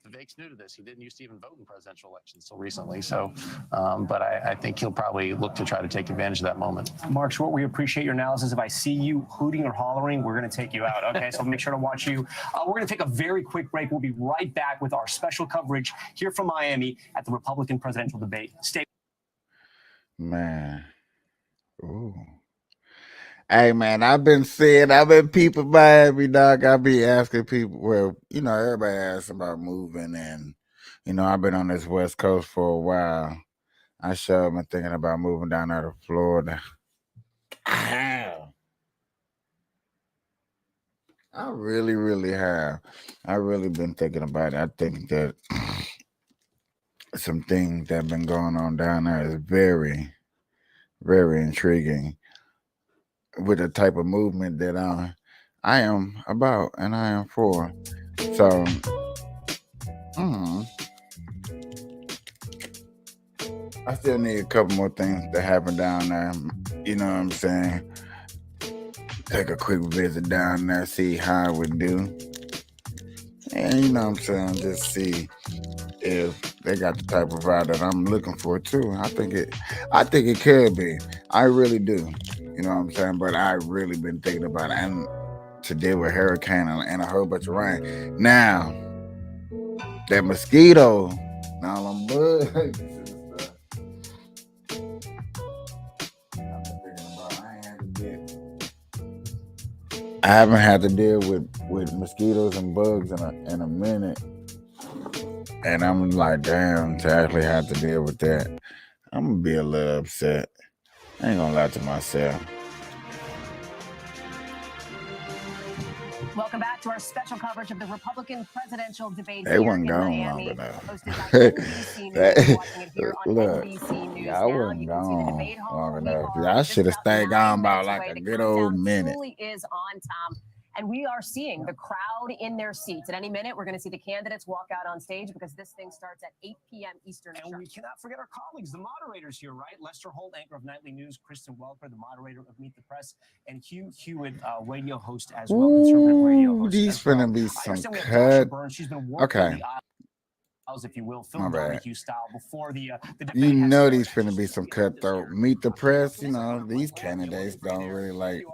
Vivek's new to this. He didn't used to even vote in presidential elections until recently. So, but I think he'll probably look to try to take advantage of that moment. Mark Short, we appreciate your analysis. If I see you hooting or hollering, we're going to take you out. Okay, so make sure to watch you. We're going to take a very quick break. We'll be right back with our special coverage here from Miami at the Republican presidential debate. Stay. Man. Ooh. Hey, man, I've been people Miami, dog. I be asking people, well, everybody asks about moving, and, I've been on this West Coast for a while. I sure been thinking about moving down there to Florida. I have. I really, really have. I really been thinking about it. I think that some things that have been going on down there is very, very intriguing with the type of movement that I am about and I am for. So, I still need a couple more things to happen down there. You know what I'm saying? Take a quick visit down there, see how it would do. And you know what I'm saying? Just see if they got the type of vibe that I'm looking for too. I think it could be. I really do. You know what I'm saying? But I really been thinking about it. And to deal with hurricane and a whole bunch of rain. Now, that mosquito, now I'm bugs. I haven't had to deal with mosquitoes and bugs in a minute. And I'm like, damn, to actually have to deal with that, I'm going to be a little upset. I ain't going to lie to myself. Welcome back to our special coverage of the Republican presidential debate They here wasn't in gone Miami. long enough. Hosted by NBC News. You're watching it here on Look, NBC News. y'all wasn't gone long enough. Y'all should have stayed gone about like a good old minute. Truly is on, Tom. And we are seeing the crowd in their seats. At any minute, we're going to see the candidates walk out on stage because this thing starts at 8 p.m. Eastern. And we cannot forget our colleagues, the moderators here, right? Lester Holt, anchor of Nightly News, Kristen Welker, the moderator of Meet the Press, and Hugh Hewitt, radio host as well, conservative radio host. These finna be some cut. She's been working Okay. the aisles, if you will, Phil My bad. Donahue style before the debate. You know these finna be some cutthroat. Meet the Press, these candidates don't really like.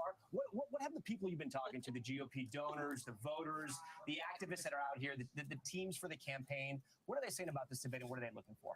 What have the people you've been talking to, the GOP donors, the voters, the activists that are out here, the teams for the campaign, what are they saying about this debate and what are they looking for?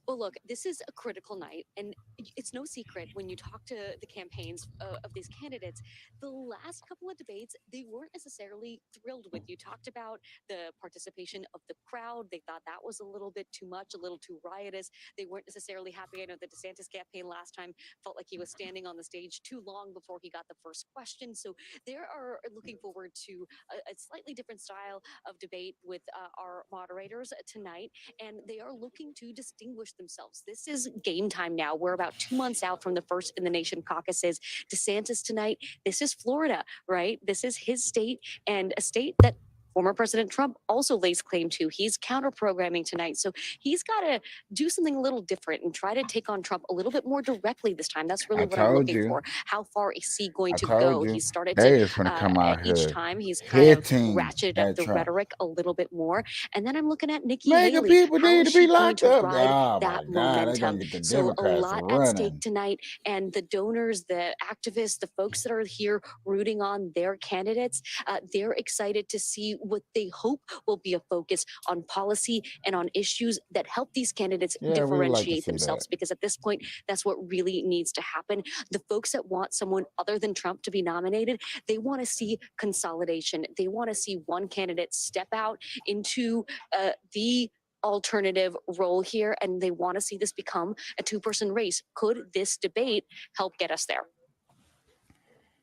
Well, look, this is a critical night, and it's no secret when you talk to the campaigns of these candidates, the last couple of debates, they weren't necessarily thrilled with. You talked about the participation of the crowd. They thought that was a little bit too much, a little too riotous. They weren't necessarily happy. I know the DeSantis campaign last time felt like he was standing on the stage too long before he got the first question. So they are looking forward to a slightly different style of debate with our moderators tonight, and they are looking to distinguish themselves. This is game time now. We're about 2 months out from the first in the nation caucuses. DeSantis tonight, this is Florida, right? This is his state, and a state that former President Trump also lays claim to. He's counter-programming tonight. So he's got to do something a little different and try to take on Trump a little bit more directly this time. That's really what I'm looking for. How far is he going to go? He started to, come out each here time he's kind of hitting ratcheted at up the Trump. rhetoric a little bit more. And then I'm looking at Nikki Mega Haley. people How need is to be she going locked to up. ride Oh that my God, they're momentum? gonna get the So a Democrats lot at running. stake tonight, and the donors, the activists, the folks that are here rooting on their candidates, they're excited to see what they hope will be a focus on policy and on issues that help these candidates Yeah, we would like to differentiate see themselves, that. because at this point, that's what really needs to happen. The folks that want someone other than Trump to be nominated, they want to see consolidation. They want to see one candidate step out into the alternative role here, and they want to see this become a two-person race. Could this debate help get us there?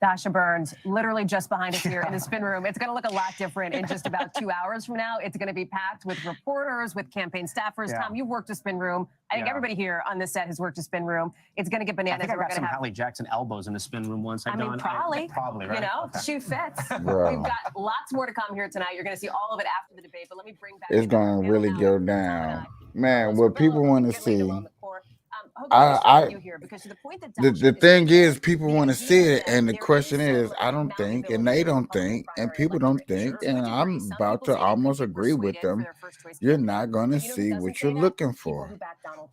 Dasha Burns, literally just behind us here in the spin room. It's going to look a lot different in just about 2 hours from now. It's going to be packed with reporters, with campaign staffers. Tom, you've worked a spin room. I think everybody here on this set has worked a spin room. It's going to get bananas. I think I got some Hallie Jackson elbows in the spin room once. Probably, right? You know, shoe fits. Bro. We've got lots more to come here tonight. You're going to see all of it after the debate. But let me bring back. It's going to really go down. Man, what people want to see. The thing is, people want to see it, and the question is, I don't think, and they don't think, and people don't think, and I'm about to almost agree with them. You're not going to see what you're looking for.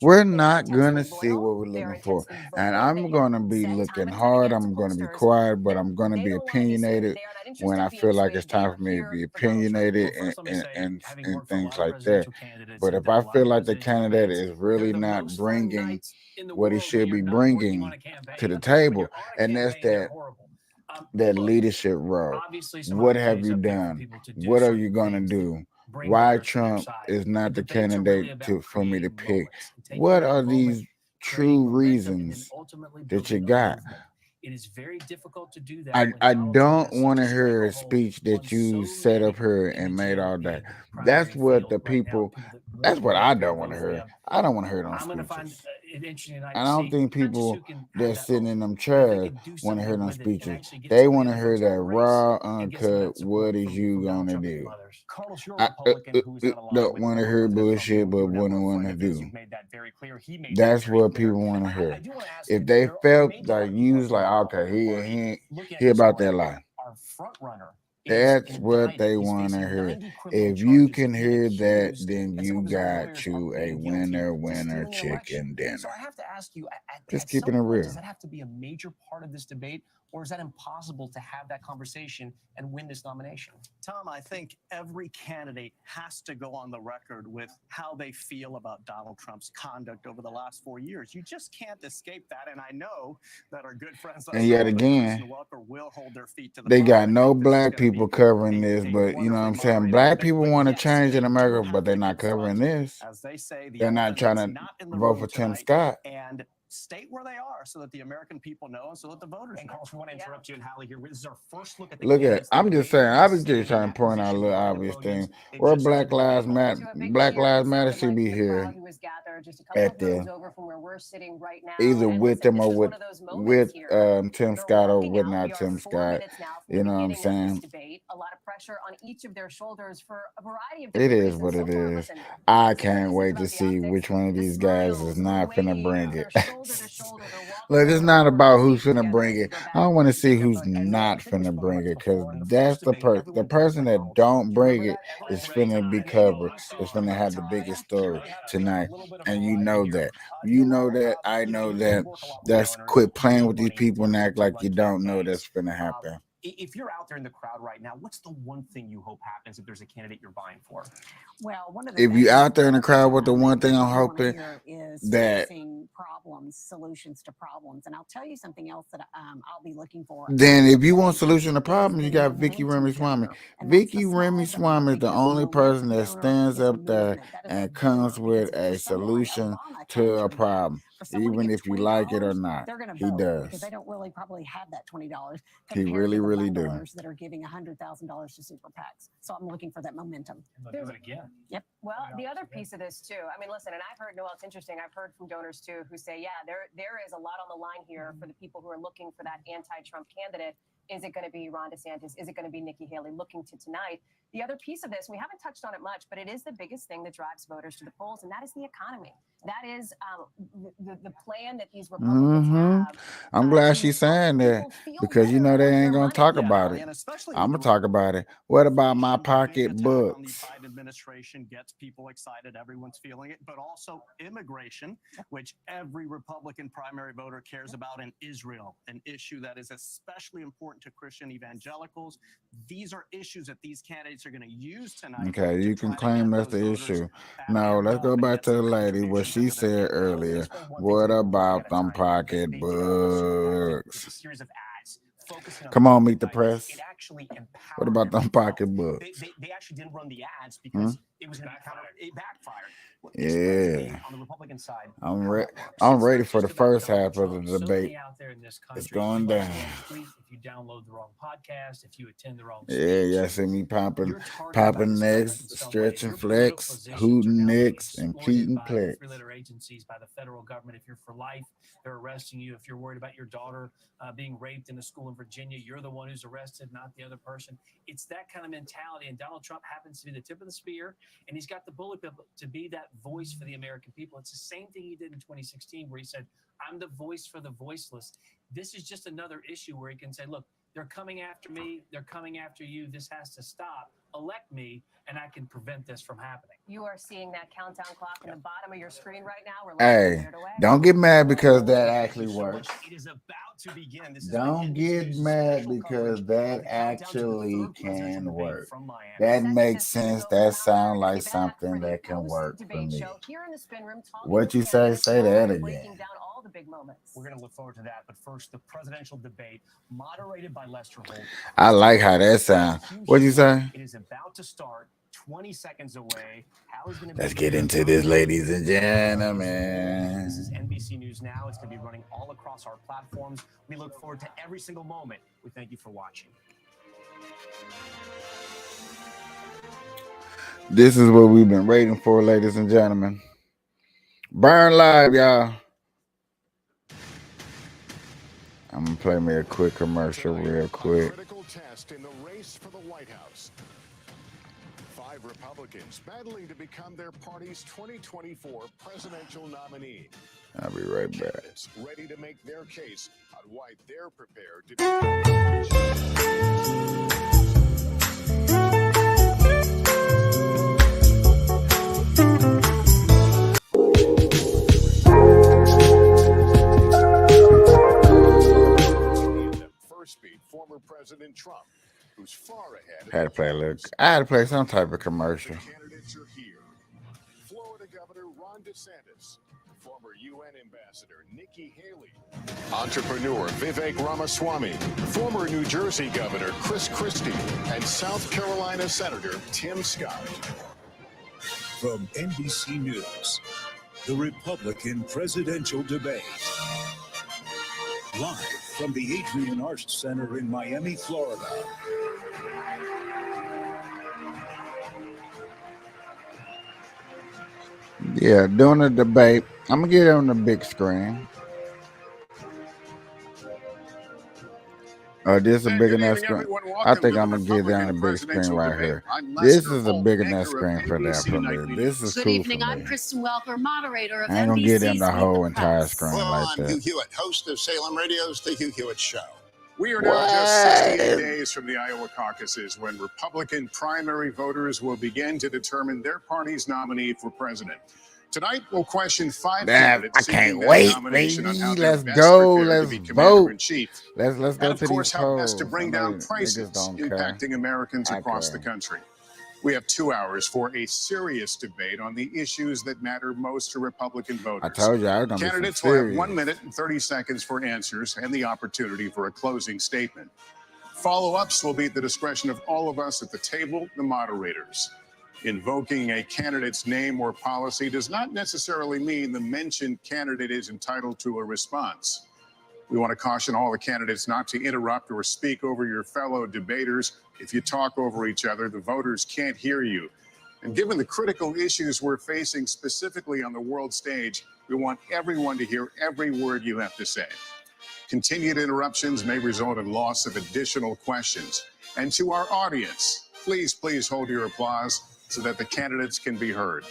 We're not going to see what we're looking for, and I'm going to be looking hard. I'm going to be quiet, but I'm going to be opinionated when I feel like it's time for me to be opinionated and things like that. But if I feel like the candidate is really not bringing what he should be bringing to the table, and that's that leadership role. What have you done? What are you going to do? Why Trump is not the candidate for me to pick? What are these true reasons that you got? It is very difficult to do that. I don't want to hear a speech that you set up here and made all that. That's what the people, that's what I don't want to hear. I don't want to hear those speeches. And I don't think people that's sitting in them chairs want to hear them speeches. They want to hear that raw, uncut, what is you going to do? I don't want to hear bullshit, but what I want to do. That's what people want to hear. If they felt like you was like, okay, he about that lie. That's what they want to hear. If you can hear that, then you got you a winner chicken dinner. So I have to ask you, just keeping it real. Does that have to be a major part of this debate, or is that impossible to have that conversation and win this nomination? Tom, I think every candidate has to go on the record with how they feel about Donald Trump's conduct over the last 4 years. You just can't escape that. And I know that our good friends and yet again, will hold their feet to the they got no black people covering this, but you know what I'm saying? Black people want to change in America, but they're not covering this. They're not trying to vote for Tim Scott. And state where they are so that the American people know and so that the voters know. Carlos, we want to interrupt you and Hallie here. This is our first look at the Look at, I'm just saying, I was just trying to point out a little obvious thing. Where Black Lives Matter should be here at the either with them or with Tim Scott or with not Tim Scott. You know what I'm saying? A lot of pressure on each of their shoulders for a variety of it is what it is. I can't wait to see which one of these guys is not finna bring it. Look, it's not about who's finna bring it. I don't want to see who's not finna bring it, because that's the person that don't bring it is finna be covered. It's finna have the biggest story tonight, and you know that. You know that. I know that. That's quit playing with these people and act like you don't know that's finna happen. If you're out there in the crowd right now, what's the one thing you hope happens if there's a candidate you're vying for? Well, one of the if you're out there in the crowd, with the one thing I'm hoping that solutions to problems, and I'll tell you something else that I'll be looking for. Then, if you want solution to problems, you got Vicky Ramaswamy. Vicky Ramaswamy is the only person that stands up there and comes with a solution to a problem, even if you like it or not. He does. Because they don't really probably have that $20. He really do. That are giving $100,000 to super PACs. So I'm looking for that momentum. Do it again. Yep. Well, the other piece of this too. I mean, listen, and I've heard, Noel, it's interesting. I've heard from donors too who say, yeah, there is a lot on the line here for the people who are looking for that anti-Trump candidate. Is it going to be Ron DeSantis? Is it going to be Nikki Haley looking to tonight? The other piece of this, we haven't touched on it much, but it is the biggest thing that drives voters to the polls, and that is the economy. That is the plan that these Republicans have. I'm glad she's saying that, because you know they ain't gonna talk about it. I'm gonna talk about it. What about my pocketbooks? The Biden administration gets people excited. Everyone's feeling it, but also immigration, which every Republican primary voter cares about, in Israel, an issue that is especially important to Christian evangelicals. These are issues that these candidates are going to use tonight. Okay, you can claim that's the issue. No, let's go back to the lady, what she said earlier. What about them pocketbooks? Come on, Meet the Press. actually empowered. What about them pocketbooks? They actually didn't run the ads because it was going to backfire. It backfired. Yeah. On the Republican side, I'm ready for the first half of the debate. Out there in this country, it's going down. If you download the wrong podcast, if you attend the wrong yeah, see me popping necks, stretching flex, hooting necks, and pleating plex. Three-letter agencies by the federal government. If you're for life, they're arresting you. If you're worried about your daughter being raped in a school in Virginia, you're the one who's arrested, not the other person. It's that kind of mentality, and Donald Trump happens to be the tip of the spear, and he's got the bullet to be that voice for the American people. It's the same thing he did in 2016, where he said, I'm the voice for the voiceless. This is just another issue where he can say, look, they're coming after me. They're coming after you. This has to stop. Elect me, and I can prevent this from happening. You are seeing that countdown clock in the bottom of your screen right now. We're hey, don't get mad because that actually works. It is about to begin. Don't get mad because that actually can work. That makes sense. That sounds like something that can work for me. What you say? Say that again. We're going to look forward to that. But first, the presidential debate, moderated by Lester Holt. I like how that sounds. What'd you say? It is about to start. 20 seconds away. Let's get into this, ladies and gentlemen. This is NBC News Now. It's going to be running all across our platforms. We look forward to every single moment. We thank you for watching. This is what we've been waiting for, ladies and gentlemen. Burn live, y'all. I'm going to play me a quick commercial real quick. Critical test in the race for the White House. 5 Republicans battling to become their party's 2024 presidential nominee. I'll be right back. Candidates ready to make their case on why they're prepared to former President Trump, who's far ahead. I had to play some type of commercial. Candidates are here. Florida Governor Ron DeSantis, former UN Ambassador Nikki Haley, entrepreneur Vivek Ramaswamy, former New Jersey Governor Chris Christie, and South Carolina Senator Tim Scott. From NBC News, the Republican Presidential Debate. Live from the Adrian Arst Center in Miami, Florida. Yeah, doing the debate. I'm going to get it on the big screen. Oh, this is a big enough screen. I think I'm going to get it on the big screen right here. This is a big enough screen for that for me. This is cool for me. Good evening. I'm Kristen Welker, moderator of I ain't going to get in the whole entire screen like I'm that. Hugh Hewitt, host of Salem Radio's The Hugh Hewitt Show. We are now just 68 days from the Iowa caucuses when Republican primary voters will begin to determine their party's nominee for president. Tonight, we'll question 5 candidates. I can't wait, baby. Let's go. Let's vote. Let's go and to of course, these how polls. best to bring down prices impacting Americans across the country. We have 2 hours for a serious debate on the issues that matter most to Republican voters. I told you I was going to be Candidates will have serious. 1 minute and 30 seconds for answers and the opportunity for a closing statement. Follow-ups will be at the discretion of all of us at the table, the moderators. Invoking a candidate's name or policy does not necessarily mean the mentioned candidate is entitled to a response. We want to caution all the candidates not to interrupt or speak over your fellow debaters. If you talk over each other, the voters can't hear you. And given the critical issues we're facing specifically on the world stage, we want everyone to hear every word you have to say. Continued interruptions may result in loss of additional questions. And to our audience, please hold your applause so that the candidates can be heard.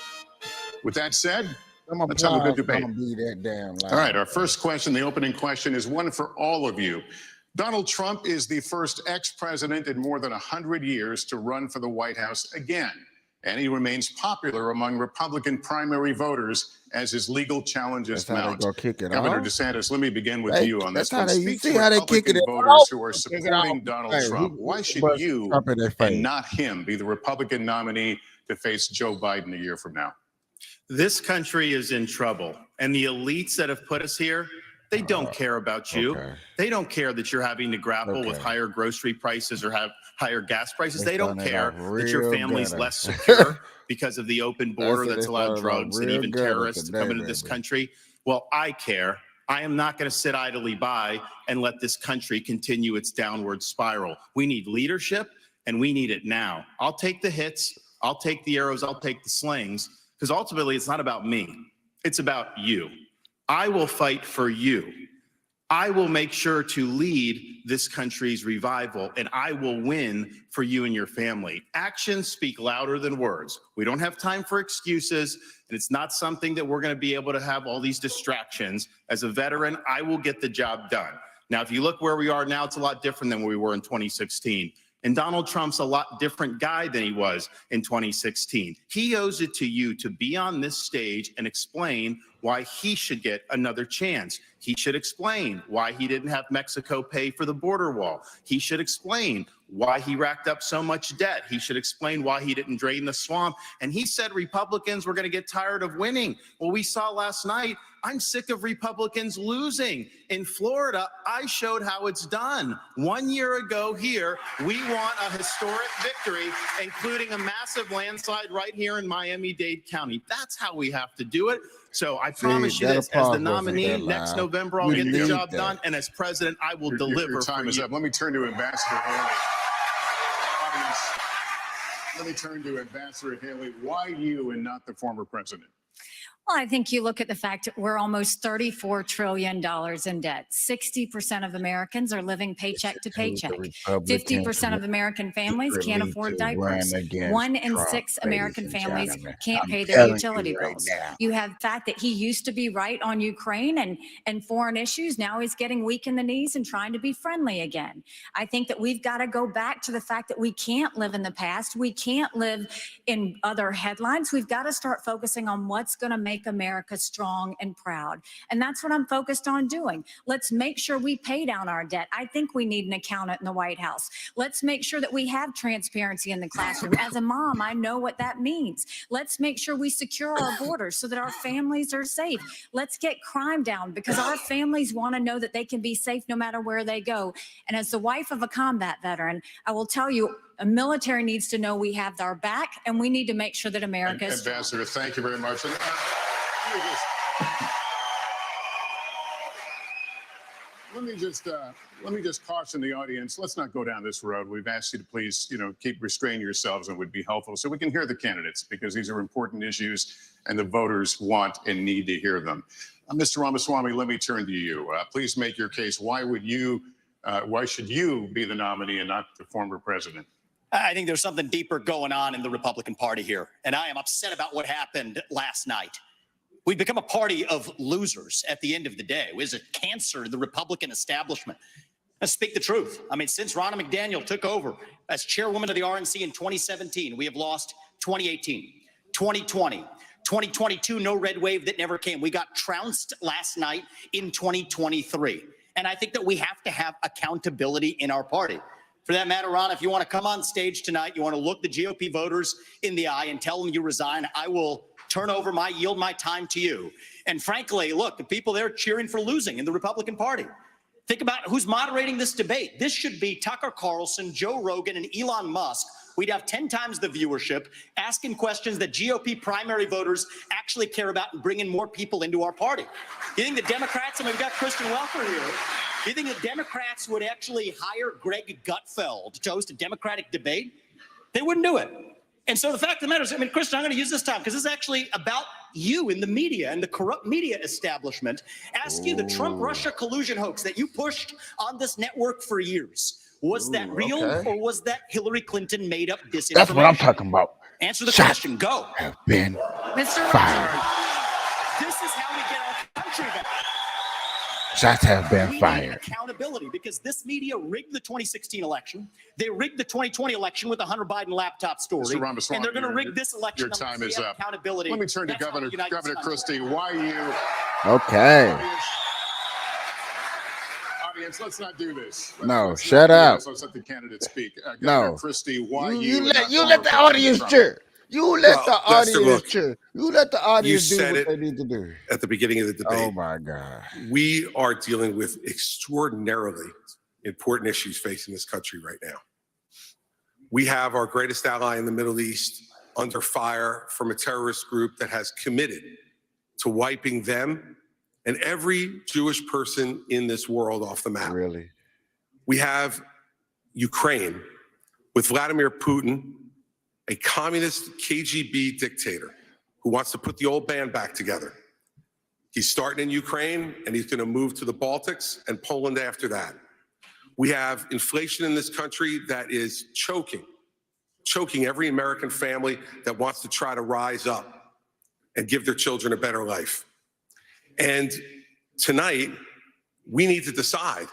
With that said, let's have a good debate. All right, our first question, the opening question, is one for all of you. Donald Trump is the first ex-president in more than 100 years to run for the White House again, and he remains popular among Republican primary voters as his legal challenges mount. Governor DeSantis, let me begin with you on this one. Speak to Republican voters who are supporting Donald Trump. Why should you and not him be the Republican nominee to face Joe Biden a year from now? This country is in trouble, and the elites that have put us here, They don't care about you. They don't care that you're having to grapple with higher grocery prices or have higher gas prices. They don't care that your family's less secure because of the open border that's allowed drugs and even terrorists to come into this country. Well, I care. I am not going to sit idly by and let this country continue its downward spiral. We need leadership, and we need it now. I'll take the hits. I'll take the arrows. I'll take the slings, because ultimately it's not about me. It's about you. I will fight for you. I will make sure to lead this country's revival, and I will win for you and your family. Actions speak louder than words. We don't have time for excuses, and it's not something that we're going to be able to have all these distractions. As a veteran, I will get the job done. Now, if you look where we are now, it's a lot different than where we were in 2016. And Donald Trump's a lot different guy than he was in 2016. He owes it to you to be on this stage and explain why he should get another chance. He should explain why he didn't have Mexico pay for the border wall. He should explain why he racked up so much debt. He should explain why he didn't drain the swamp. And he said Republicans were going to get tired of winning. Well, we saw last night, I'm sick of Republicans losing. In Florida, I showed how it's done. 1 year ago here, we want a historic victory, including a massive landslide right here in Miami-Dade County. That's how we have to do it. So I promise you this, as the nominee next November, I'll get the job done. And as president, I will deliver. Your time is up. Let me turn to Ambassador Haley. Audience, let me turn to Ambassador Haley. Why you and not the former president? Well, I think you look at the fact that we're almost $34 trillion in debt. 60% of Americans are living paycheck to paycheck. 50% of American families can't afford diapers. 1 in 6 American families can't pay their utility bills. You have the fact that he used to be right on Ukraine and foreign issues. Now he's getting weak in the knees and trying to be friendly again. I think that we've got to go back to the fact that we can't live in the past. We can't live in other headlines. We've got to start focusing on what's going to make America strong and proud. And that's what I'm focused on doing. Let's make sure we pay down our debt. I think we need an accountant in the White House. Let's make sure that we have transparency in the classroom. As a mom, I know what that means. Let's make sure we secure our borders so that our families are safe. Let's get crime down, because our families want to know that they can be safe no matter where they go. And as the wife of a combat veteran, I will tell you, a military needs to know we have our back, and we need to make sure that America is Ambassador, thank you very much. Let me just caution the audience. Let's not go down this road. We've asked you to please, keep restraining yourselves, and would be helpful so we can hear the candidates, because these are important issues and the voters want and need to hear them. Mr. Ramaswamy, let me turn to you. Please make your case. Why should you be the nominee and not the former president? I think there's something deeper going on in the Republican Party here, and I am upset about what happened last night. We've become a party of losers at the end of the day. It was a cancer to the Republican establishment. Let's speak the truth. I mean, since Ronna McDaniel took over as chairwoman of the RNC in 2017, we have lost 2018, 2020, 2022, no red wave that never came. We got trounced last night in 2023. And I think that we have to have accountability in our party. For that matter, Ron, if you want to come on stage tonight, you want to look the GOP voters in the eye and tell them you resign, I will yield my time to you. And frankly, look, the people there cheering for losing in the Republican Party. Think about who's moderating this debate. This should be Tucker Carlson, Joe Rogan, and Elon Musk. We'd have 10 times the viewership, asking questions that GOP primary voters actually care about and bringing more people into our party. You think the Democrats, we've got Kristen Welker here, you think the Democrats would actually hire Greg Gutfeld to host a Democratic debate? They wouldn't do it. And so the fact of the matter is, Kristen, I'm going to use this time because this is actually about you in the media and the corrupt media establishment. Ask you, the Trump-Russia collusion hoax that you pushed on this network for years, was that real or was that Hillary Clinton made up disinformation? That's what I'm talking about. Answer the question. Go. Have been Mr. fired. This is how we get our country back. Shots have been We fired. need accountability, because this media rigged the 2016 election. They rigged the 2020 election with the Hunter Biden laptop story. Mr. Ramaswamy, and they're going to rig this election. Your time is up. Accountability. Let me turn to That's how Governor Christie. Why you? Okay. Audience, let's not do this. No, shut up. Let's let the candidaate speak. No. Governor Christie, why You you? let the audience cheer. You let the Lester, audience look, do. You let the audience do said what it they need to do. at the beginning of the debate. Oh my God. We are dealing with extraordinarily important issues facing this country right now. We have our greatest ally in the Middle East under fire from a terrorist group that has committed to wiping them and every Jewish person in this world off the map. Really? We have Ukraine with Vladimir Putin, a communist KGB dictator who wants to put the old band back together. He's starting in Ukraine, and he's going to move to the Baltics and Poland after that. We have inflation in this country that is choking every American family that wants to try to rise up and give their children a better life. And tonight, we need to decide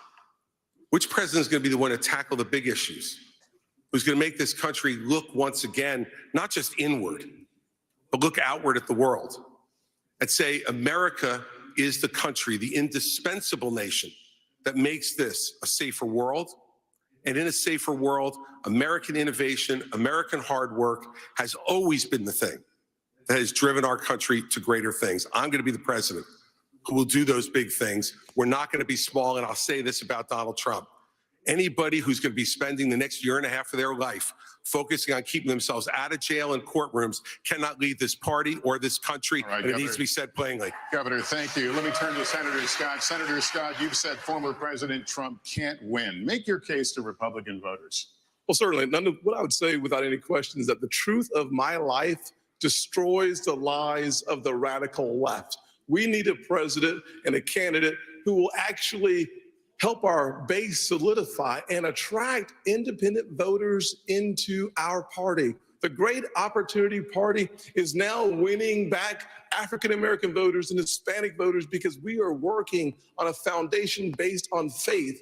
which president is going to be the one to tackle the big issues, who's going to make this country look once again, not just inward, but look outward at the world and say, America is the country, the indispensable nation that makes this a safer world. And in a safer world, American innovation, American hard work has always been the thing that has driven our country to greater things. I'm going to be the president who will do those big things. We're not going to be small. And I'll say this about Donald Trump. Anybody who's going to be spending the next year and a half of their life focusing on keeping themselves out of jail and courtrooms cannot lead this party or this country. Right, and Governor, it needs to be said plainly. Governor, thank you. Let me turn to Senator Scott. Senator Scott, you've said former President Trump can't win. Make your case to Republican voters. Well, certainly. What I would say without any question is that the truth of my life destroys the lies of the radical left. We need a president and a candidate who will actually help our base solidify and attract independent voters into our party. The Great Opportunity Party is now winning back African-American voters and Hispanic voters because we are working on a foundation based on faith.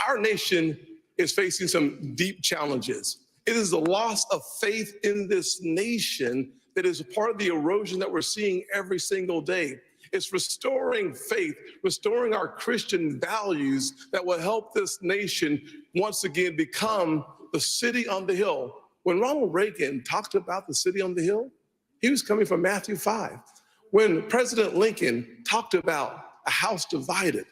Our nation is facing some deep challenges. It is the loss of faith in this nation that is a part of the erosion that we're seeing every single day. It's restoring faith, restoring our Christian values that will help this nation once again become the city on the hill. When Ronald Reagan talked about the city on the hill, he was coming from Matthew 5. When President Lincoln talked about a house divided,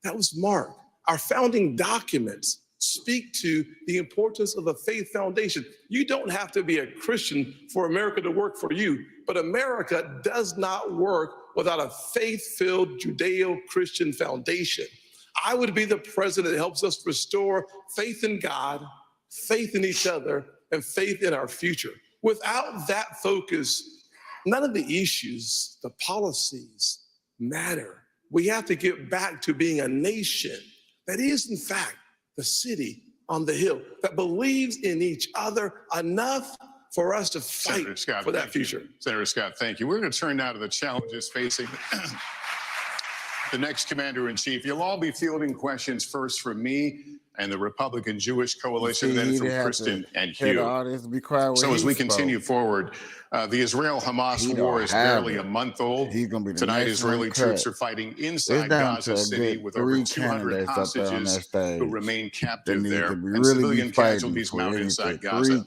that was Mark. Our founding documents speak to the importance of a faith foundation. You don't have to be a Christian for America to work for you, but America does not work without a faith-filled Judeo-Christian foundation. I would be the president that helps us restore faith in God, faith in each other, and faith in our future. Without that focus, none of the issues, the policies matter. We have to get back to being a nation that is, in fact, the city on the hill, that believes in each other enough for us to fight Scott, for that future. Senator Scott, thank you. We're going to turn now to the challenges facing the next commander-in-chief. You'll all be fielding questions first from me and the Republican Jewish Coalition, then from Kristen and Hugh. So as we continue forward, the Israel-Hamas war is barely a month old. Tonight, Israeli troops are fighting inside Gaza City with over 200 hostages who remain captive there, and civilian casualties mount inside Gaza.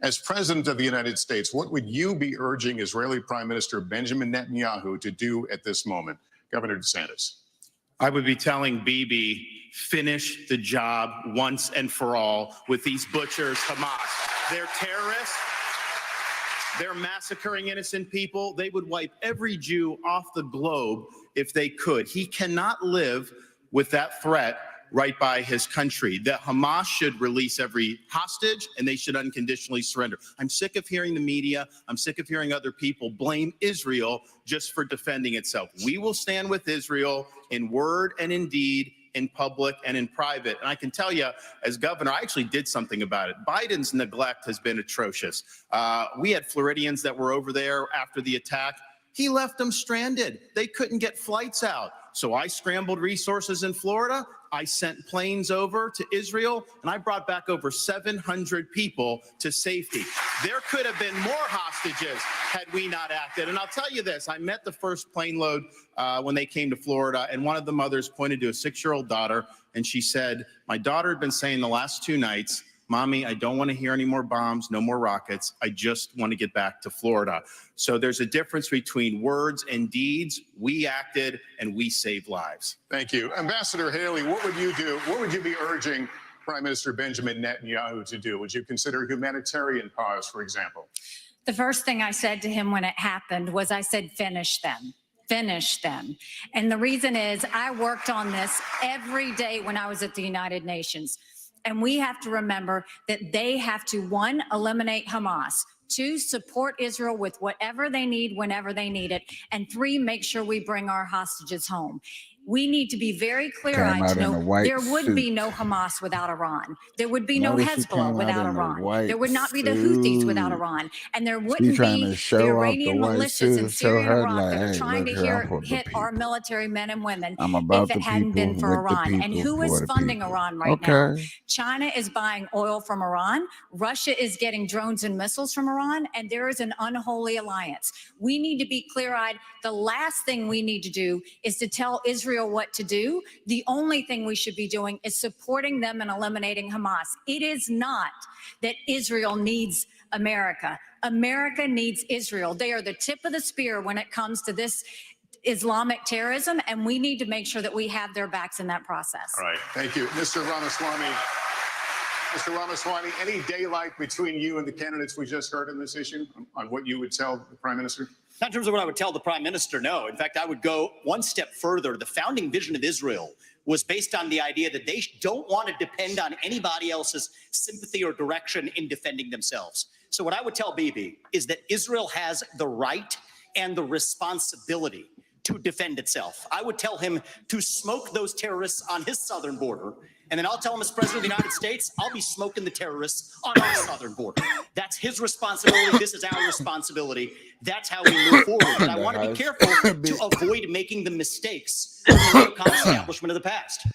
As President of the United States, what would you be urging Israeli Prime Minister Benjamin Netanyahu to do at this moment? Governor DeSantis. I would be telling Bibi, finish the job once and for all with these butchers, Hamas. They're terrorists. They're massacring innocent people. They would wipe every Jew off the globe if they could. He cannot live with that threat right by his country. That Hamas should release every hostage and they should unconditionally surrender. I'm sick of hearing the media. I'm sick of hearing other people blame Israel just for defending itself. We will stand with Israel in word and in deed, in public and in private. And I can tell you, as governor, I actually did something about it. Biden's neglect has been atrocious. We had Floridians that were over there after the attack. He left them stranded. They couldn't get flights out. So I scrambled resources in Florida. I sent planes over to Israel, and I brought back over 700 people to safety. There could have been more hostages had we not acted. And I'll tell you this, I met the first plane load when they came to Florida, and one of the mothers pointed to a 6-year-old daughter, and she said, my daughter had been saying the last 2 nights, Mommy, I don't want to hear any more bombs, no more rockets. I just want to get back to Florida. So there's a difference between words and deeds. We acted and we saved lives. Thank you. Ambassador Haley, what would you do? What would you be urging Prime Minister Benjamin Netanyahu to do? Would you consider humanitarian pause, for example? The first thing I said to him when it happened was I said, finish them. Finish them. And the reason is I worked on this every day when I was at the United Nations. And we have to remember that they have to, one, eliminate Hamas, two, support Israel with whatever they need, whenever they need it, and three, make sure we bring our hostages home. We need to be very clear-eyed to know there would be no Hamas without Iran. There would be no Hezbollah without Iran. There would not be the Houthis without Iran. And there wouldn't be the Iranian militias in Syria and Iraq that are trying to hit our military men and women if it hadn't been for Iran. And who is funding Iran right now? China is buying oil from Iran. Russia is getting drones and missiles from Iran. And there is an unholy alliance. We need to be clear-eyed. The last thing we need to do is to tell Israel what to do. The only thing we should be doing is supporting them and eliminating Hamas. It is not that Israel needs America. America needs Israel. They are the tip of the spear when it comes to this Islamic terrorism, and we need to make sure that we have their backs in that process. All right. Thank you. Mr. Ramaswamy. Mr. Ramaswamy, any daylight between you and the candidates we just heard on this issue on what you would tell the Prime Minister? Not in terms of what I would tell the Prime Minister, no. In fact, I would go one step further. The founding vision of Israel was based on the idea that they don't want to depend on anybody else's sympathy or direction in defending themselves. So what I would tell Bibi is that Israel has the right and the responsibility to defend itself. I would tell him to smoke those terrorists on his southern border, and then I'll tell him as president of the United States, I'll be smoking the terrorists on our southern border. That's his responsibility. This is our responsibility. That's how we move forward. But I want to be careful to avoid making the mistakes of the neocon establishment of the past.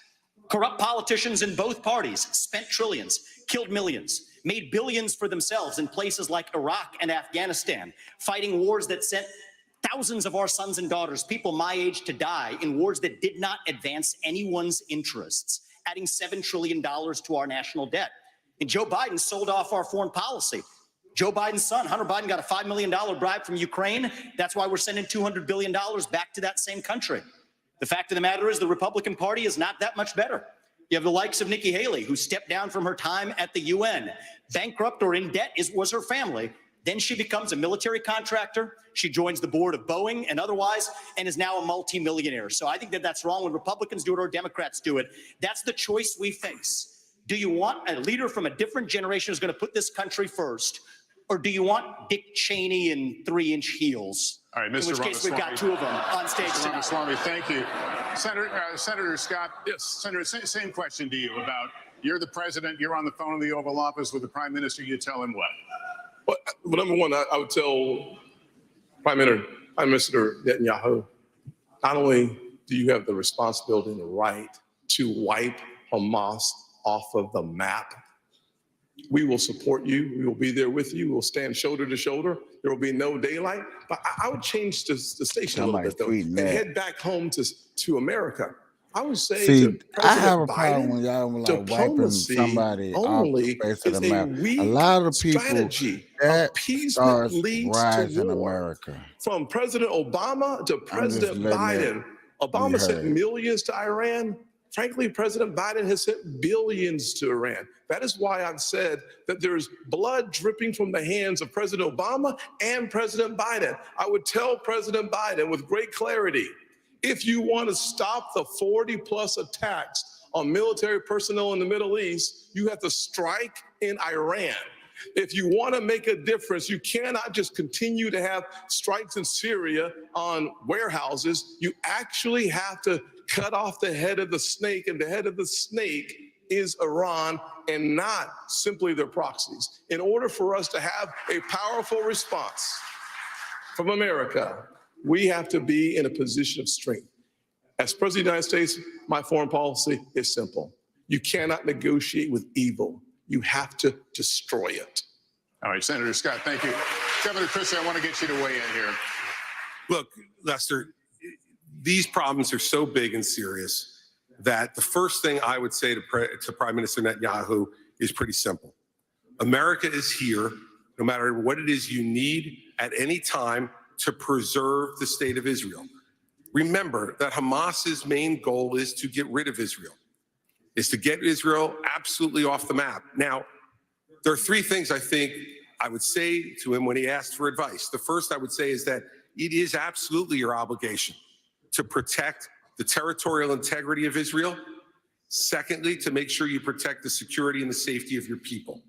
Corrupt politicians in both parties spent trillions, killed millions, made billions for themselves in places like Iraq and Afghanistan, fighting wars that sent thousands of our sons and daughters, people my age, to die in wars that did not advance anyone's interests, adding $7 trillion to our national debt. And Joe Biden sold off our foreign policy. Joe Biden's son, Hunter Biden, got a $5 million bribe from Ukraine. That's why we're sending $200 billion back to that same country. The fact of the matter is the Republican Party is not that much better. You have the likes of Nikki Haley, who stepped down from her time at the UN. Bankrupt or in debt was her family. Then she becomes a military contractor. She joins the board of Boeing and otherwise, and is now a multimillionaire. So I think that that's wrong when Republicans do it or Democrats do it. That's the choice we face. Do you want a leader from a different generation who's going to put this country first? Or do you want Dick Cheney in 3-inch heels? All right, Mr. In which case we've got two of them on stage Mr. tonight. Ramaswamy, thank you. Senator Scott, yes, Senator, same question to you about you're the president, you're on the phone in the Oval Office with the Prime Minister, you tell him what? Well, number one, I would tell Prime Minister Netanyahu, not only do you have the responsibility and the right to wipe Hamas off of the map, we will support you. We will be there with you. We'll stand shoulder to shoulder. There will be no daylight. But I would change the station a little bit, though, and head back home to America. I would say to President I have a Biden, problem when y'all like wiping somebody off the face of the map. A lot of people that starts rise in America. From President Obama to President Biden, Obama sent millions to Iran. Frankly, President Biden has sent billions to Iran. That is why I've said that there's blood dripping from the hands of President Obama and President Biden. I would tell President Biden with great clarity, if you want to stop the 40+ attacks on military personnel in the Middle East, you have to strike in Iran. If you want to make a difference, you cannot just continue to have strikes in Syria on warehouses. You actually have to cut off the head of the snake, and the head of the snake is Iran and not simply their proxies. In order for us to have a powerful response from America, we have to be in a position of strength. As President of the United States, my foreign policy is simple. You cannot negotiate with evil. You have to destroy it. All right, Senator Scott, thank you. Governor Christie, I want to get you to weigh in here. Look, Lester, these problems are so big and serious that the first thing I would say to Prime Minister Netanyahu is pretty simple. America is here, no matter what it is you need at any time to preserve the state of Israel. Remember that Hamas's main goal is to get rid of Israel, is to get Israel absolutely off the map. Now, there are three things I think I would say to him when he asked for advice. The first I would say is that it is absolutely your obligation to protect the territorial integrity of Israel. Secondly, to make sure you protect the security and the safety of your people.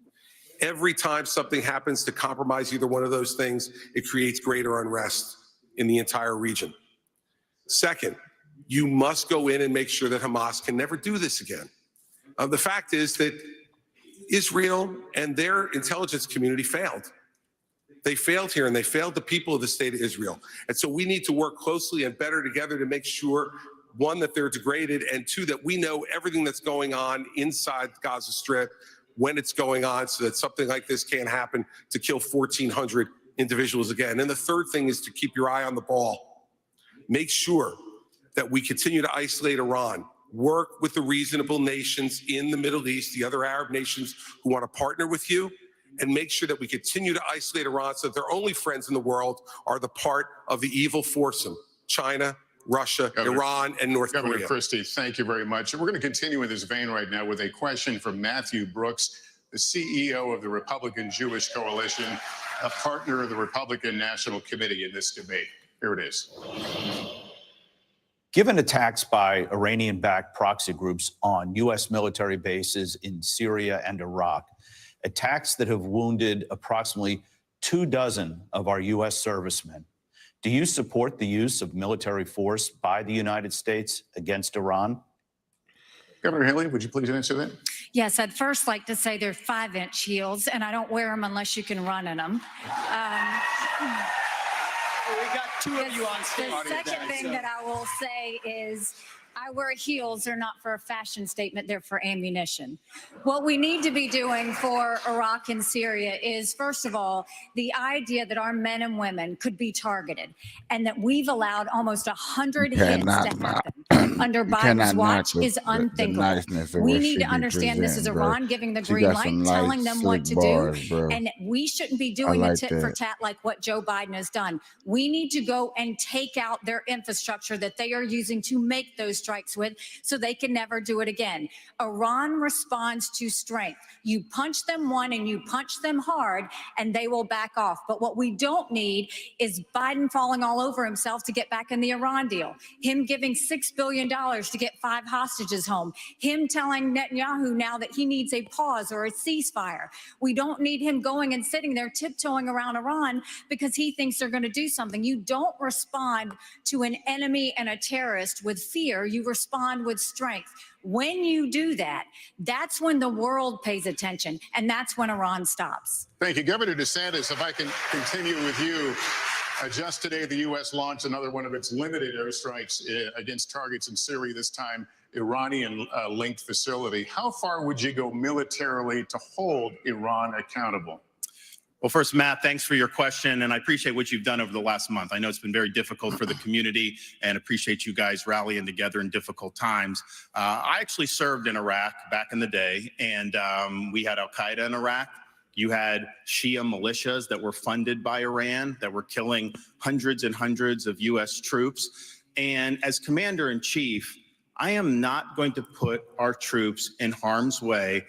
Every time something happens to compromise either one of those things, it creates greater unrest in the entire region. Second, you must go in and make sure that Hamas can never do this again. The fact is that Israel and their intelligence community failed. They failed here, and they failed the people of the state of Israel. And so we need to work closely and better together to make sure, one, that they're degraded, and two, that we know everything that's going on inside the Gaza Strip when it's going on, so that something like this can't happen to kill 1,400 individuals again. And the third thing is to keep your eye on the ball. Make sure that we continue to isolate Iran, work with the reasonable nations in the Middle East, the other Arab nations who want to partner with you, and make sure that we continue to isolate Iran so that their only friends in the world are the part of the evil foursome: China, Russia, Iran, and North Korea. Governor Christie, thank you very much. We're going to continue in this vein right now with a question from Matthew Brooks, the CEO of the Republican Jewish Coalition, a partner of the Republican National Committee in this debate. Here it is. Given attacks by Iranian-backed proxy groups on U.S. military bases in Syria and Iraq, attacks that have wounded approximately 24 of our U.S. servicemen, do you support the use of military force by the United States against Iran? Governor Haley, would you please answer that? Yes, I'd first like to say they're 5-inch heels, and I don't wear them unless you can run in them. We got two of you on stage. The second thing that I will say is I wear heels. They're not for a fashion statement. They're for ammunition. What we need to be doing for Iraq and Syria is, first of all, the idea that our men and women could be targeted and that we've allowed almost 100 hits to happen under Biden's watch is unthinkable. We need to understand this is Iran giving the green light, telling them what to do, and we shouldn't be doing a tit for tat like what Joe Biden has done. We need to go and take out their infrastructure that they are using to make those strikes with, so they can never do it again. Iran responds to strength. You punch them one and you punch them hard and they will back off. But what we don't need is Biden falling all over himself to get back in the Iran deal, him giving $6 billion to get 5 hostages home, him telling Netanyahu now that he needs a pause or a ceasefire. We don't need him going and sitting there tiptoeing around Iran because he thinks they're going to do something. You don't respond to an enemy and a terrorist with fear. You respond with strength. When you do that, that's when the world pays attention, and that's when Iran stops. Thank you. Governor DeSantis, if I can continue with you. Just today, the U.S. launched another one of its limited airstrikes against targets in Syria, this time Iranian-linked facility. How far would you go militarily to hold Iran accountable? Well, first, Matt, thanks for your question, and I appreciate what you've done over the last month. I know it's been very difficult for the community, and appreciate you guys rallying together in difficult times. I actually served in Iraq back in the day, and we had al-Qaeda in Iraq. You had Shia militias that were funded by Iran that were killing hundreds and hundreds of U.S. troops. And as commander-in-chief, I am not going to put our troops in harm's way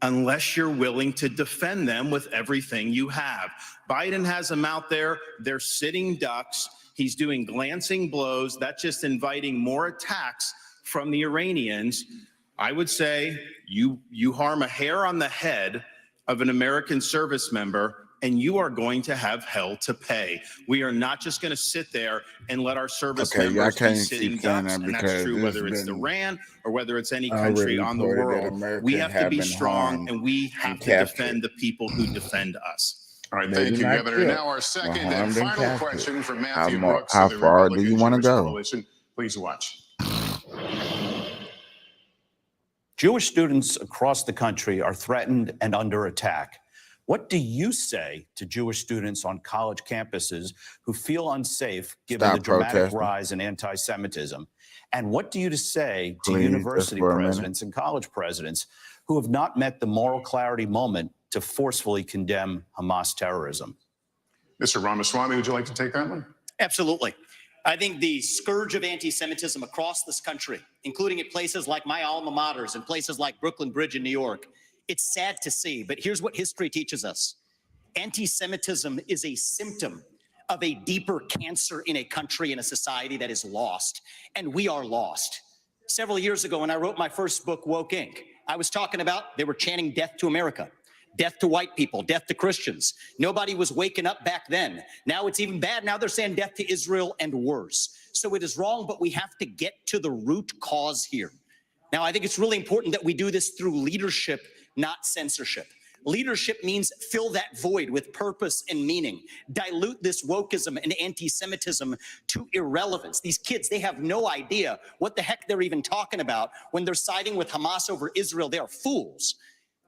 unless you're willing to defend them with everything you have. Biden has them out there. They're sitting ducks. He's doing glancing blows. That's just inviting more attacks from the Iranians. I would say you harm a hair on the head of an American service member, and you are going to have hell to pay. We are not just going to sit there and let our service members be sitting ducks, and that's true whether it's Iran or whether it's any country on the world. We have to be strong, and we have to defend the people who defend us. All right, thank you, Governor. Now our second and final question from Matthew Brooks. How far do you want to go? Please watch. Jewish students across the country are threatened and under attack. What do you say to Jewish students on college campuses who feel unsafe given the dramatic rise in anti-Semitism? And what do you say to university presidents and college presidents who have not met the moral clarity moment to forcefully condemn Hamas terrorism. Mr. Ramaswamy, would you like to take that one? Absolutely. I think the scourge of anti-Semitism across this country, including at places like my alma maters and places like Brooklyn Bridge in New York, it's sad to see, but here's what history teaches us. Anti-Semitism is a symptom of a deeper cancer in a country and a society that is lost, and we are lost. Several years ago, when I wrote my first book, Woke Inc., I was talking about they were chanting death to America, death to white people, death to Christians. Nobody was waking up back then. Now it's even bad. Now they're saying death to Israel and worse. So it is wrong, but we have to get to the root cause here. Now, I think it's really important that we do this through leadership, not censorship. Leadership means fill that void with purpose and meaning. Dilute this wokeism and anti-Semitism to irrelevance. These kids, they have no idea what the heck they're even talking about when they're siding with Hamas over Israel. They are fools.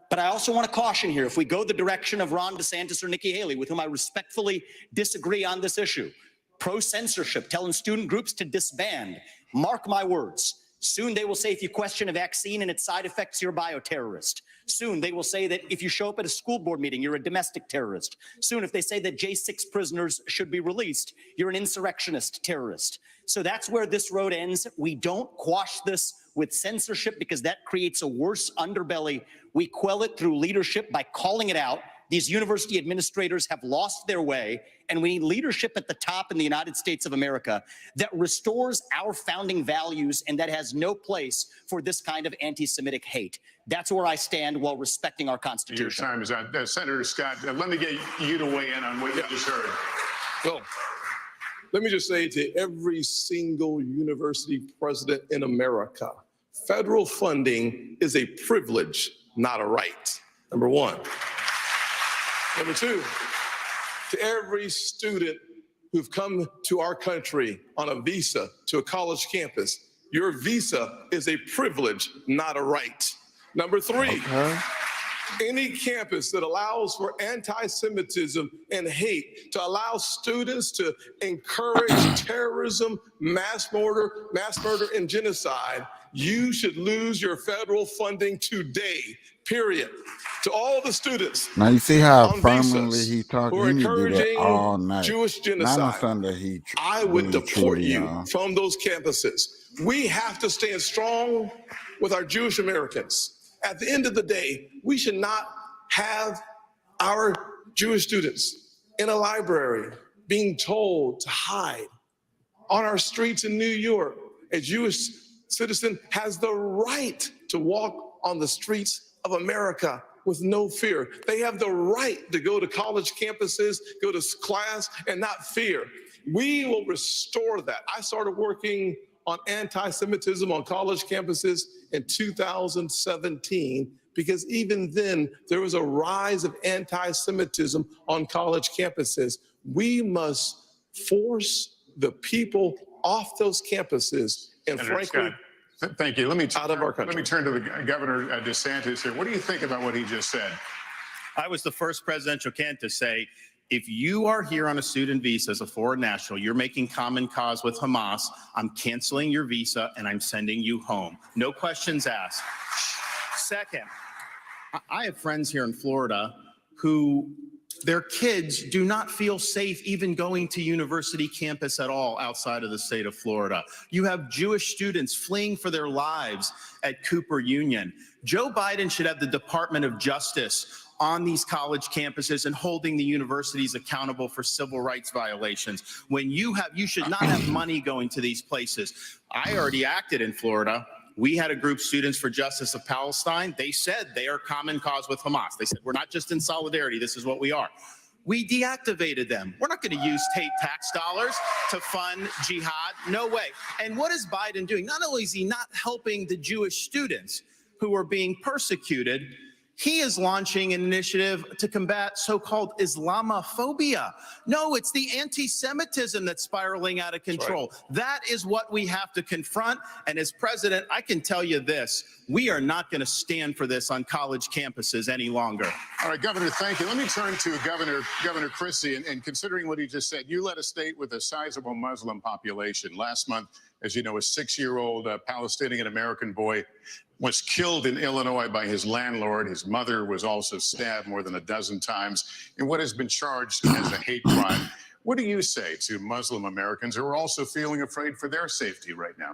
But I also want to caution here, if we go the direction of Ron DeSantis or Nikki Haley, with whom I respectfully disagree on this issue, pro-censorship, telling student groups to disband, mark my words, soon they will say if you question a vaccine and its side effects, you're a bioterrorist. Soon they will say that if you show up at a school board meeting, you're a domestic terrorist. Soon if they say that J6 prisoners should be released, you're an insurrectionist terrorist. So that's where this road ends. We don't quash this with censorship because that creates a worse underbelly. We quell it through leadership by calling it out. These university administrators have lost their way, and we need leadership at the top in the United States of America that restores our founding values and that has no place for this kind of anti-Semitic hate. That's where I stand while respecting our Constitution. Your time is out. Senator Scott, let me get you to weigh in on what you just heard. Well, let me just say to every single university president in America, federal funding is a privilege, not a right. Number one. Number two, to every student who've come to our country on a visa to a college campus, your visa is a privilege, not a right. Number three, any campus that allows for anti-Semitism and hate, to allow students to encourage terrorism, mass murder, and genocide, you should lose your federal funding today, period. To all the students. Now you see how on firmly visas he talked. who are He need to do that all encouraging night. Jewish Not on genocide. Sunday. I would deport you y'all. from those campuses. We have to stand strong with our Jewish Americans. At the end of the day, we should not have our Jewish students in a library being told to hide. On our streets in New York, a Jewish citizen has the right to walk on the streets of America with no fear. They have the right to go to college campuses, go to class, and not fear. We will restore that. I started working on anti-Semitism on college campuses in 2017, because even then there was a rise of anti-Semitism on college campuses. We must force the people off those campuses, and Senator frankly, Scott, thank you. Let me out of our country. Let me turn to the Governor DeSantis here. What do you think about what he just said? I was the first presidential candidate to say, if you are here on a student visa as a foreign national, you're making common cause with Hamas, I'm canceling your visa and I'm sending you home. No questions asked. Second, I have friends here in Florida who their kids do not feel safe even going to university campus at all outside of the state of Florida. You have Jewish students fleeing for their lives at Cooper Union. Joe Biden should have the Department of Justice on these college campuses and holding the universities accountable for civil rights violations. When you should not have money going to these places. I already acted in Florida. We had a group, Students for Justice of Palestine. They said they are common cause with Hamas. They said, we're not just in solidarity, this is what we are. We deactivated them. We're not going to use state tax dollars to fund jihad. No way. And what is Biden doing? Not only is he not helping the Jewish students who are being persecuted, he is launching an initiative to combat so-called Islamophobia. No, it's the anti-Semitism that's spiraling out of control. Right. That is what we have to confront. And as president, I can tell you this, we are not going to stand for this on college campuses any longer. All right, Governor, thank you. Let me turn to Governor Christie, and considering what he just said, you led a state with a sizable Muslim population. Last month, as you know, a 6-year-old Palestinian-American boy was killed in Illinois by his landlord. His mother was also stabbed more than a dozen times in what has been charged as a hate crime. What do you say to Muslim Americans who are also feeling afraid for their safety right now?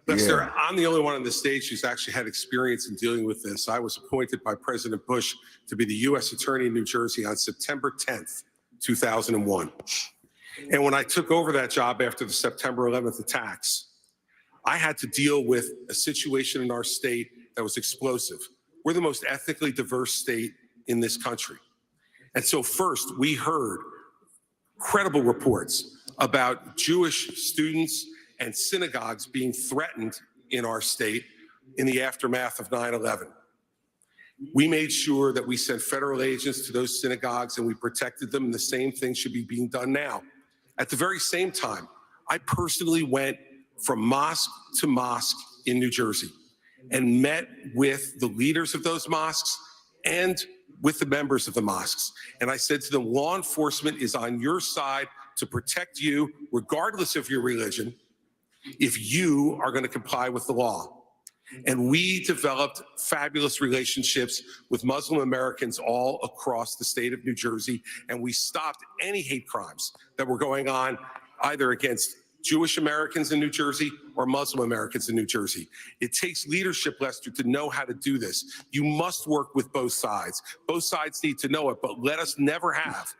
Lester, I'm the only one on the stage who's actually had experience in dealing with this. I was appointed by President Bush to be the U.S. Attorney in New Jersey on September 10th, 2001. And when I took over that job after the September 11th attacks, I had to deal with a situation in our state that was explosive. We're the most ethnically diverse state in this country. And so first, we heard credible reports about Jewish students and synagogues being threatened in our state in the aftermath of 9/11. We made sure that we sent federal agents to those synagogues and we protected them, and the same thing should be being done now. At the very same time, I personally went from mosque to mosque in New Jersey and met with the leaders of those mosques and with the members of the mosques. And I said to them, law enforcement is on your side to protect you, regardless of your religion, if you are going to comply with the law. And we developed fabulous relationships with Muslim Americans all across the state of New Jersey, and we stopped any hate crimes that were going on either against Jewish Americans in New Jersey or Muslim Americans in New Jersey. It takes leadership, Lester, to know how to do this. You must work with both sides. Both sides need to know it, but let us never have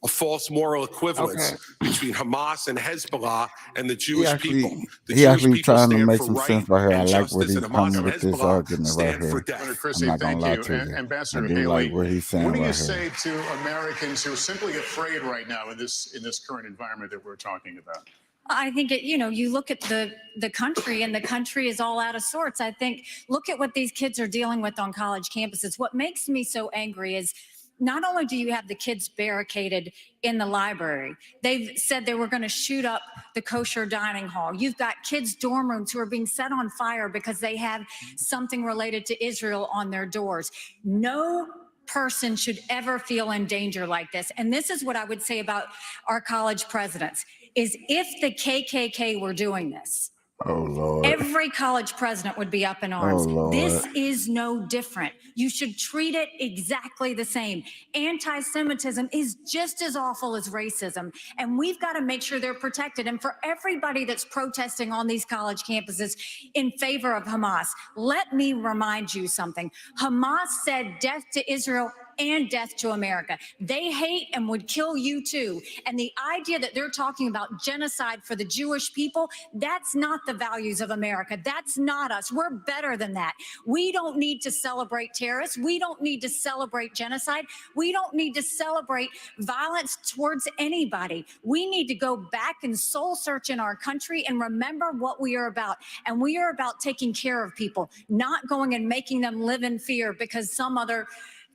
a false moral equivalence between Hamas and Hezbollah and the Jewish people. The He Jewish actually people trying to stand make for some right sense right here. I and like what justice, he's and Hamas coming and with this Hezbollah argument right stand here. for death. Senator I'm Christie, not gonna thank lie you. to you. Ambassador I do Haley, like what he's saying what do you right here. say to Americans who are simply afraid right now in this current environment that we're talking about? I think you look at the country, and the country is all out of sorts. I think, look at what these kids are dealing with on college campuses. What makes me so angry is not only do you have the kids barricaded in the library, they've said they were going to shoot up the kosher dining hall. You've got kids' dorm rooms who are being set on fire because they have something related to Israel on their doors. No person should ever feel in danger like this. And this is what I would say about our college presidents, is if the KKK were doing this, Oh, Lord. every college president would be up in arms. Oh, Lord. This is no different. You should treat it exactly the same. Anti-Semitism is just as awful as racism, and we've got to make sure they're protected. And for everybody that's protesting on these college campuses in favor of Hamas, let me remind you something. Hamas said death to Israel and death to America. They hate and would kill you too. And the idea that they're talking about genocide for the Jewish people, that's not the values of America. That's not us. We're better than that. We don't need to celebrate terrorists. We don't need to celebrate genocide. We don't need to celebrate violence towards anybody. We need to go back and soul search in our country and remember what we are about. And we are about taking care of people, not going and making them live in fear because some other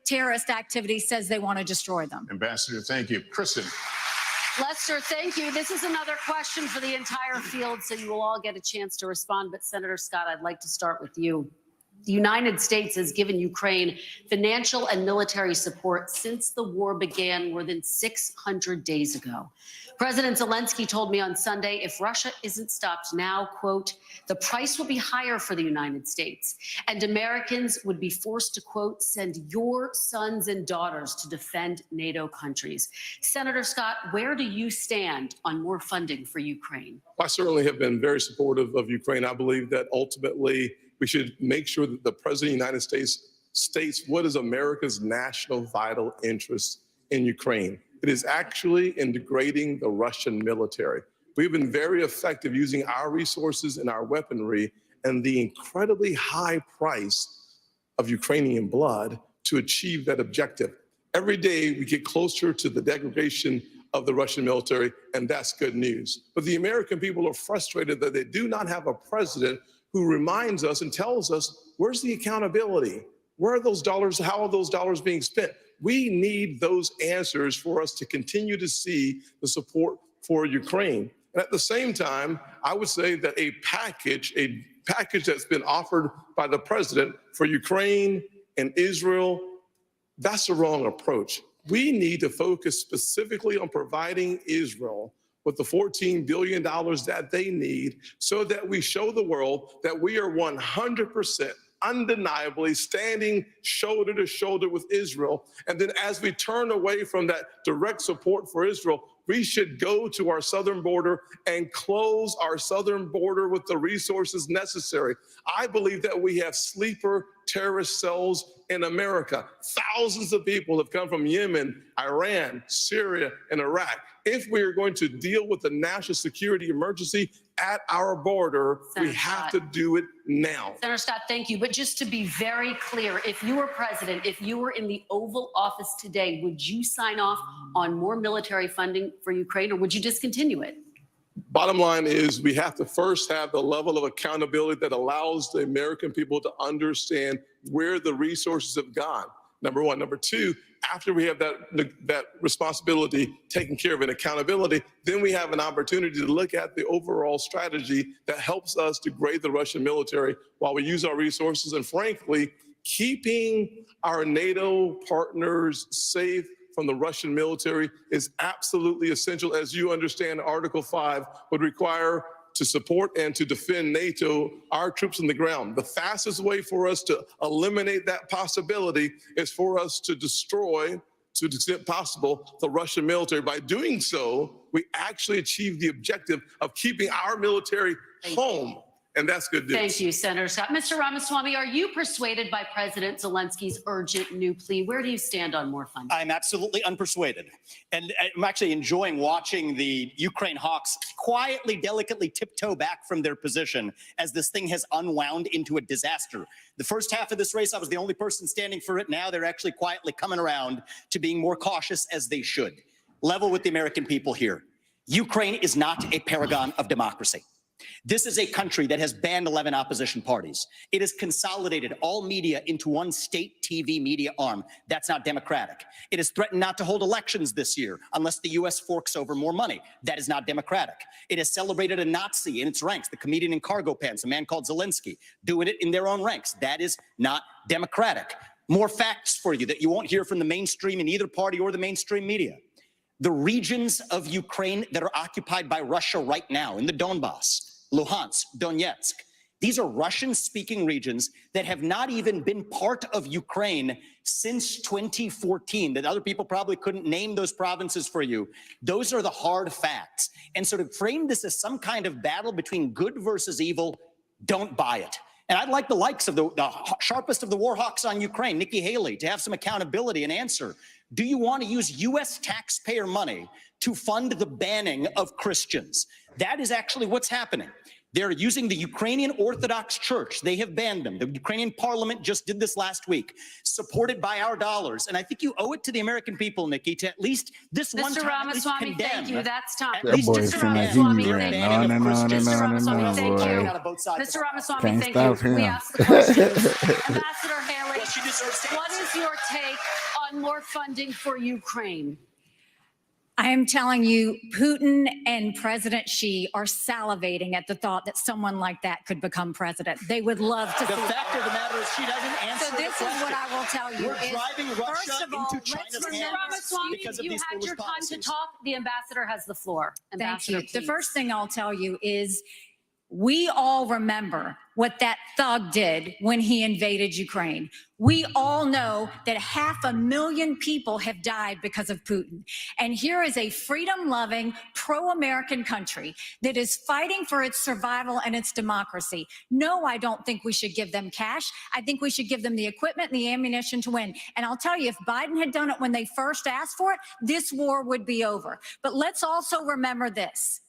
terrorist activity says they want to destroy them. Ambassador, thank you. Kristen. Lester, thank you. This is another question for the entire field, so you will all get a chance to respond. But Senator Scott, I'd like to start with you. The United States has given Ukraine financial and military support since the war began more than 600 days ago. President Zelensky told me on Sunday, if Russia isn't stopped now, quote, the price will be higher for the United States, and Americans would be forced to, quote, send your sons and daughters to defend NATO countries. Senator Scott, where do you stand on more funding for Ukraine? I certainly have been very supportive of Ukraine. I believe that ultimately we should make sure that the President of the United States states what is America's national vital interest in Ukraine. It is actually in degrading the Russian military. We've been very effective using our resources and our weaponry and the incredibly high price of Ukrainian blood to achieve that objective. Every day we get closer to the degradation of the Russian military, and that's good news. But the American people are frustrated that they do not have a president who reminds us and tells us, where's the accountability? Where are those dollars? How are those dollars being spent? We need those answers for us to continue to see the support for Ukraine. And at the same time, I would say that a package that's been offered by the president for Ukraine and Israel, that's the wrong approach. We need to focus specifically on providing Israel with the $14 billion that they need so that we show the world that we are 100% undeniably standing shoulder to shoulder with Israel. And then as we turn away from that direct support for Israel, we should go to our southern border and close our southern border with the resources necessary. I believe that we have sleeper terrorist cells in America. Thousands of people have come from Yemen, Iran, Syria, and Iraq. If we are going to deal with the national security emergency at our border, we have to do it now. Senator Scott, thank you. But just to be very clear, if you were president, if you were in the Oval Office today, would you sign off on more military funding for Ukraine, or would you discontinue it? Bottom line is we have to first have the level of accountability that allows the American people to understand where the resources have gone. Number one. Number two, after we have that responsibility taken care of and accountability, then we have an opportunity to look at the overall strategy that helps us degrade the Russian military while we use our resources, and frankly, keeping our NATO partners safe from the Russian military is absolutely essential. As you understand, Article 5 would require to support and to defend NATO, our troops on the ground. The fastest way for us to eliminate that possibility is for us to destroy, to the extent possible, the Russian military. By doing so, we actually achieve the objective of keeping our military home. And that's good news. Thank you, Senator Scott. Mr. Ramaswamy, are you persuaded by President Zelensky's urgent new plea? Where do you stand on more funding? I'm absolutely unpersuaded. And I'm actually enjoying watching the Ukraine hawks quietly, delicately tiptoe back from their position as this thing has unwound into a disaster. The first half of this race, I was the only person standing for it. Now they're actually quietly coming around to being more cautious, as they should. Level with the American people here. Ukraine is not a paragon of democracy. This is a country that has banned 11 opposition parties. It has consolidated all media into one state TV media arm. That's not democratic. It has threatened not to hold elections this year unless the U.S. forks over more money. That is not democratic. It has celebrated a Nazi in its ranks, the comedian in cargo pants, a man called Zelensky, doing it in their own ranks. That is not democratic. More facts for you that you won't hear from the mainstream in either party or the mainstream media. The regions of Ukraine that are occupied by Russia right now in the Donbass, Luhansk, Donetsk, these are Russian-speaking regions that have not even been part of Ukraine since 2014, that other people probably couldn't name those provinces for you. Those are the hard facts. And so to frame this as some kind of battle between good versus evil, don't buy it. And I'd like the likes of the sharpest of the war hawks on Ukraine, Nikki Haley, to have some accountability and answer. Do you want to use U.S. taxpayer money to fund the banning of Christians? That is actually what's happening. They're using the Ukrainian Orthodox Church. They have banned them. The Ukrainian parliament just did this last week, supported by our dollars. And I think you owe it to the American people, Nikki, to at least this one time Ramaswamy, condemn. thank you. That's time. At least Mr. Ramaswamy, thank you. Mr. Ramaswamy, thank you. Mr. Mr. Ramaswamy, Can't thank stop you. him. We asked the questions. Ambassador Haley, what is your take on more funding for Ukraine? I am telling you, Putin and President Xi are salivating at the thought that someone like that could become president. They would love to. The fact of the matter is she doesn't answer So this the is what question. I will tell you. We're driving Russia first of all, into China's let's hands Ramaswamy, because of you these had foolish your time policies. to talk. The ambassador has the floor. Thank Ambassador, you. The please. first thing I'll tell you is we all remember what that thug did when he invaded Ukraine. We all know that 500,000 people have died because of Putin. And here is a freedom-loving, pro-American country that is fighting for its survival and its democracy. No, I don't think we should give them cash. I think we should give them the equipment and the ammunition to win. And I'll tell you, if Biden had done it when they first asked for it, this war would be over. But let's also remember this.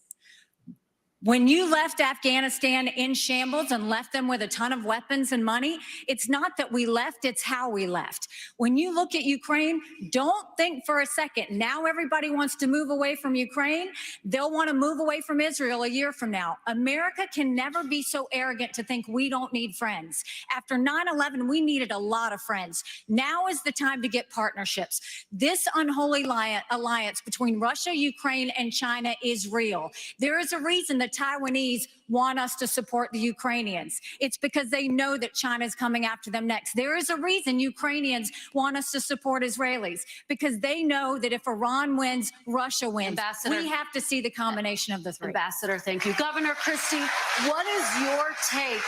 When you left Afghanistan in shambles and left them with a ton of weapons and money, it's not that we left, it's how we left. When you look at Ukraine, don't think for a second, now everybody wants to move away from Ukraine. They'll want to move away from Israel a year from now. America can never be so arrogant to think we don't need friends. After 9/11, we needed a lot of friends. Now is the time to get partnerships. This unholy alliance between Russia, Ukraine, and China is real. There is a reason the Taiwanese want us to support the Ukrainians. It's because they know that China is coming after them next. There is a reason Ukrainians want us to support Israelis, because they know that if Iran wins, Russia wins. Ambassador, we have to see the combination of the three. Ambassador, thank you. Governor Christie, what is your take?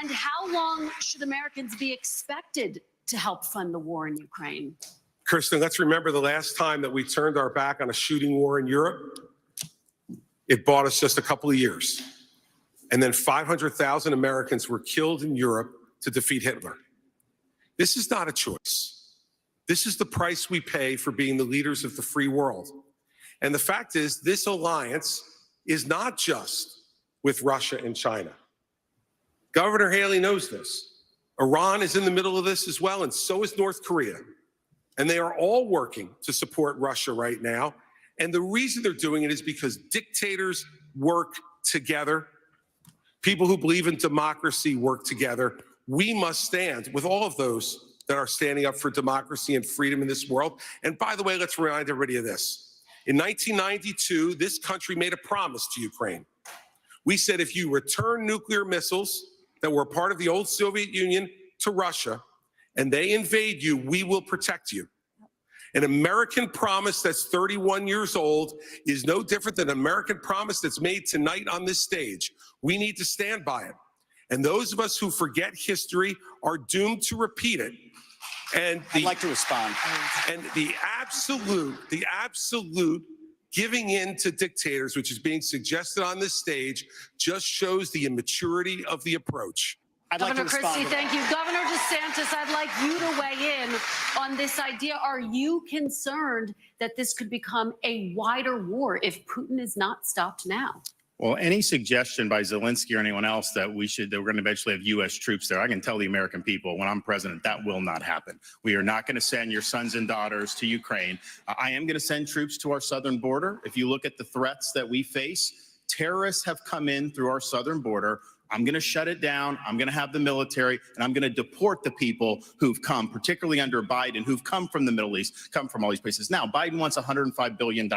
And how long should Americans be expected to help fund the war in Ukraine? Kristen, let's remember the last time that we turned our back on a shooting war in Europe. It bought us just a couple of years. And then 500,000 Americans were killed in Europe to defeat Hitler. This is not a choice. This is the price we pay for being the leaders of the free world. And the fact is, this alliance is not just with Russia and China. Governor Haley knows this. Iran is in the middle of this as well, and so is North Korea. And they are all working to support Russia right now. And the reason they're doing it is because dictators work together. People who believe in democracy work together. We must stand with all of those that are standing up for democracy and freedom in this world. And by the way, let's remind everybody of this. In 1992, this country made a promise to Ukraine. We said, if you return nuclear missiles that were part of the old Soviet Union to Russia, and they invade you, we will protect you. An American promise that's 31 years old is no different than an American promise that's made tonight on this stage. We need to stand by it. And those of us who forget history are doomed to repeat it. And I'd like to respond. And the absolute giving in to dictators, which is being suggested on this stage, just shows the immaturity of the approach. Governor Christie, thank you. Governor DeSantis, I'd like you to weigh in on this idea. Are you concerned that this could become a wider war if Putin is not stopped now? Well, any suggestion by Zelensky or anyone else that we're going to eventually have U.S. troops there, I can tell the American people when I'm president, that will not happen. We are not going to send your sons and daughters to Ukraine. I am going to send troops to our southern border. If you look at the threats that we face, terrorists have come in through our southern border. I'm going to shut it down. I'm going to have the military, and I'm going to deport the people who've come, particularly under Biden, who've come from the Middle East, come from all these places. Now, Biden wants $105 billion.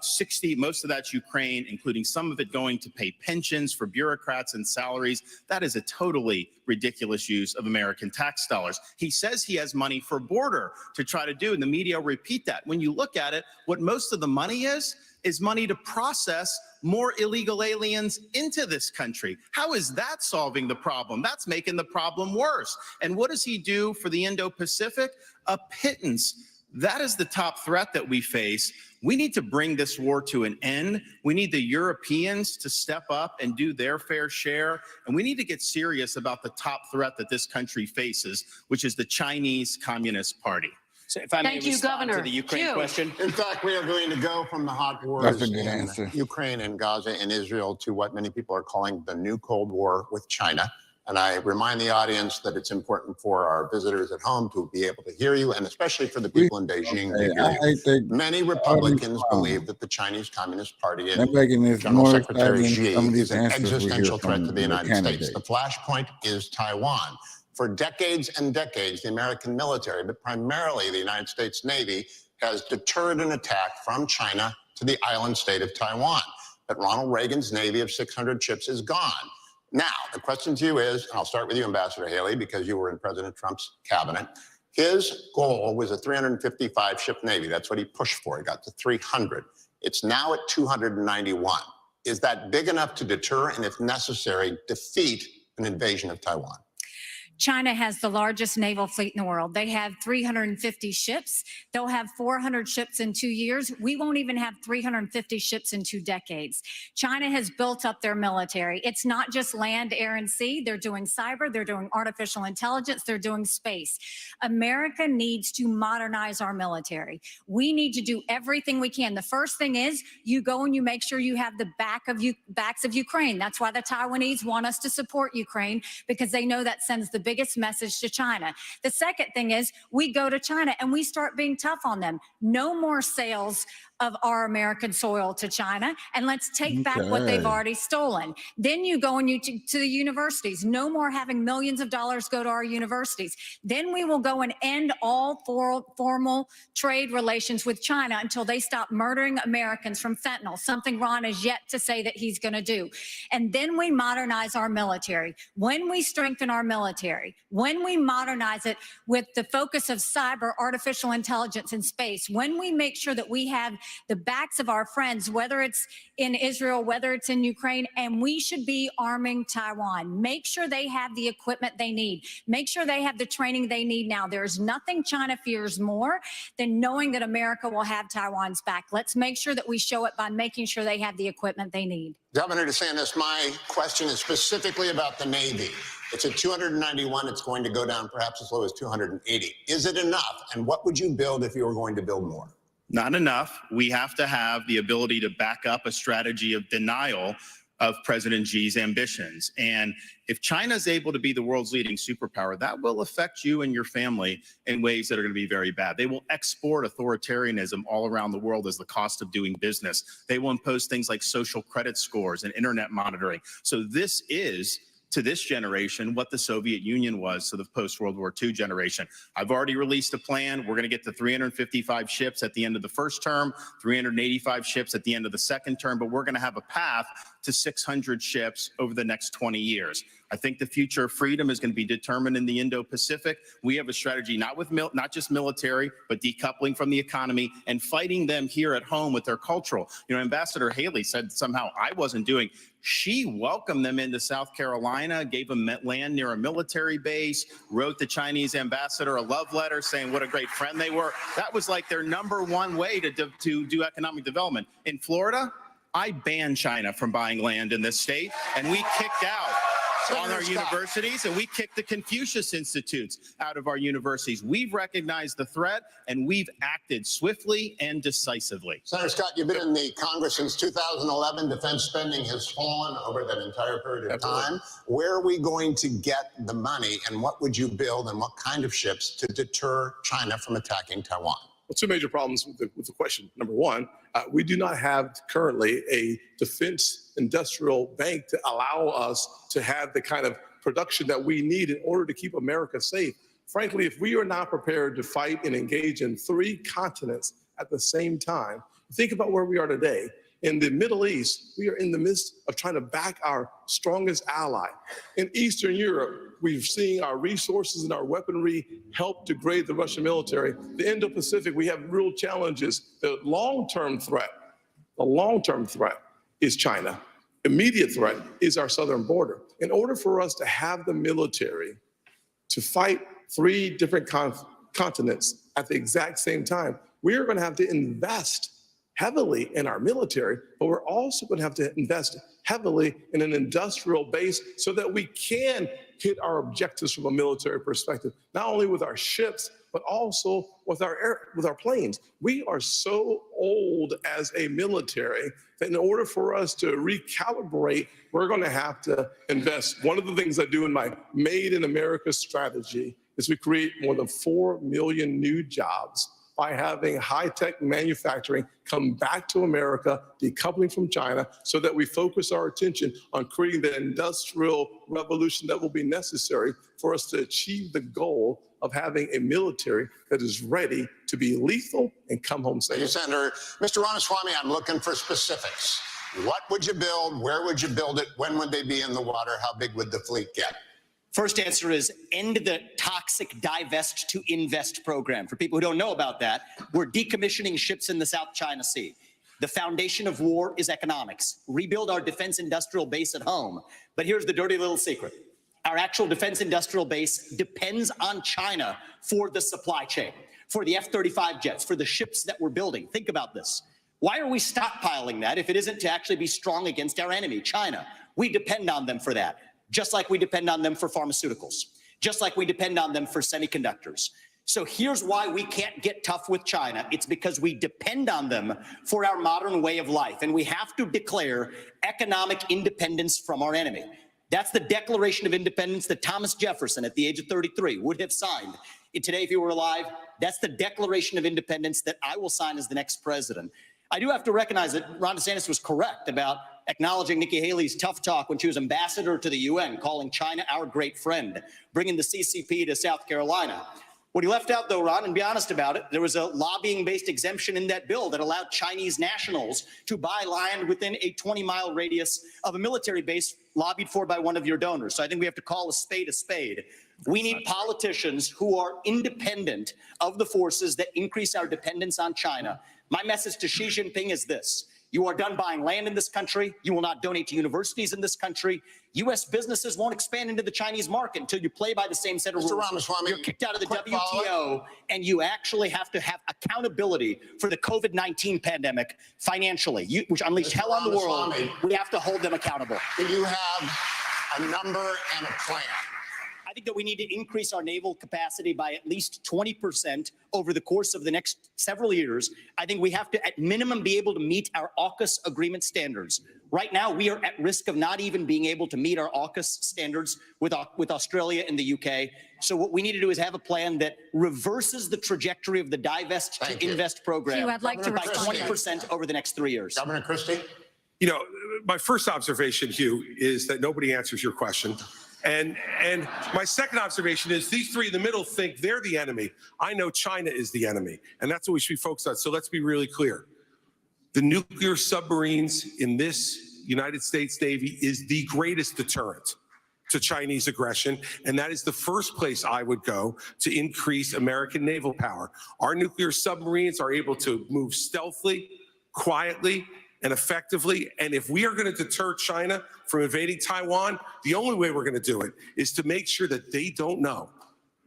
60, most of that's Ukraine, including some of it going to pay pensions for bureaucrats and salaries. That is a totally ridiculous use of American tax dollars. He says he has money for border to try to do, and the media repeat that. When you look at it, what most of the money is money to process more illegal aliens into this country. How is that solving the problem? That's making the problem worse. And what does he do for the Indo-Pacific? A pittance. That is the top threat that we face. We need to bring this war to an end. We need the Europeans to step up and do their fair share. And we need to get serious about the top threat that this country faces, which is the Chinese Communist Party. So if I may respond to the Ukraine question. In fact, we are going to go from the hot wars in Ukraine and Gaza and Israel to what many people are calling the new Cold War with China. And I remind the audience that it's important for our visitors at home to be able to hear you, and especially for the people in Beijing to hear you. Many Republicans believe that the Chinese Communist Party and General Secretary Xi is an existential threat to the United States. The flashpoint is Taiwan. For decades and decades, the American military, but primarily the United States Navy, has deterred an attack from China to the island state of Taiwan. But Ronald Reagan's Navy of 600 ships is gone. Now, the question to you is, and I'll start with you, Ambassador Haley, because you were in President Trump's cabinet. His goal was a 355-ship Navy. That's what he pushed for. He got to 300. It's now at 291. Is that big enough to deter and, if necessary, defeat an invasion of Taiwan? China has the largest naval fleet in the world. They have 350 ships. They'll have 400 ships in 2 years. We won't even have 350 ships in 2 decades. China has built up their military. It's not just land, air, and sea. They're doing cyber. They're doing artificial intelligence. They're doing space. America needs to modernize our military. We need to do everything we can. The first thing is you go and you make sure you have the backs of Ukraine. That's why the Taiwanese want us to support Ukraine, because they know that sends the biggest message to China. The second thing is we go to China and we start being tough on them. No more sales of our American soil to China, and let's take back what they've already stolen. Then you go and to the universities. No more having millions of dollars go to our universities. Then we will go and end all formal trade relations with China until they stop murdering Americans from fentanyl, something Ron has yet to say that he's going to do. And then we modernize our military. When we strengthen our military, when we modernize it with the focus of cyber, artificial intelligence, and space, when we make sure that we have the backs of our friends, whether it's in Israel, whether it's in Ukraine, and we should be arming Taiwan. Make sure they have the equipment they need. Make sure they have the training they need now. There's nothing China fears more than knowing that America will have Taiwan's back. Let's make sure that we show it by making sure they have the equipment they need. Governor DeSantis, my question is specifically about the Navy. It's at 291. It's going to go down perhaps as low as 280. Is it enough? And what would you build if you were going to build more? Not enough. We have to have the ability to back up a strategy of denial of President Xi's ambitions. And if China is able to be the world's leading superpower, that will affect you and your family in ways that are going to be very bad. They will export authoritarianism all around the world as the cost of doing business. They will impose things like social credit scores and internet monitoring. So this is, to this generation, what the Soviet Union was to the post-World War II generation. I've already released a plan. We're going to get to 355 ships at the end of the first term, 385 ships at the end of the second term, but we're going to have a path to 600 ships over the next 20 years. I think the future of freedom is going to be determined in the Indo-Pacific. We have a strategy not just military, but decoupling from the economy and fighting them here at home with their cultural. You know, Ambassador Haley said somehow I wasn't doing. She welcomed them into South Carolina, gave them land near a military base, wrote the Chinese ambassador a love letter saying what a great friend they were. That was like their #1 way to do economic development. In Florida, I banned China from buying land in this state, and we kicked out on our universities, and we kicked the Confucius Institutes out of our universities. We've recognized the threat, and we've acted swiftly and decisively. Senator Scott, you've been in the Congress since 2011. Defense spending has fallen over that entire period of time. Where are we going to get the money, and what would you build, and what kind of ships to deter China from attacking Taiwan? Well, two major problems with the question. Number one, we do not have currently a defense industrial bank to allow us to have the kind of production that we need in order to keep America safe. Frankly, if we are not prepared to fight and engage in 3 continents at the same time, think about where we are today. In the Middle East, we are in the midst of trying to back our strongest ally. In Eastern Europe, we've seen our resources and our weaponry help degrade the Russian military. The Indo-Pacific, we have real challenges. The long-term threat is China. Immediate threat is our southern border. In order for us to have the military to fight 3 different continents at the exact same time, we are going to have to invest heavily in our military, but we're also going to have to invest heavily in an industrial base so that we can hit our objectives from a military perspective, not only with our ships, but also with our planes. We are so old as a military that in order for us to recalibrate, we're going to have to invest. One of the things I do in my Made in America strategy is we create more than 4 million new jobs by having high-tech manufacturing come back to America, decoupling from China, so that we focus our attention on creating the industrial revolution that will be necessary for us to achieve the goal of having a military that is ready to be lethal and come home safe. Thank you, Senator. Mr. Ramaswamy, I'm looking for specifics. What would you build? Where would you build it? When would they be in the water? How big would the fleet get? First answer is end the toxic divest to invest program. For people who don't know about that, we're decommissioning ships in the South China Sea. The foundation of war is economics. Rebuild our defense industrial base at home. But here's the dirty little secret. Our actual defense industrial base depends on China for the supply chain, for the F-35 jets, for the ships that we're building. Think about this. Why are we stockpiling that if it isn't to actually be strong against our enemy, China? We depend on them for that. Just like we depend on them for pharmaceuticals, just like we depend on them for semiconductors. So here's why we can't get tough with China. It's because we depend on them for our modern way of life, and we have to declare economic independence from our enemy. That's the Declaration of Independence that Thomas Jefferson, at the age of 33, would have signed. And today, if he were alive, that's the Declaration of Independence that I will sign as the next president. I do have to recognize that Ron DeSantis was correct about acknowledging Nikki Haley's tough talk when she was ambassador to the UN, calling China our great friend, bringing the CCP to South Carolina. What he left out, though, Ron, and be honest about it, there was a lobbying-based exemption in that bill that allowed Chinese nationals to buy land within a 20-mile radius of a military base lobbied for by one of your donors. So I think we have to call a spade a spade. We need politicians who are independent of the forces that increase our dependence on China. My message to Xi Jinping is this. You are done buying land in this country. You will not donate to universities in this country. U.S. businesses won't expand into the Chinese market until you play by the same set of rules. Ramaswamy, you're kicked out of the WTO, and you actually have to have accountability for the COVID-19 pandemic financially, which unleashed hell on the world. We have to hold them accountable. Do you have a number and a plan? I think that we need to increase our naval capacity by at least 20% over the course of the next several years. I think we have to, at minimum, be able to meet our AUKUS agreement standards. Right now, we are at risk of not even being able to meet our AUKUS standards with Australia and the UK. So what we need to do is have a plan that reverses the trajectory of the divest to invest program Hugh, I'd like to by respond. 20% over the next 3 years. Governor Christie? You know, my first observation, Hugh, is that nobody answers your question. And my second observation is these three in the middle think they're the enemy. I know China is the enemy, and that's what we should be focused on. So let's be really clear. The nuclear submarines in this United States Navy is the greatest deterrent to Chinese aggression, and that is the first place I would go to increase American naval power. Our nuclear submarines are able to move stealthily, quietly, and effectively. And if we are going to deter China from invading Taiwan, the only way we're going to do it is to make sure that they don't know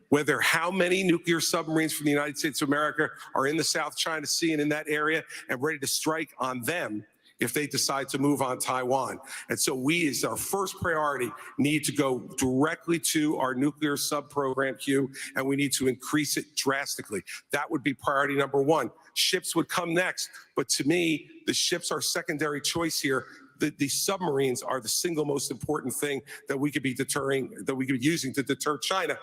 whether how many nuclear submarines from the United States of America are in the South China Sea and in that area and ready to strike on them if they decide to move on Taiwan. And so we, as our first priority, need to go directly to our nuclear sub program, Q, and we need to increase it drastically. That would be priority number one. Ships would come next, but to me, the ships are secondary choice here. The submarines are the single most important thing that we could be using to deter China.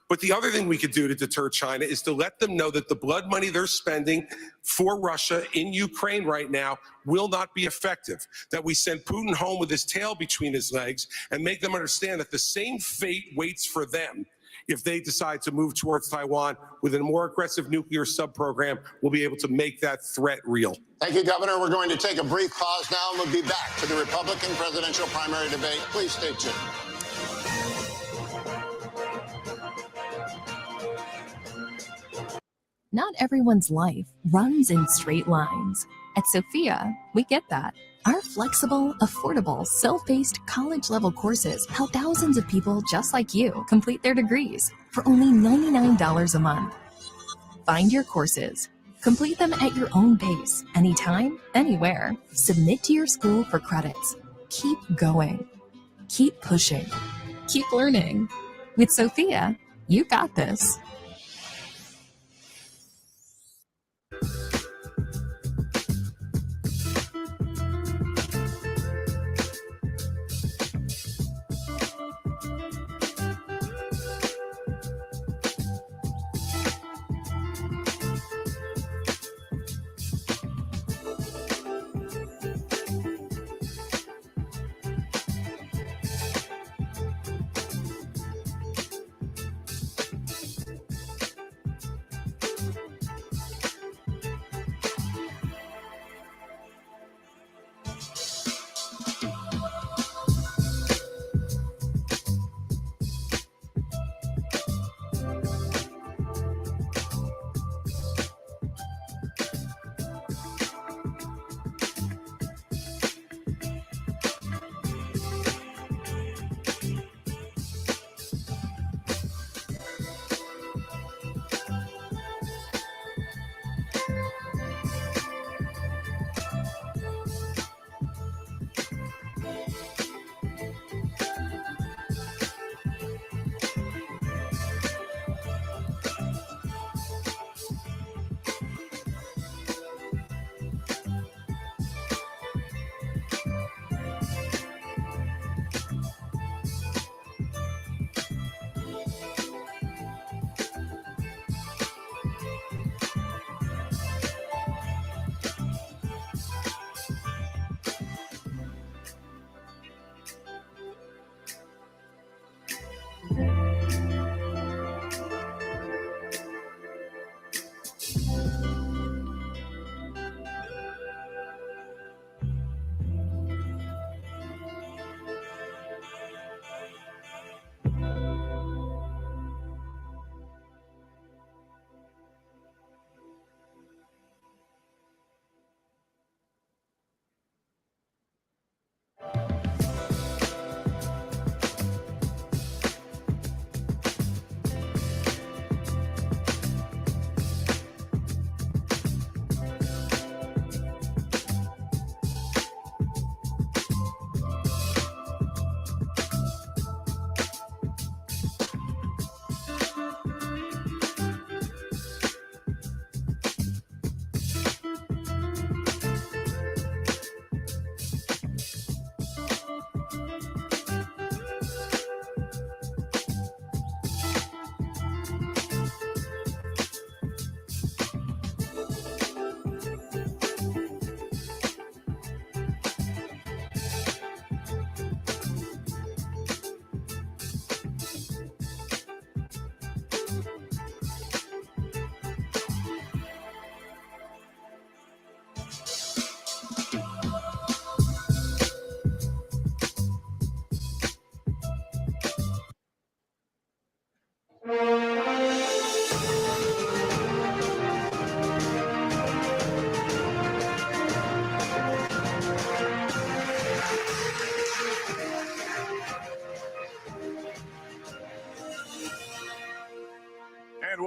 But the other thing we could do to deter China is to let them know that the blood money they're spending for Russia in Ukraine right now will not be effective, that we send Putin home with his tail between his legs and make them understand that the same fate waits for them if they decide to move towards Taiwan with a more aggressive nuclear sub-program. We'll be able to make that threat real. Thank you, Governor. We're going to take a brief pause now, and we'll be back to the Republican presidential primary debate. Please stay tuned. Not everyone's life runs in straight lines. At Sophia, we get that. Our flexible, affordable, self-paced college-level courses help thousands of people just like you complete their degrees for only $99 a month. Find your courses. Complete them at your own pace, anytime, anywhere. Submit to your school for credits. Keep going. Keep pushing. Keep learning. With Sophia, you got this.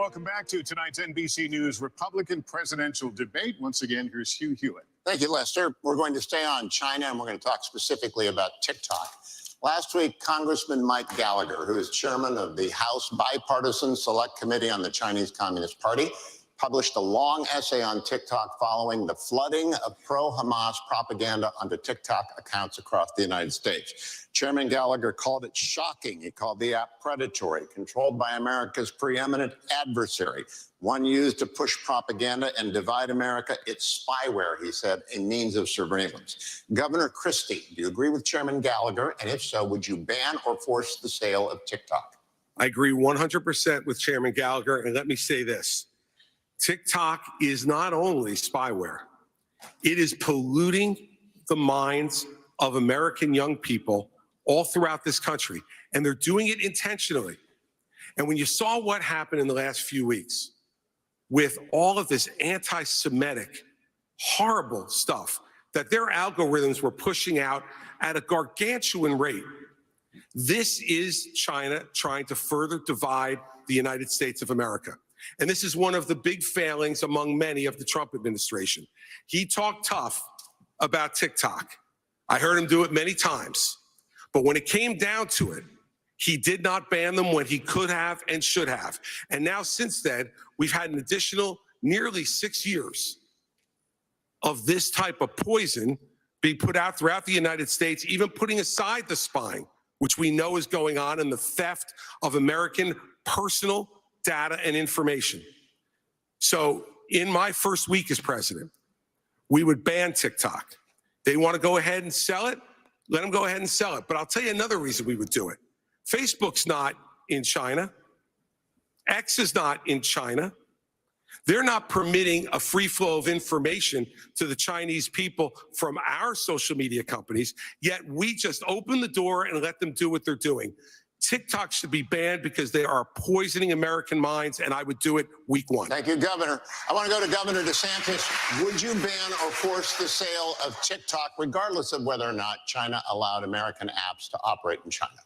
welcome back to tonight's NBC News Republican Presidential Debate. Once again, here's Hugh Hewitt. Thank you, Lester. We're going to stay on China, and we're going to talk specifically about TikTok. Last week, Congressman Mike Gallagher, who is chairman of the House Bipartisan Select Committee on the Chinese Communist Party, published a long essay on TikTok following the flooding of pro-Hamas propaganda onto TikTok accounts across the United States. Chairman Gallagher called it shocking. He called the app predatory, controlled by America's preeminent adversary, one used to push propaganda and divide America. It's spyware, he said, a means of surveillance. Governor Christie, do you agree with Chairman Gallagher? And if so, would you ban or force the sale of TikTok? I agree 100% with Chairman Gallagher, and let me say this. TikTok is not only spyware, it is polluting the minds of American young people all throughout this country, and they're doing it intentionally. And when you saw what happened in the last few weeks with all of this anti-Semitic, horrible stuff that their algorithms were pushing out at a gargantuan rate, this is China trying to further divide the United States of America. And this is one of the big failings among many of the Trump administration. He talked tough about TikTok. I heard him do it many times. But when it came down to it, he did not ban them when he could have and should have. And now since then, we've had an additional nearly 6 years of this type of poison being put out throughout the United States, even putting aside the spying, which we know is going on, and the theft of American personal data and information. So in my first week as president, we would ban TikTok. They want to go ahead and sell it, let them go ahead and sell it. But I'll tell you another reason we would do it. Facebook's not in China. X is not in China. They're not permitting a free flow of information to the Chinese people from our social media companies, yet we just open the door and let them do what they're doing. TikTok should be banned because they are poisoning American minds, and I would do it week one. Thank you, Governor. I want to go to Governor DeSantis. Would you ban or force the sale of TikTok, regardless of whether or not China allowed American apps to operate in China?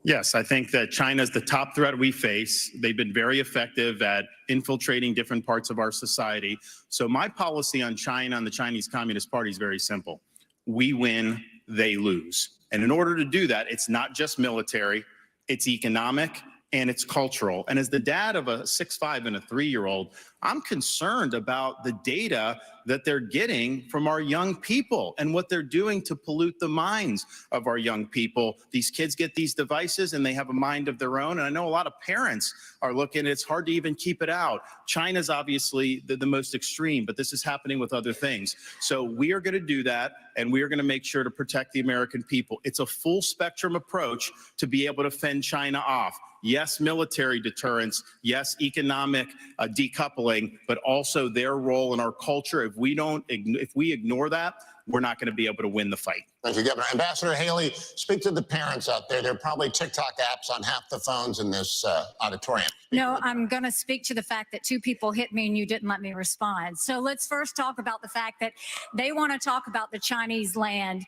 Yes, I think that China is the top threat we face. They've been very effective at infiltrating different parts of our society. So my policy on China and the Chinese Communist Party is very simple. We win, they lose. And in order to do that, it's not just military, it's economic, and it's cultural. And as the dad of a 6'5" and a 3-year-old, I'm concerned about the data that they're getting from our young people and what they're doing to pollute the minds of our young people. These kids get these devices and they have a mind of their own. And I know a lot of parents are looking, it's hard to even keep it out. China's obviously the most extreme, but this is happening with other things. So we are going to do that, and we are going to make sure to protect the American people. It's a full spectrum approach to be able to fend China off. Yes, military deterrence. Yes, economic decoupling, but also their role in our culture. If we ignore that, we're not going to be able to win the fight. Thank you, Governor. Ambassador Haley, speak to the parents out there. There are probably TikTok apps on half the phones in this auditorium. No, I'm going to speak to the fact that 2 people hit me and you didn't let me respond. So let's first talk about the fact that they want to talk about the Chinese land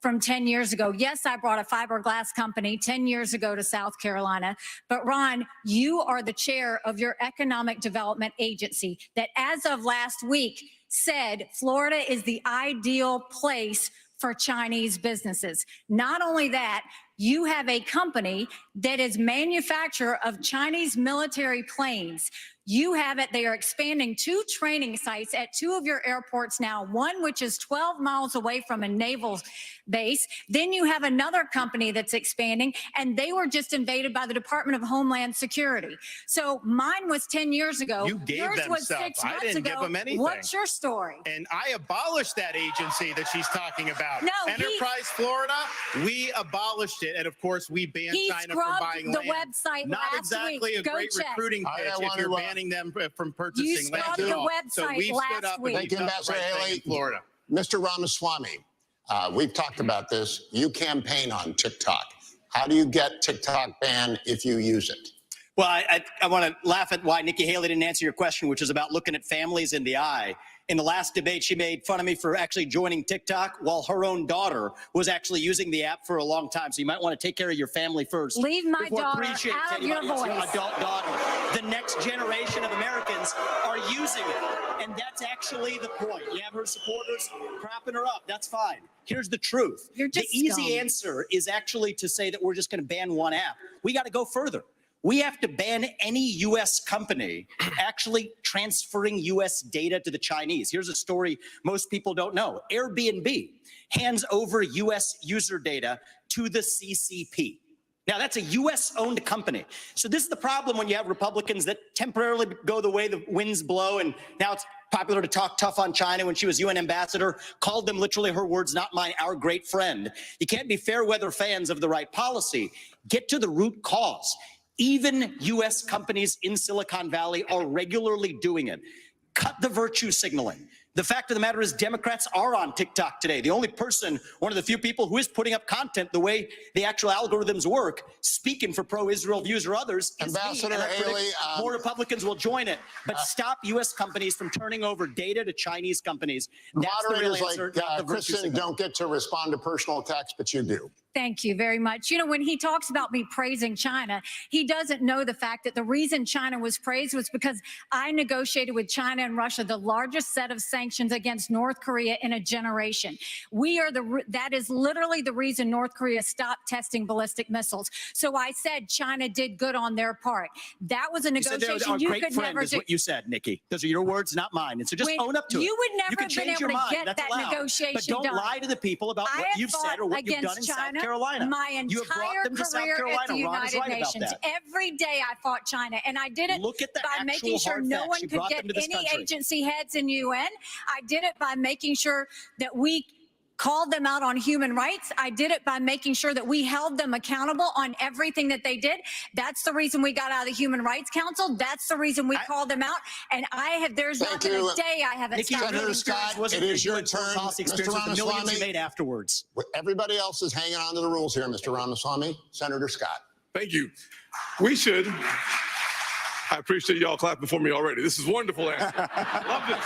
from 10 years ago. Yes, I brought a fiberglass company 10 years ago to South Carolina. But Ron, you are the chair of your economic development agency that as of last week said Florida is the ideal place for Chinese businesses. Not only that, you have a company that is manufacturer of Chinese military planes. You have it. They are expanding 2 training sites at 2 of your airports now, one which is 12 miles away from a naval base. Then you have another company that's expanding, and they were just invaded by the Department of Homeland Security. So mine was 10 years ago. You gave Yours them was stuff. 6 I months didn't ago. give them anything. What's your story? And I abolished that agency that she's talking about. No, Enterprise Florida, we abolished it. And of course, we banned China from buying the land. website Not last exactly week. a Go great check. recruiting pitch if you're banning them from purchasing You land. scrubbed the website So we stood last up week. and Thank you, done the Ambassador right thing Haley. in Florida. Mr. Ramaswamy, we've talked about this. You campaign on TikTok. How do you get TikTok banned if you use it? Well, I want to laugh at why Nikki Haley didn't answer your question, which is about looking at families in the eye in the last debate, she made fun of me for actually joining TikTok while her own daughter was actually using the app for a long time. So you might want to take care of your family first. Leave my daughter out of your voice. Adult daughter. The next generation of Americans are using it. And that's actually the point. You have her supporters propping her up. That's fine. Here's the truth. The easy answer is actually to say that we're just going to ban one app. We got to go further. We have to ban any U.S. company actually transferring U.S. data to the Chinese. Here's a story most people don't know. Airbnb hands over U.S. user data to the CCP. Now, that's a U.S.-owned company. So this is the problem when you have Republicans that temporarily go the way the winds blow, and now it's popular to talk tough on China. When she was UN ambassador, called them, literally her words, not mine, our great friend. You can't be fair weather fans of the right policy. Get to the root cause. Even U.S. companies in Silicon Valley are regularly doing it. Cut the virtue signaling. The fact of the matter is Democrats are on TikTok today. The only person, one of the few people who is putting up content the way the actual algorithms work, speaking for pro-Israel views or others, is Ambassador me. Haley, more Republicans will join it. But stop U.S. companies from turning over data to Chinese companies. That's moderators the real answer, not the like virtue Kristen signal. don't get to respond to personal attacks, but you do. Thank you very much. You know, when he talks about me praising China, he doesn't know the fact that the reason China was praised was because I negotiated with China and Russia the largest set of sanctions against North Korea in a generation. That is literally the reason North Korea stopped testing ballistic missiles. So I said China did good on their part. That was a negotiation you could never do. What you said, Nikki. Those are your words, not mine. And so just own up to it. You would never you can have change been able your to mind. get That's that allowed. negotiation But don't done. lie to the people about what you've said or what you've done in South Carolina. My You have brought entire them to South career Carolina. at the Ron is United right about Nations. that. Every day I fought China, and I did it Look at the by making actual sure hard no facts. one You could brought get them to this any country. agency heads in UN. I did it by making sure that we called them out on human rights. I did it by making sure that we held them accountable on everything that they did. That's the reason we got out of the Human Rights Council. That's the reason we called them out. And there's not been a day I haven't Nikki, stopped. Senator Scott, it is your turn. Policy Mr. experience with the millions Ramaswamy. you made afterwards. Everybody else is hanging on to the rules here, Mr. Ramaswamy. Senator Scott. Thank you. We should. I appreciate y'all clapping for me already. This is wonderful answer. Love this.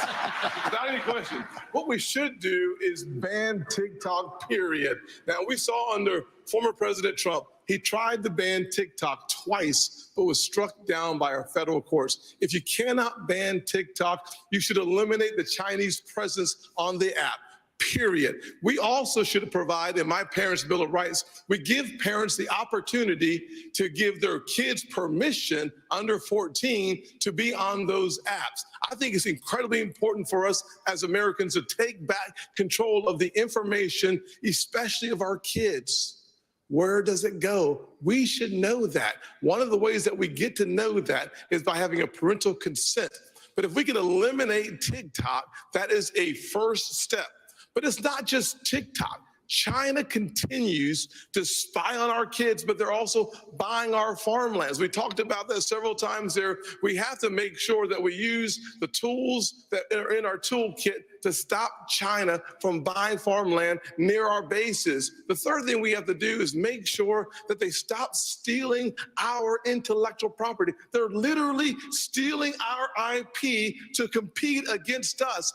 Without any question. What we should do is ban TikTok, period. Now, we saw under former President Trump, he tried to ban TikTok twice, but was struck down by our federal courts. If you cannot ban TikTok, you should eliminate the Chinese presence on the app. Period. We also should provide, in my parents' Bill of Rights, we give parents the opportunity to give their kids permission under 14 to be on those apps. I think it's incredibly important for us as Americans to take back control of the information, especially of our kids. Where does it go? We should know that. One of the ways that we get to know that is by having a parental consent. But if we can eliminate TikTok, that is a first step. But it's not just TikTok. China continues to spy on our kids, but they're also buying our farmlands. We talked about that several times there. We have to make sure that we use the tools that are in our toolkit to stop China from buying farmland near our bases. The third thing we have to do is make sure that they stop stealing our intellectual property. They're literally stealing our IP to compete against us.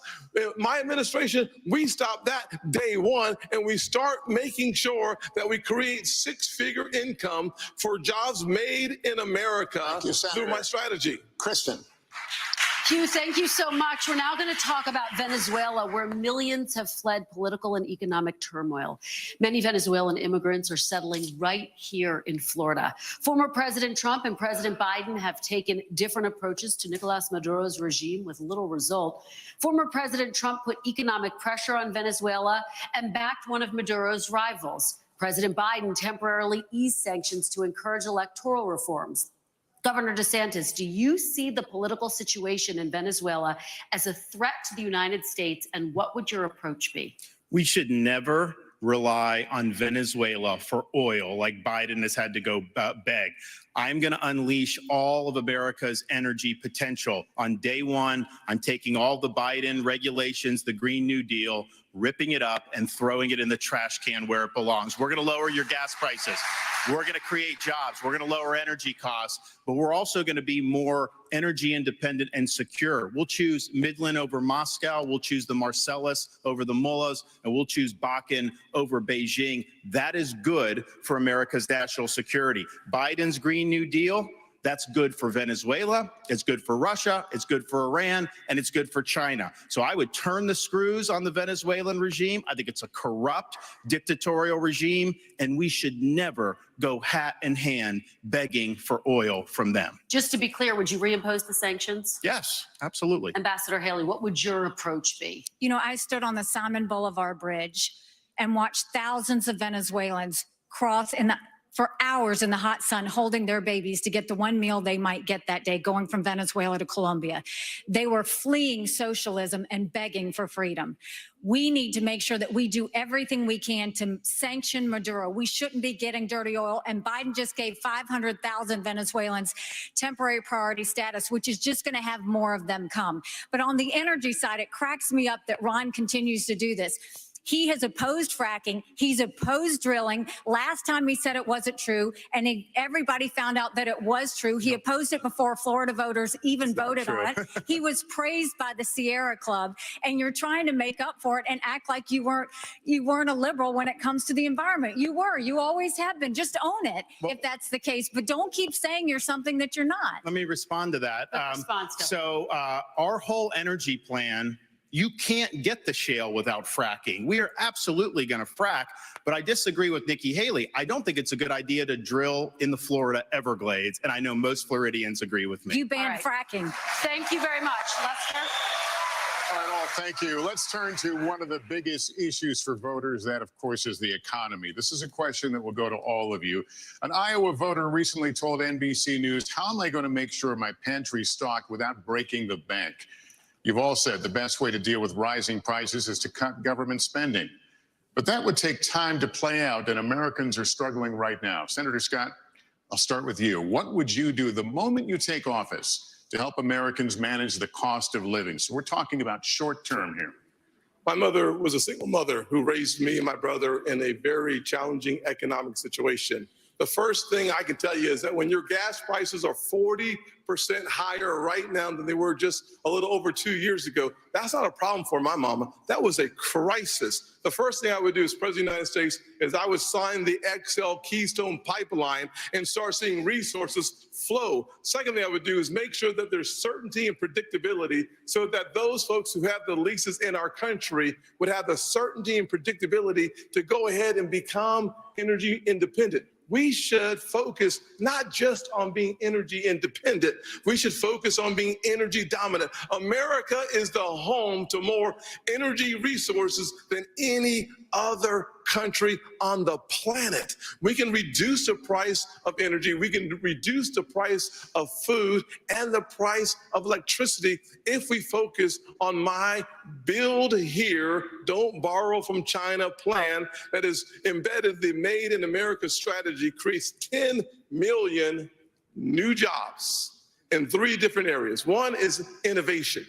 My administration, we stopped that day one, and we start making sure that we create six-figure income for jobs made in America through my strategy. Kristen. Hugh, thank you so much. We're now going to talk about Venezuela, where millions have fled political and economic turmoil. Many Venezuelan immigrants are settling right here in Florida. Former President Trump and President Biden have taken different approaches to Nicolas Maduro's regime with little result. Former President Trump put economic pressure on Venezuela and backed one of Maduro's rivals. President Biden temporarily eased sanctions to encourage electoral reforms. Governor DeSantis, do you see the political situation in Venezuela as a threat to the United States, and what would your approach be? We should never rely on Venezuela for oil like Biden has had to go beg. I'm going to unleash all of America's energy potential. On day one, I'm taking all the Biden regulations, the Green New Deal, ripping it up and throwing it in the trash can where it belongs. We're going to lower your gas prices. We're going to create jobs. We're going to lower energy costs, but we're also going to be more energy independent and secure. We'll choose Midland over Moscow. We'll choose the Marcellus over the Mullahs, and we'll choose Bakken over Beijing. That is good for America's national security. Biden's Green New Deal, that's good for Venezuela, it's good for Russia, it's good for Iran, and it's good for China. So I would turn the screws on the Venezuelan regime. I think it's a corrupt, dictatorial regime, and we should never go hat in hand begging for oil from them. Just to be clear, would you reimpose the sanctions? Yes, absolutely. Ambassador Haley, what would your approach be? You know, I stood on the Simon Bolivar Bridge and watched thousands of Venezuelans cross for hours in the hot sun, holding their babies to get the one meal they might get that day, going from Venezuela to Colombia. They were fleeing socialism and begging for freedom. We need to make sure that we do everything we can to sanction Maduro. We shouldn't be getting dirty oil. And Biden just gave 500,000 Venezuelans temporary priority status, which is just going to have more of them come. But on the energy side, it cracks me up that Ron continues to do this. He has opposed fracking. He's opposed drilling. Last time he said it wasn't true, and everybody found out that it was true. He opposed it before Florida voters even voted on it. He was praised by the Sierra Club, and you're trying to make up for it and act like you weren't a liberal when it comes to the environment. You were. You always have been. Just own it if that's the case. But don't keep saying you're something that you're not. Let me respond to that. So our whole energy plan, you can't get the shale without fracking. We are absolutely going to frack, but I disagree with Nikki Haley. I don't think it's a good idea to drill in the Florida Everglades, and I know most Floridians agree with me. You ban fracking. Thank you very much. Lester? All right, all, thank you. Let's turn to one of the biggest issues for voters. That, of course, is the economy. This is a question that will go to all of you. An Iowa voter recently told NBC News, "How am I going to make sure my pantry's stocked without breaking the bank?" You've all said the best way to deal with rising prices is to cut government spending. But that would take time to play out, and Americans are struggling right now. Senator Scott, I'll start with you. What would you do the moment you take office to help Americans manage the cost of living? So we're talking about short term here. My mother was a single mother who raised me and my brother in a very challenging economic situation. The first thing I can tell you is that when your gas prices are 40% higher right now than they were just a little over 2 years ago, that's not a problem for my mama. That was a crisis. The first thing I would do as President of the United States is I would sign the XL Keystone Pipeline and start seeing resources flow. Second thing I would do is make sure that there's certainty and predictability so that those folks who have the leases in our country would have the certainty and predictability to go ahead and become energy independent. We should focus not just on being energy independent, we should focus on being energy dominant. America is the home to more energy resources than any other country on the planet. We can reduce the price of energy, we can reduce the price of food and the price of electricity if we focus on my build here, don't borrow from China plan that is embedded. The Made in America strategy creates 10 million new jobs in 3 different areas. One is innovation.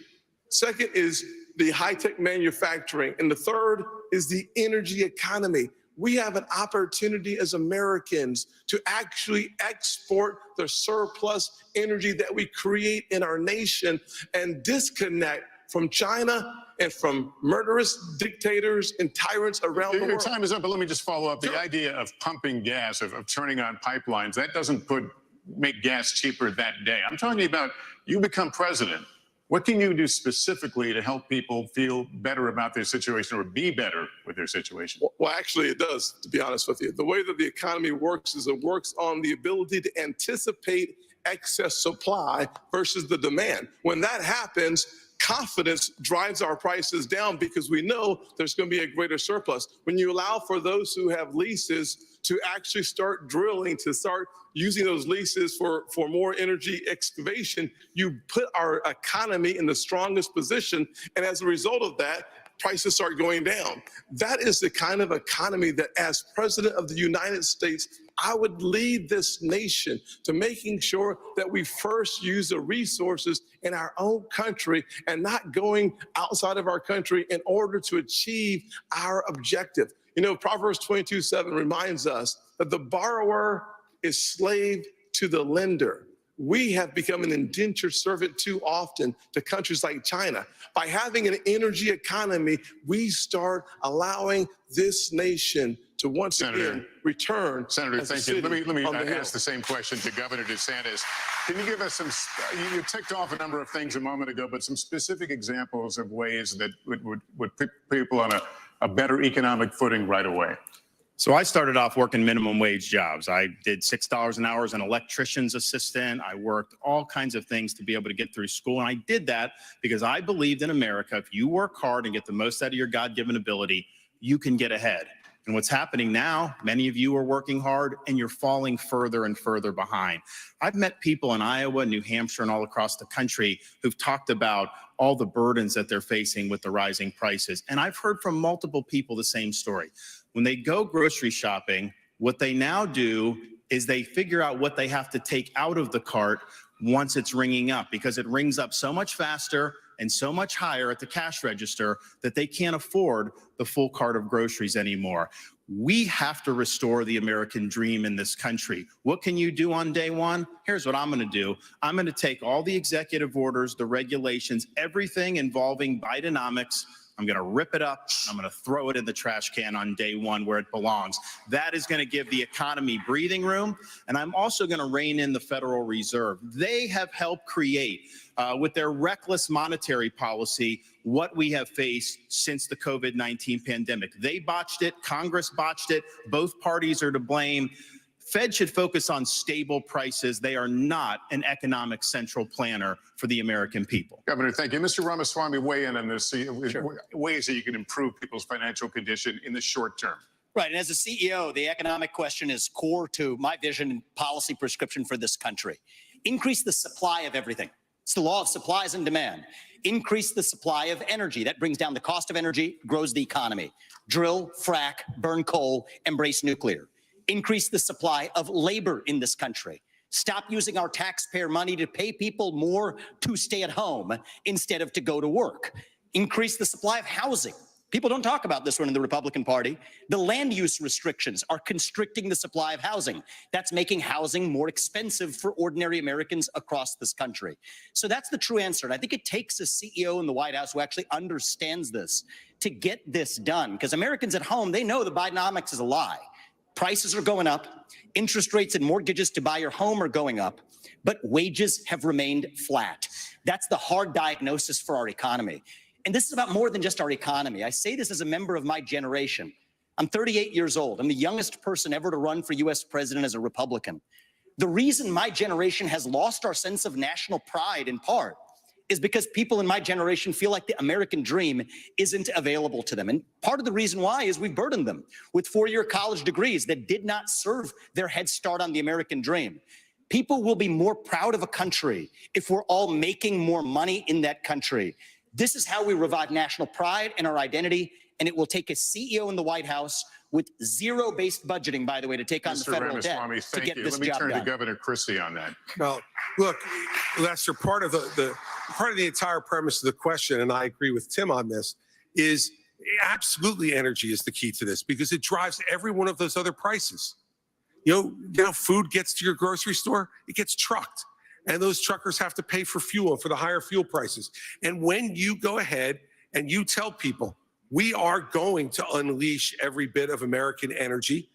Second is the high-tech manufacturing. And the third is the energy economy. We have an opportunity as Americans to actually export the surplus energy that we create in our nation and disconnect from China and from murderous dictators and tyrants around the world. Your time is up, but let me just follow up. The idea of pumping gas, of turning on pipelines, that doesn't make gas cheaper that day. I'm talking about you become president. What can you do specifically to help people feel better about their situation or be better with their situation? Well, actually, it does, to be honest with you. The way that the economy works is it works on the ability to anticipate excess supply versus the demand. When that happens, confidence drives our prices down because we know there's going to be a greater surplus. When you allow for those who have leases to actually start drilling, to start using those leases for more energy excavation, you put our economy in the strongest position. And as a result of that, prices start going down. That is the kind of economy that, as President of the United States, I would lead this nation to making sure that we first use the resources in our own country and not going outside of our country in order to achieve our objective. You know, Proverbs 22:7 reminds us that the borrower is slave to the lender. We have become an indentured servant too often to countries like China. By having an energy economy, we start allowing this nation to once again return. Senator, thank you. Let me ask the same question to Governor DeSantis. Can you give us some, you ticked off a number of things a moment ago, but some specific examples of ways that would put people on a better economic footing right away? So I started off working minimum wage jobs. I did $6 an hour as an electrician's assistant. I worked all kinds of things to be able to get through school. And I did that because I believed in America, if you work hard and get the most out of your God-given ability, you can get ahead. And what's happening now, many of you are working hard and you're falling further and further behind. I've met people in Iowa, New Hampshire, and all across the country who've talked about all the burdens that they're facing with the rising prices. And I've heard from multiple people the same story. When they go grocery shopping, what they now do is they figure out what they have to take out of the cart once it's ringing up, because it rings up so much faster and so much higher at the cash register that they can't afford the full cart of groceries anymore. We have to restore the American dream in this country. What can you do on day one? Here's what I'm going to do. I'm going to take all the executive orders, the regulations, everything involving Bidenomics. I'm going to rip it up. I'm going to throw it in the trash can on day one where it belongs. That is going to give the economy breathing room. And I'm also going to rein in the Federal Reserve. They have helped create, with their reckless monetary policy, what we have faced since the COVID-19 pandemic. They botched it. Congress botched it. Both parties are to blame. Fed should focus on stable prices. They are not an economic central planner for the American people. Governor, thank you. Mr. Ramaswamy, weigh in on this. Sure. Ways that you can improve people's financial condition in the short term. Right. And as a CEO, the economic question is core to my vision and policy prescription for this country. Increase the supply of everything. It's the law of supplies and demand. Increase the supply of energy. That brings down the cost of energy, grows the economy. Drill, frack, burn coal, embrace nuclear. Increase the supply of labor in this country. Stop using our taxpayer money to pay people more to stay at home instead of to go to work. Increase the supply of housing. People don't talk about this one in the Republican Party. The land use restrictions are constricting the supply of housing. That's making housing more expensive for ordinary Americans across this country. So that's the true answer. And I think it takes a CEO in the White House who actually understands this to get this done. Because Americans at home, they know the Bidenomics is a lie. Prices are going up. Interest rates and mortgages to buy your home are going up. But wages have remained flat. That's the hard diagnosis for our economy. And this is about more than just our economy. I say this as a member of my generation. I'm 38 years old. I'm the youngest person ever to run for U.S. president as a Republican. The reason my generation has lost our sense of national pride, in part, is because people in my generation feel like the American dream isn't available to them. And part of the reason why is we've burdened them with four-year college degrees that did not serve their head start on the American dream. People will be more proud of a country if we're all making more money in that country. This is how we revive national pride and our identity, and it will take a CEO in the White House with zero-based budgeting, by the way, to take on the federal debt to get this job done. Let me turn to Governor Christie on that. Well, look, Lester, part of the entire premise of the question, and I agree with Tim on this, is absolutely energy is the key to this because it drives every one of those other prices. You know, food gets to your grocery store, it gets trucked. And those truckers have to pay for fuel, for the higher fuel prices. And when you go ahead and you tell people, we are going to unleash every bit of American energy,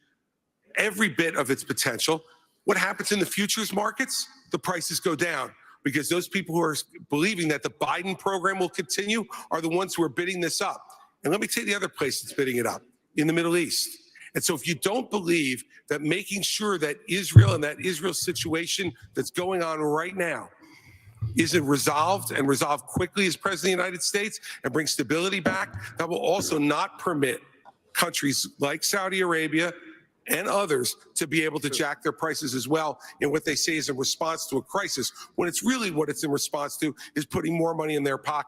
every bit of its potential, what happens in the futures markets? The prices go down because those people who are believing that the Biden program will continue are the ones who are bidding this up. And let me tell you the other place that's bidding it up, in the Middle East. And so if you don't believe that making sure that Israel and that Israel situation that's going on right now isn't resolved and resolved quickly as President of the United States and bring stability back, that will also not permit countries like Saudi Arabia and others to be able to jack their prices as well in what they say is in response to a crisis, when it's really what it's in response to is putting more money in their pocket.